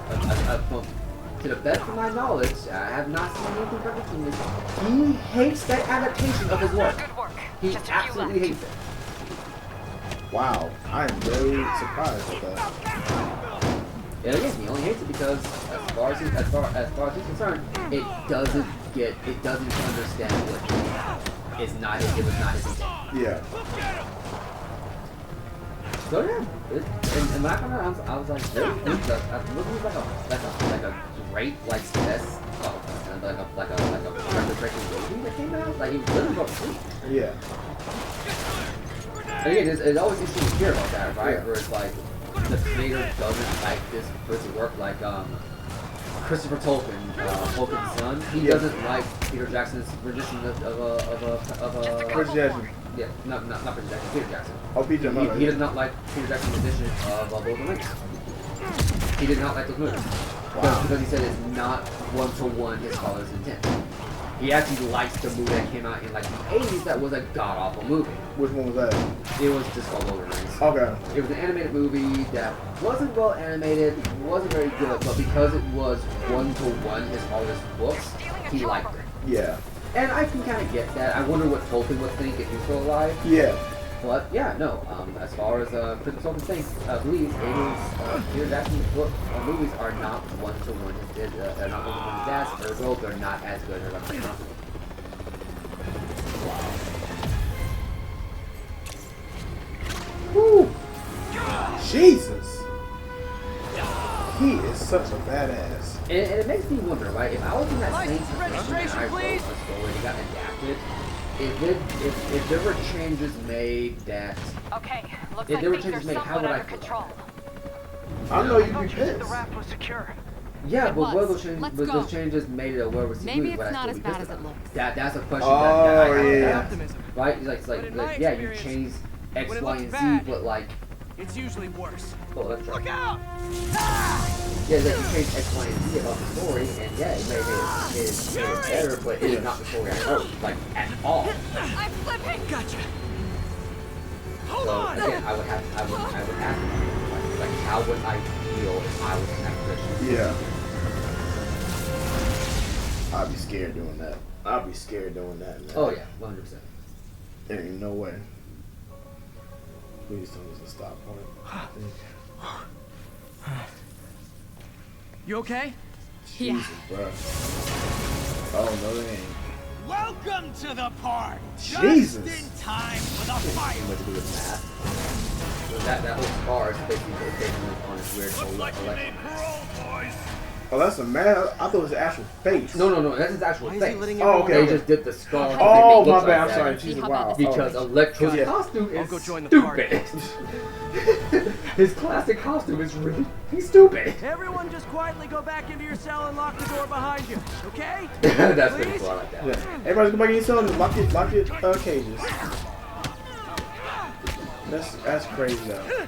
to the best of my knowledge, I have not seen anything from this. He hates that adaptation of his work. He absolutely hates it. Wow, I am very surprised at that. And again, he only hates it because, as far as he's concerned, it doesn't understand what it was not his intent. Yeah. So yeah, and when I found out, I was like, really? It looks like a great like success, like a record-breaking movie that came out. Like it was literally about sleep. Yeah. And again, it's always interesting to hear about that, right? Yeah. Where it's like the creator doesn't like this person's work, like Christopher Tolkien, Tolkien's son. He doesn't like Peter Jackson's rendition of a. Percy Jackson. Yeah, not Peter Jackson. Peter Jackson. Oh, Peter Jackson. He does not like Peter Jackson's rendition of Lord of the Rings. He did not like those movies. Wow. Because he said it's not one-to-one his father's intent. He actually liked the movie that came out in like the 80s that was a god-awful movie. Which one was that? It was just called Lord of the Rings. Okay. It was an animated movie that wasn't well animated, wasn't very good, but because it was one-to-one his father's books, he liked it. Yeah. And I can kind of get that. I wonder what Tolkien would think if he was still alive. Yeah. But yeah, no. As far as Christopher Tolkien believes, it is Peter Jackson's book movies are not one-to-one. They're not one-to-one his dad's. Ergo, they're not as good as I'm saying. Woo! Jesus! He is such a badass. And it makes me wonder, right? If I was in that same situation and I wrote a story and it got adapted, if there were changes made that... Okay, looks if there were like changes made, how would I feel about it? I know you'd be pissed. The raft was secure. Yeah, but what those changes made it a well-received movie? Maybe it's not as bad as it looks. That's a question that I have. Optimism. Right? Like yeah, you change X, Y, and Z, but like... It's usually worse. Oh, that's right. Look out! Yeah, like you change X, Y, and Z about the story, and yeah, it made it better, but it is not the story I wrote, like, at all. I'm flipping! Gotcha! Hold So, on! again, I would ask myself, like, how would I feel if I was in that position? Yeah. I'd be scared doing that. I'd be scared doing that, man. Oh, yeah, 100%. There ain't no way. Please tell me it's a stop point. You okay? Jesus, bro. Oh, no, they ain't. Welcome to the park. Jesus. Just in time for the fight. What to do with math? That whole scar is basically on his weird whole election. Oh, that's a man. I thought it was the actual face. No, that's his actual face. Oh, okay. They just did the skull. Oh, my bad. I'm sorry. Jesus, wow. Because Electro's costume is stupid. His classic costume is really stupid. Everyone just quietly go back into your cell and lock the door behind you, okay? That's pretty cool. I like that. Yeah. Everybody go back in your cell and lock your cages. That's crazy though.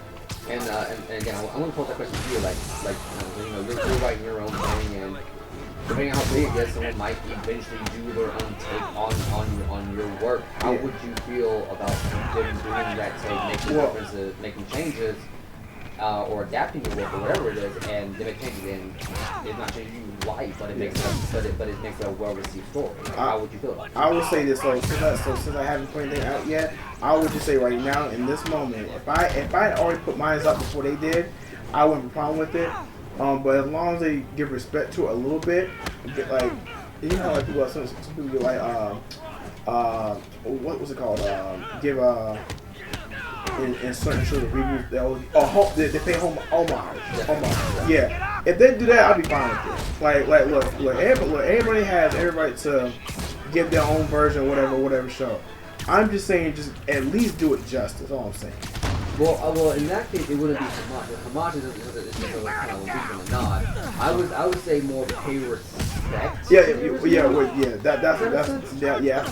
And again, I want to pose that question to you, like you're writing your own thing, and depending on how big it gets, someone might eventually do their own take on your work. How would you feel about them doing that take, making differences, making changes, or adapting your work or whatever it is, and they make changes, and it's not changing you life, but it makes it a well-received story. How would you feel about it? I would say this, since I haven't put anything out yet, I would just say right now in this moment, if I had already put mine up before they did, I wouldn't have a problem with it. But as long as they give respect to it a little bit, like you know, like people, some people do like what was it called? Give in certain sort of reviews, they pay homage. Yeah, if they do that, I'd be fine with it. Like look, everybody has every right to give their own version, whatever show. I'm just saying, just at least do it justice. All I'm saying. Well, in that case, it wouldn't be homage. Homage is a kind of a nod. I would say more pay respect. Yeah. That's the term. Yeah.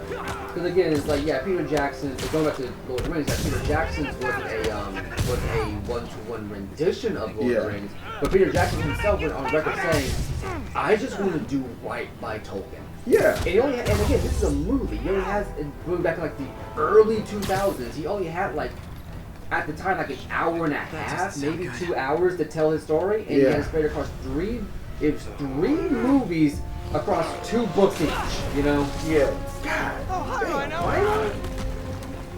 Because again, it's like Peter Jackson. Going back to Lord of the Rings, Peter Jackson was a one-to-one rendition of Lord of the Rings, but Peter Jackson himself went on record saying, "I just want to do right by Tolkien." Yeah. And again, this is a movie. He only has, going back to like the early 2000s, he only had like at the time, like an hour and a half, maybe 2 hours to tell his story, and he had it spread across three movies across 2 books each, you know? Yeah. God. Oh, hi, damn, Rhino.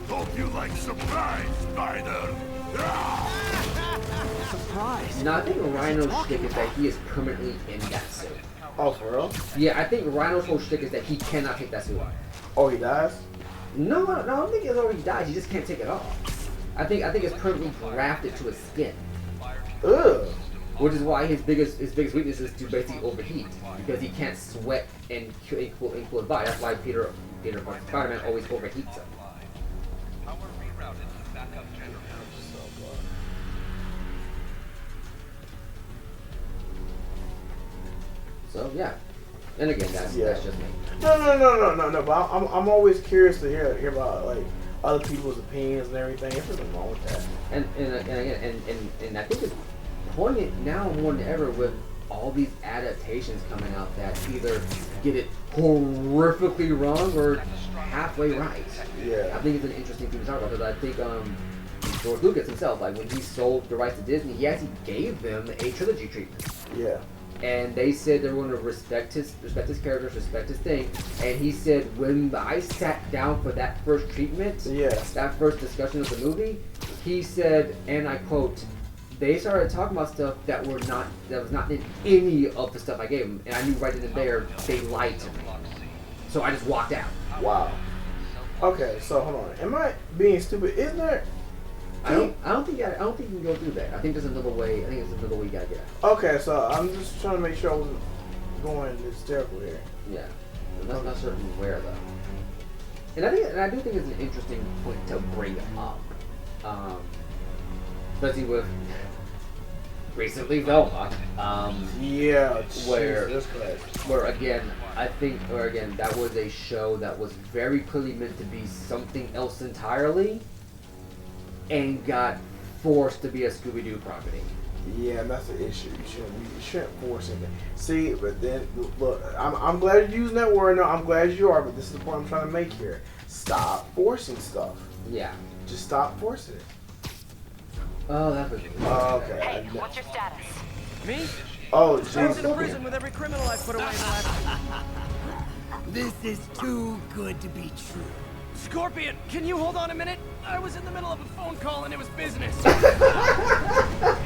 Hope you like surprise, Spider. No, I think Rhino's shtick is that he is permanently in that suit. Oh, for real? Yeah, I think Rhino's whole shtick is that he cannot take that suit off. Oh, he dies? No, I don't think it's already died. He just can't take it off. I think it's permanently grafted to his skin. Ugh. Which is why his biggest weakness is to basically overheat, because he can't sweat and cool his body. That's why Spider-Man always overheats him. So yeah, and again, that's just me. No. But I'm always curious to hear about like other people's opinions and everything. There's nothing wrong with that. And I think it's poignant now more than ever with all these adaptations coming out that either get it horrifically wrong or halfway right. Yeah. I think it's an interesting thing to talk about because I think George Lucas himself, like when he sold the rights to Disney, he actually gave them a trilogy treatment. Yeah. And they said they were going to respect his characters, respect his thing. And he said, when I sat down for that first treatment, that first discussion of the movie, he said, and I quote, they started talking about stuff that was not in any of the stuff I gave them, and I knew right then and there they lied to me. So I just walked out. Wow. Okay, so hold on. Am I being stupid? Isn't there? I don't think you can go through that. I think there's another way. I think there's another way you gotta get out. Okay, so I'm just trying to make sure I wasn't going hysterical here. Yeah, I'm not certain where though. And I do think it's an interesting point to bring up, especially with recently Velma. Where again that was a show that was very clearly meant to be something else entirely. And got forced to be a Scooby-Doo property. Yeah, and that's the issue. You shouldn't force anything. See, but then look, I'm glad you're using that word. No, I'm glad you are. But this is the point I'm trying to make here. Stop forcing stuff. Yeah. Just stop forcing it. Oh, that was. Okay. Hey, what's your status? Me? Oh, I was Jesus. in prison with every criminal I put away in the last. This is too good to be true. Scorpion, can you hold on a minute? I was in the middle of a phone call and it was business.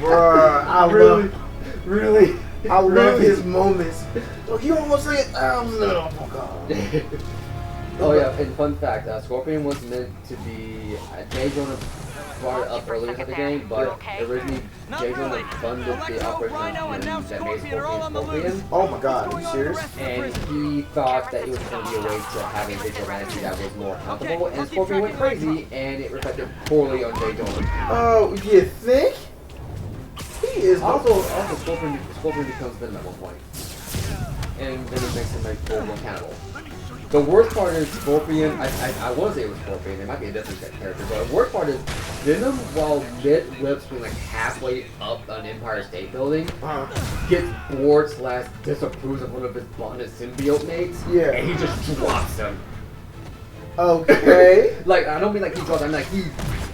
Bruh, I love his moments. Look, you almost say it. Oh god. Oh yeah, and fun fact, Scorpion was meant to be. Jay Jonah brought it up earlier in the game, but originally Jay Jonah funded the operation that made Scorpion. Oh my god, are you serious? And he thought that it was going to be a way to have a vigilante that was more comfortable, and Scorpion went crazy, and it reflected poorly on Jay Jonah. Oh, you think? He is also Scorpion becomes Venom at one point, and then it makes him like fully accountable. The worst part is Scorpion, I want to say it was Scorpion, it might be a different character, but the worst part is Venom, while mid-whips being like halfway up an Empire State Building, gets bored / disapproves of one of his symbiote mates, and he just drops him. Okay. Like, I don't mean like he drops him, I mean like he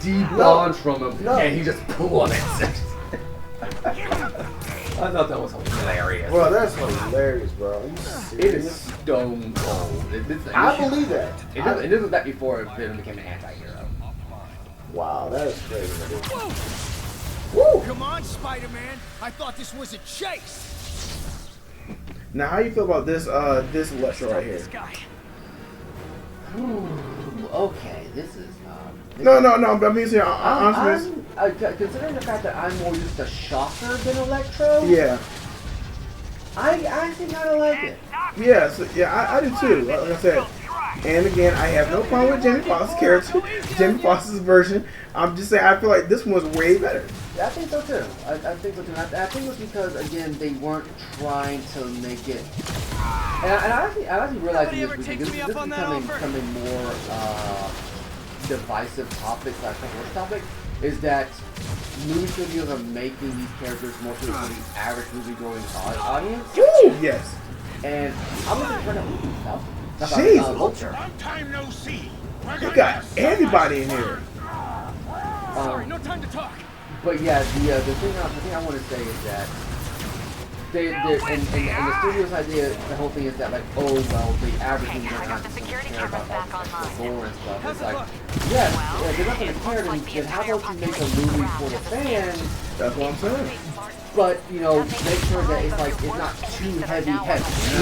de-bonds from him, and he just plummets. I thought that was hilarious. Bro, that's hilarious, bro. It is stone cold. I believe that. And this was back before Venom became an anti-hero. Wow, that is crazy. Woo! Come on, Spider-Man. I thought this was a chase. Now, how you feel about this this Electro right here? Ooh, okay, this is No. I mean, considering the fact that I'm more used to Shocker than Electro. Yeah. I actually kind of like it. Yeah, I do too. Like I said, and again, I have no problem with Jamie Foxx's character, Jamie Foxx's version. I'm just saying, I feel like this one's way better. I think so too. I think so too. I think it was because again they weren't trying to make it. And I actually realized this is becoming more divisive topic / controversial topic. Is that movie studios are making these characters more for the average movie-going audience? Ooh, yes. And I'm looking for that movie stuff. Jesus. Vulture. You got everybody in here. Sorry, no time to talk. But yeah, the thing I want to say is that and the studio's idea, the whole thing is that like, oh well, the average user doesn't have to care about all the lore and stuff. It's like, yes, they're not going to care. Then how about you make a movie for the fans? That's what I'm saying. But you know, make sure that it's like it's not too heavy.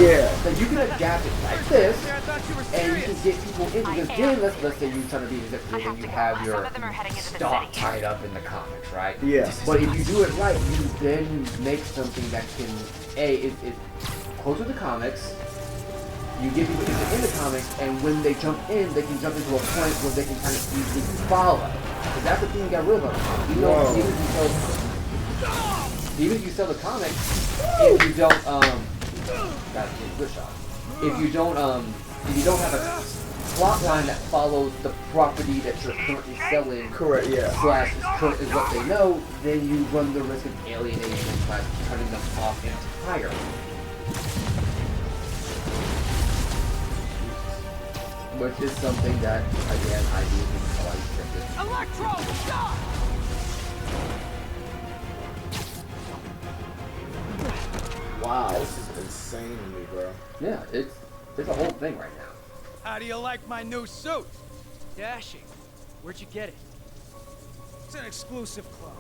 Yeah. So you can adapt it like this, and you can get people in. Because then let's say you're trying to be a zip and you have your stock tied up in the comics, right? Yeah. But if you do it right, you then make something that can it's closer to comics. You get people in the comics, and when they jump in, they can jump into a point where they can kind of easily follow. Because that's the thing you got rid of. You know, even if you sell the comics, if you don't that's a good shot. If you don't have a plot line that follows the property that you're currently selling, correct, yeah, slash is what they know, then you run the risk of alienation by cutting them off entirely. Which is something that, again, I do think quite Electro, stop! Wow, this is insane to me, bro. Yeah, it's a whole thing right now. How do you like my new suit? Dashing. Where'd you get it? It's an exclusive club.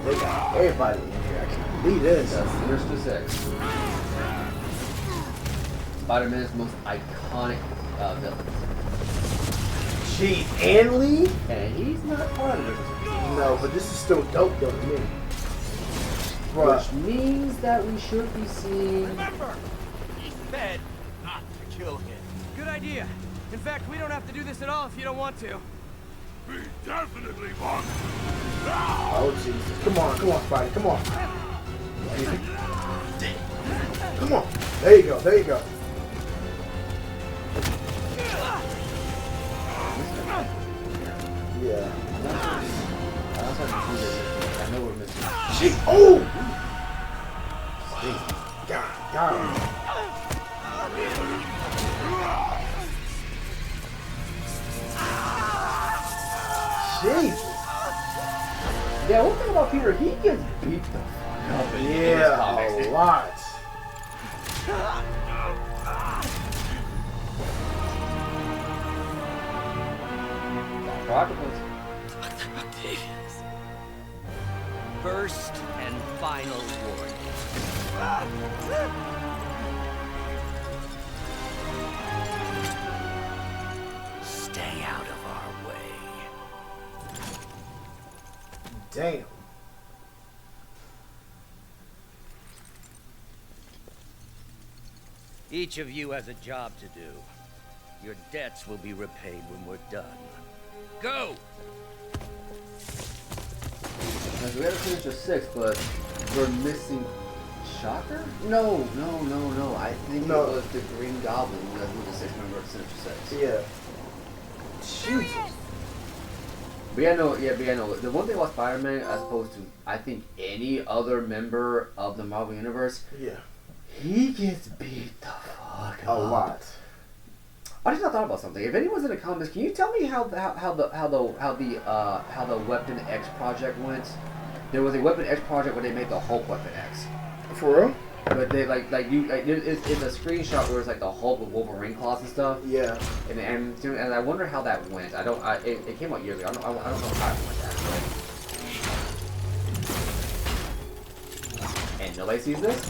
They got everybody in here. I can't believe this. That's Mr. 6. Spider-Man's most iconic villain. Jeez, and Lee? And he's not part of it. No, but this is still dope though to me. Which means that we should be seeing... Remember, he said not to kill him. Good idea. In fact, we don't have to do this at all if you don't want to. We definitely want. Oh Jesus! Come on, Spidey, come on. Come on. There you go. There you go. Yeah. I know we're missing. Jeez. Oh! God. Jesus. Yeah, one thing about Peter, he gets beat the fuck up in his comics. A lot. First and final warning. Stay out of our way. Damn. Each of you has a job to do. Your debts will be repaid when we're done. Go! Now, we gotta finish the 6, but we're missing Shocker? No. I think it was the Green Goblin that was the 6th member of Sinister 6. Yeah. Jesus. But yeah, no. The one thing about Spider-Man, as opposed to, I think, any other member of the Marvel Universe, yeah, he gets beat the fuck up. A lot. I just thought about something. If anyone's in the comments, can you tell me how the Weapon X project went? There was a Weapon X project where they made the Hulk Weapon X. For real? But they it's a screenshot where it's like the Hulk with Wolverine claws and stuff. Yeah. And I wonder how that went. It came out years ago. I don't know how it went actually. And nobody sees this?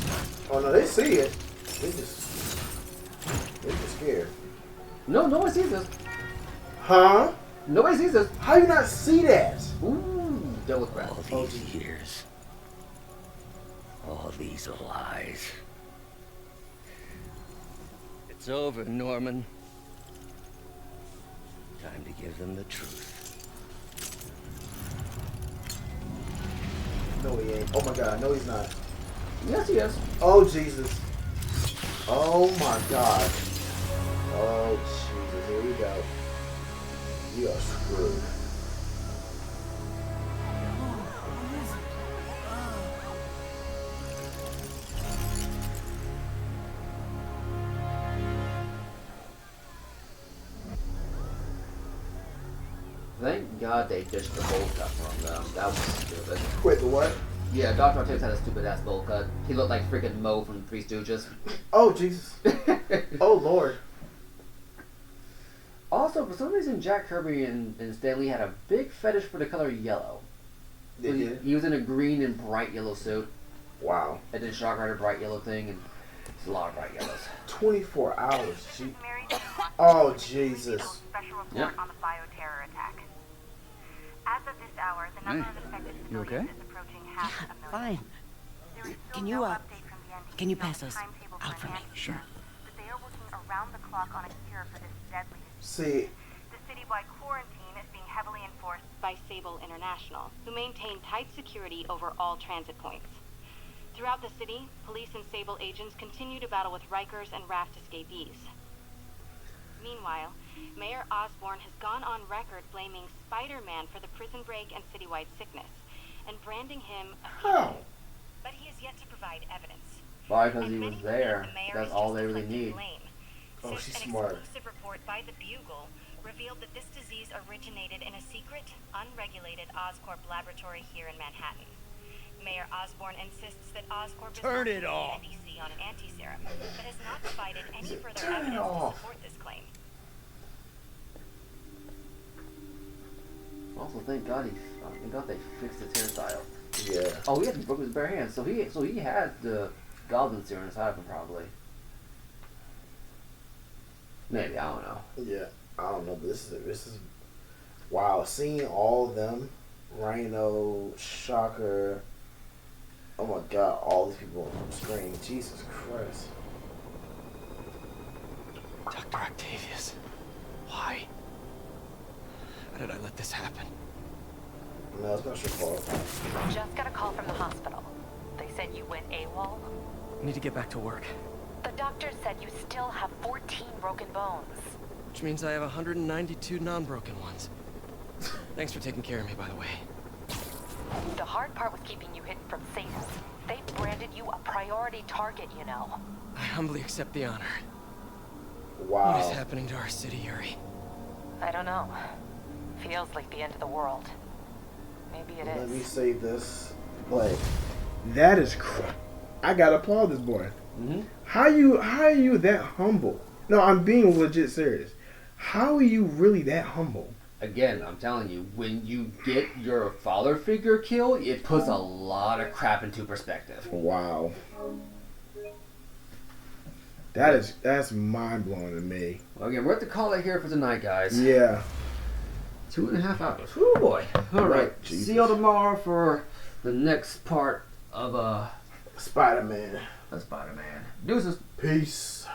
Oh no, they see it. They're just scared. No, nobody sees this. Huh? Nobody sees this. How you not see that? Ooh, double crap. All these years. All these lies. It's over, Norman. Time to give them the truth. No, he ain't. Oh my God, no, he's not. Yes, he is. Oh Jesus. Oh my God. Oh Jesus, here we go. You are screwed. God they ditched the bowl cut from them. That was stupid. Wait, the what? Yeah, Dr. Octavius had a stupid ass bowl cut. He looked like freaking Mo from Three Stooges. Oh, Jesus. Oh, Lord. Also, for some reason, Jack Kirby and Stan Lee had a big fetish for the color yellow. He was in a green and bright yellow suit. Wow. And then Shocker had a bright yellow thing, and it's a lot of bright yellows. 24 hours. Oh, Jesus. Yep. On the bioterror attack. As of this hour, the number of infected You okay? is approaching half a million. Fine. Can you pass those out for me? Sure. But they are working around the clock on a cure for this deadly. See. The citywide quarantine is being heavily enforced by Sable International, who maintain tight security over all transit points. Throughout the city, police and Sable agents continue to battle with Rikers and Raft escapees. Meanwhile, Mayor Osborn has gone on record blaming Spider-Man for the prison break and citywide sickness, and branding him a fugitive. But he has yet to provide evidence. Why? Because he was there. That's all they really need. Oh, she's smart. An exclusive report by the Bugle revealed that this disease originated in a secret, unregulated Oscorp laboratory here in Manhattan. Mayor Osborn insists that Oscorp Turn is it off. NBC on an anti-serum, but has not provided any further evidence to support this claim. Also, thank God they fixed his hairstyle. Yeah. Oh, he had broke his bare hands, so he had the goblin serum inside of him probably. Maybe, I don't know. Yeah, I don't know, but this is wow. Seeing all of them, Rhino, Shocker. Oh my God, all these people on screen. Jesus Christ. Dr. Octavius, why? How did I let this happen? No, it's not your fault. Just got a call from the hospital. They said you went AWOL. I need to get back to work. The doctor said you still have 14 broken bones. Which means I have 192 non-broken ones. Thanks for taking care of me, by the way. The hard part was keeping you hidden from Satan. They branded you a priority target, you know. I humbly accept the honor. Wow. What is happening to our city, Yuri? I don't know. Feels like the end of the world. Maybe it is. Let me say this. Like, that is I gotta applaud this boy. Mm-hmm. How are you that humble? No, I'm being legit serious. How are you really that humble? Again, I'm telling you, when you get your father figure killed, it puts a lot of crap into perspective. Wow. That's mind blowing to me. Well, again, we're at the call it here for tonight, guys. Yeah. 2.5 hours. Whoo boy. All right. Jesus. See you tomorrow for the next part of Spider-Man. Spider-Man. Deuces. Peace.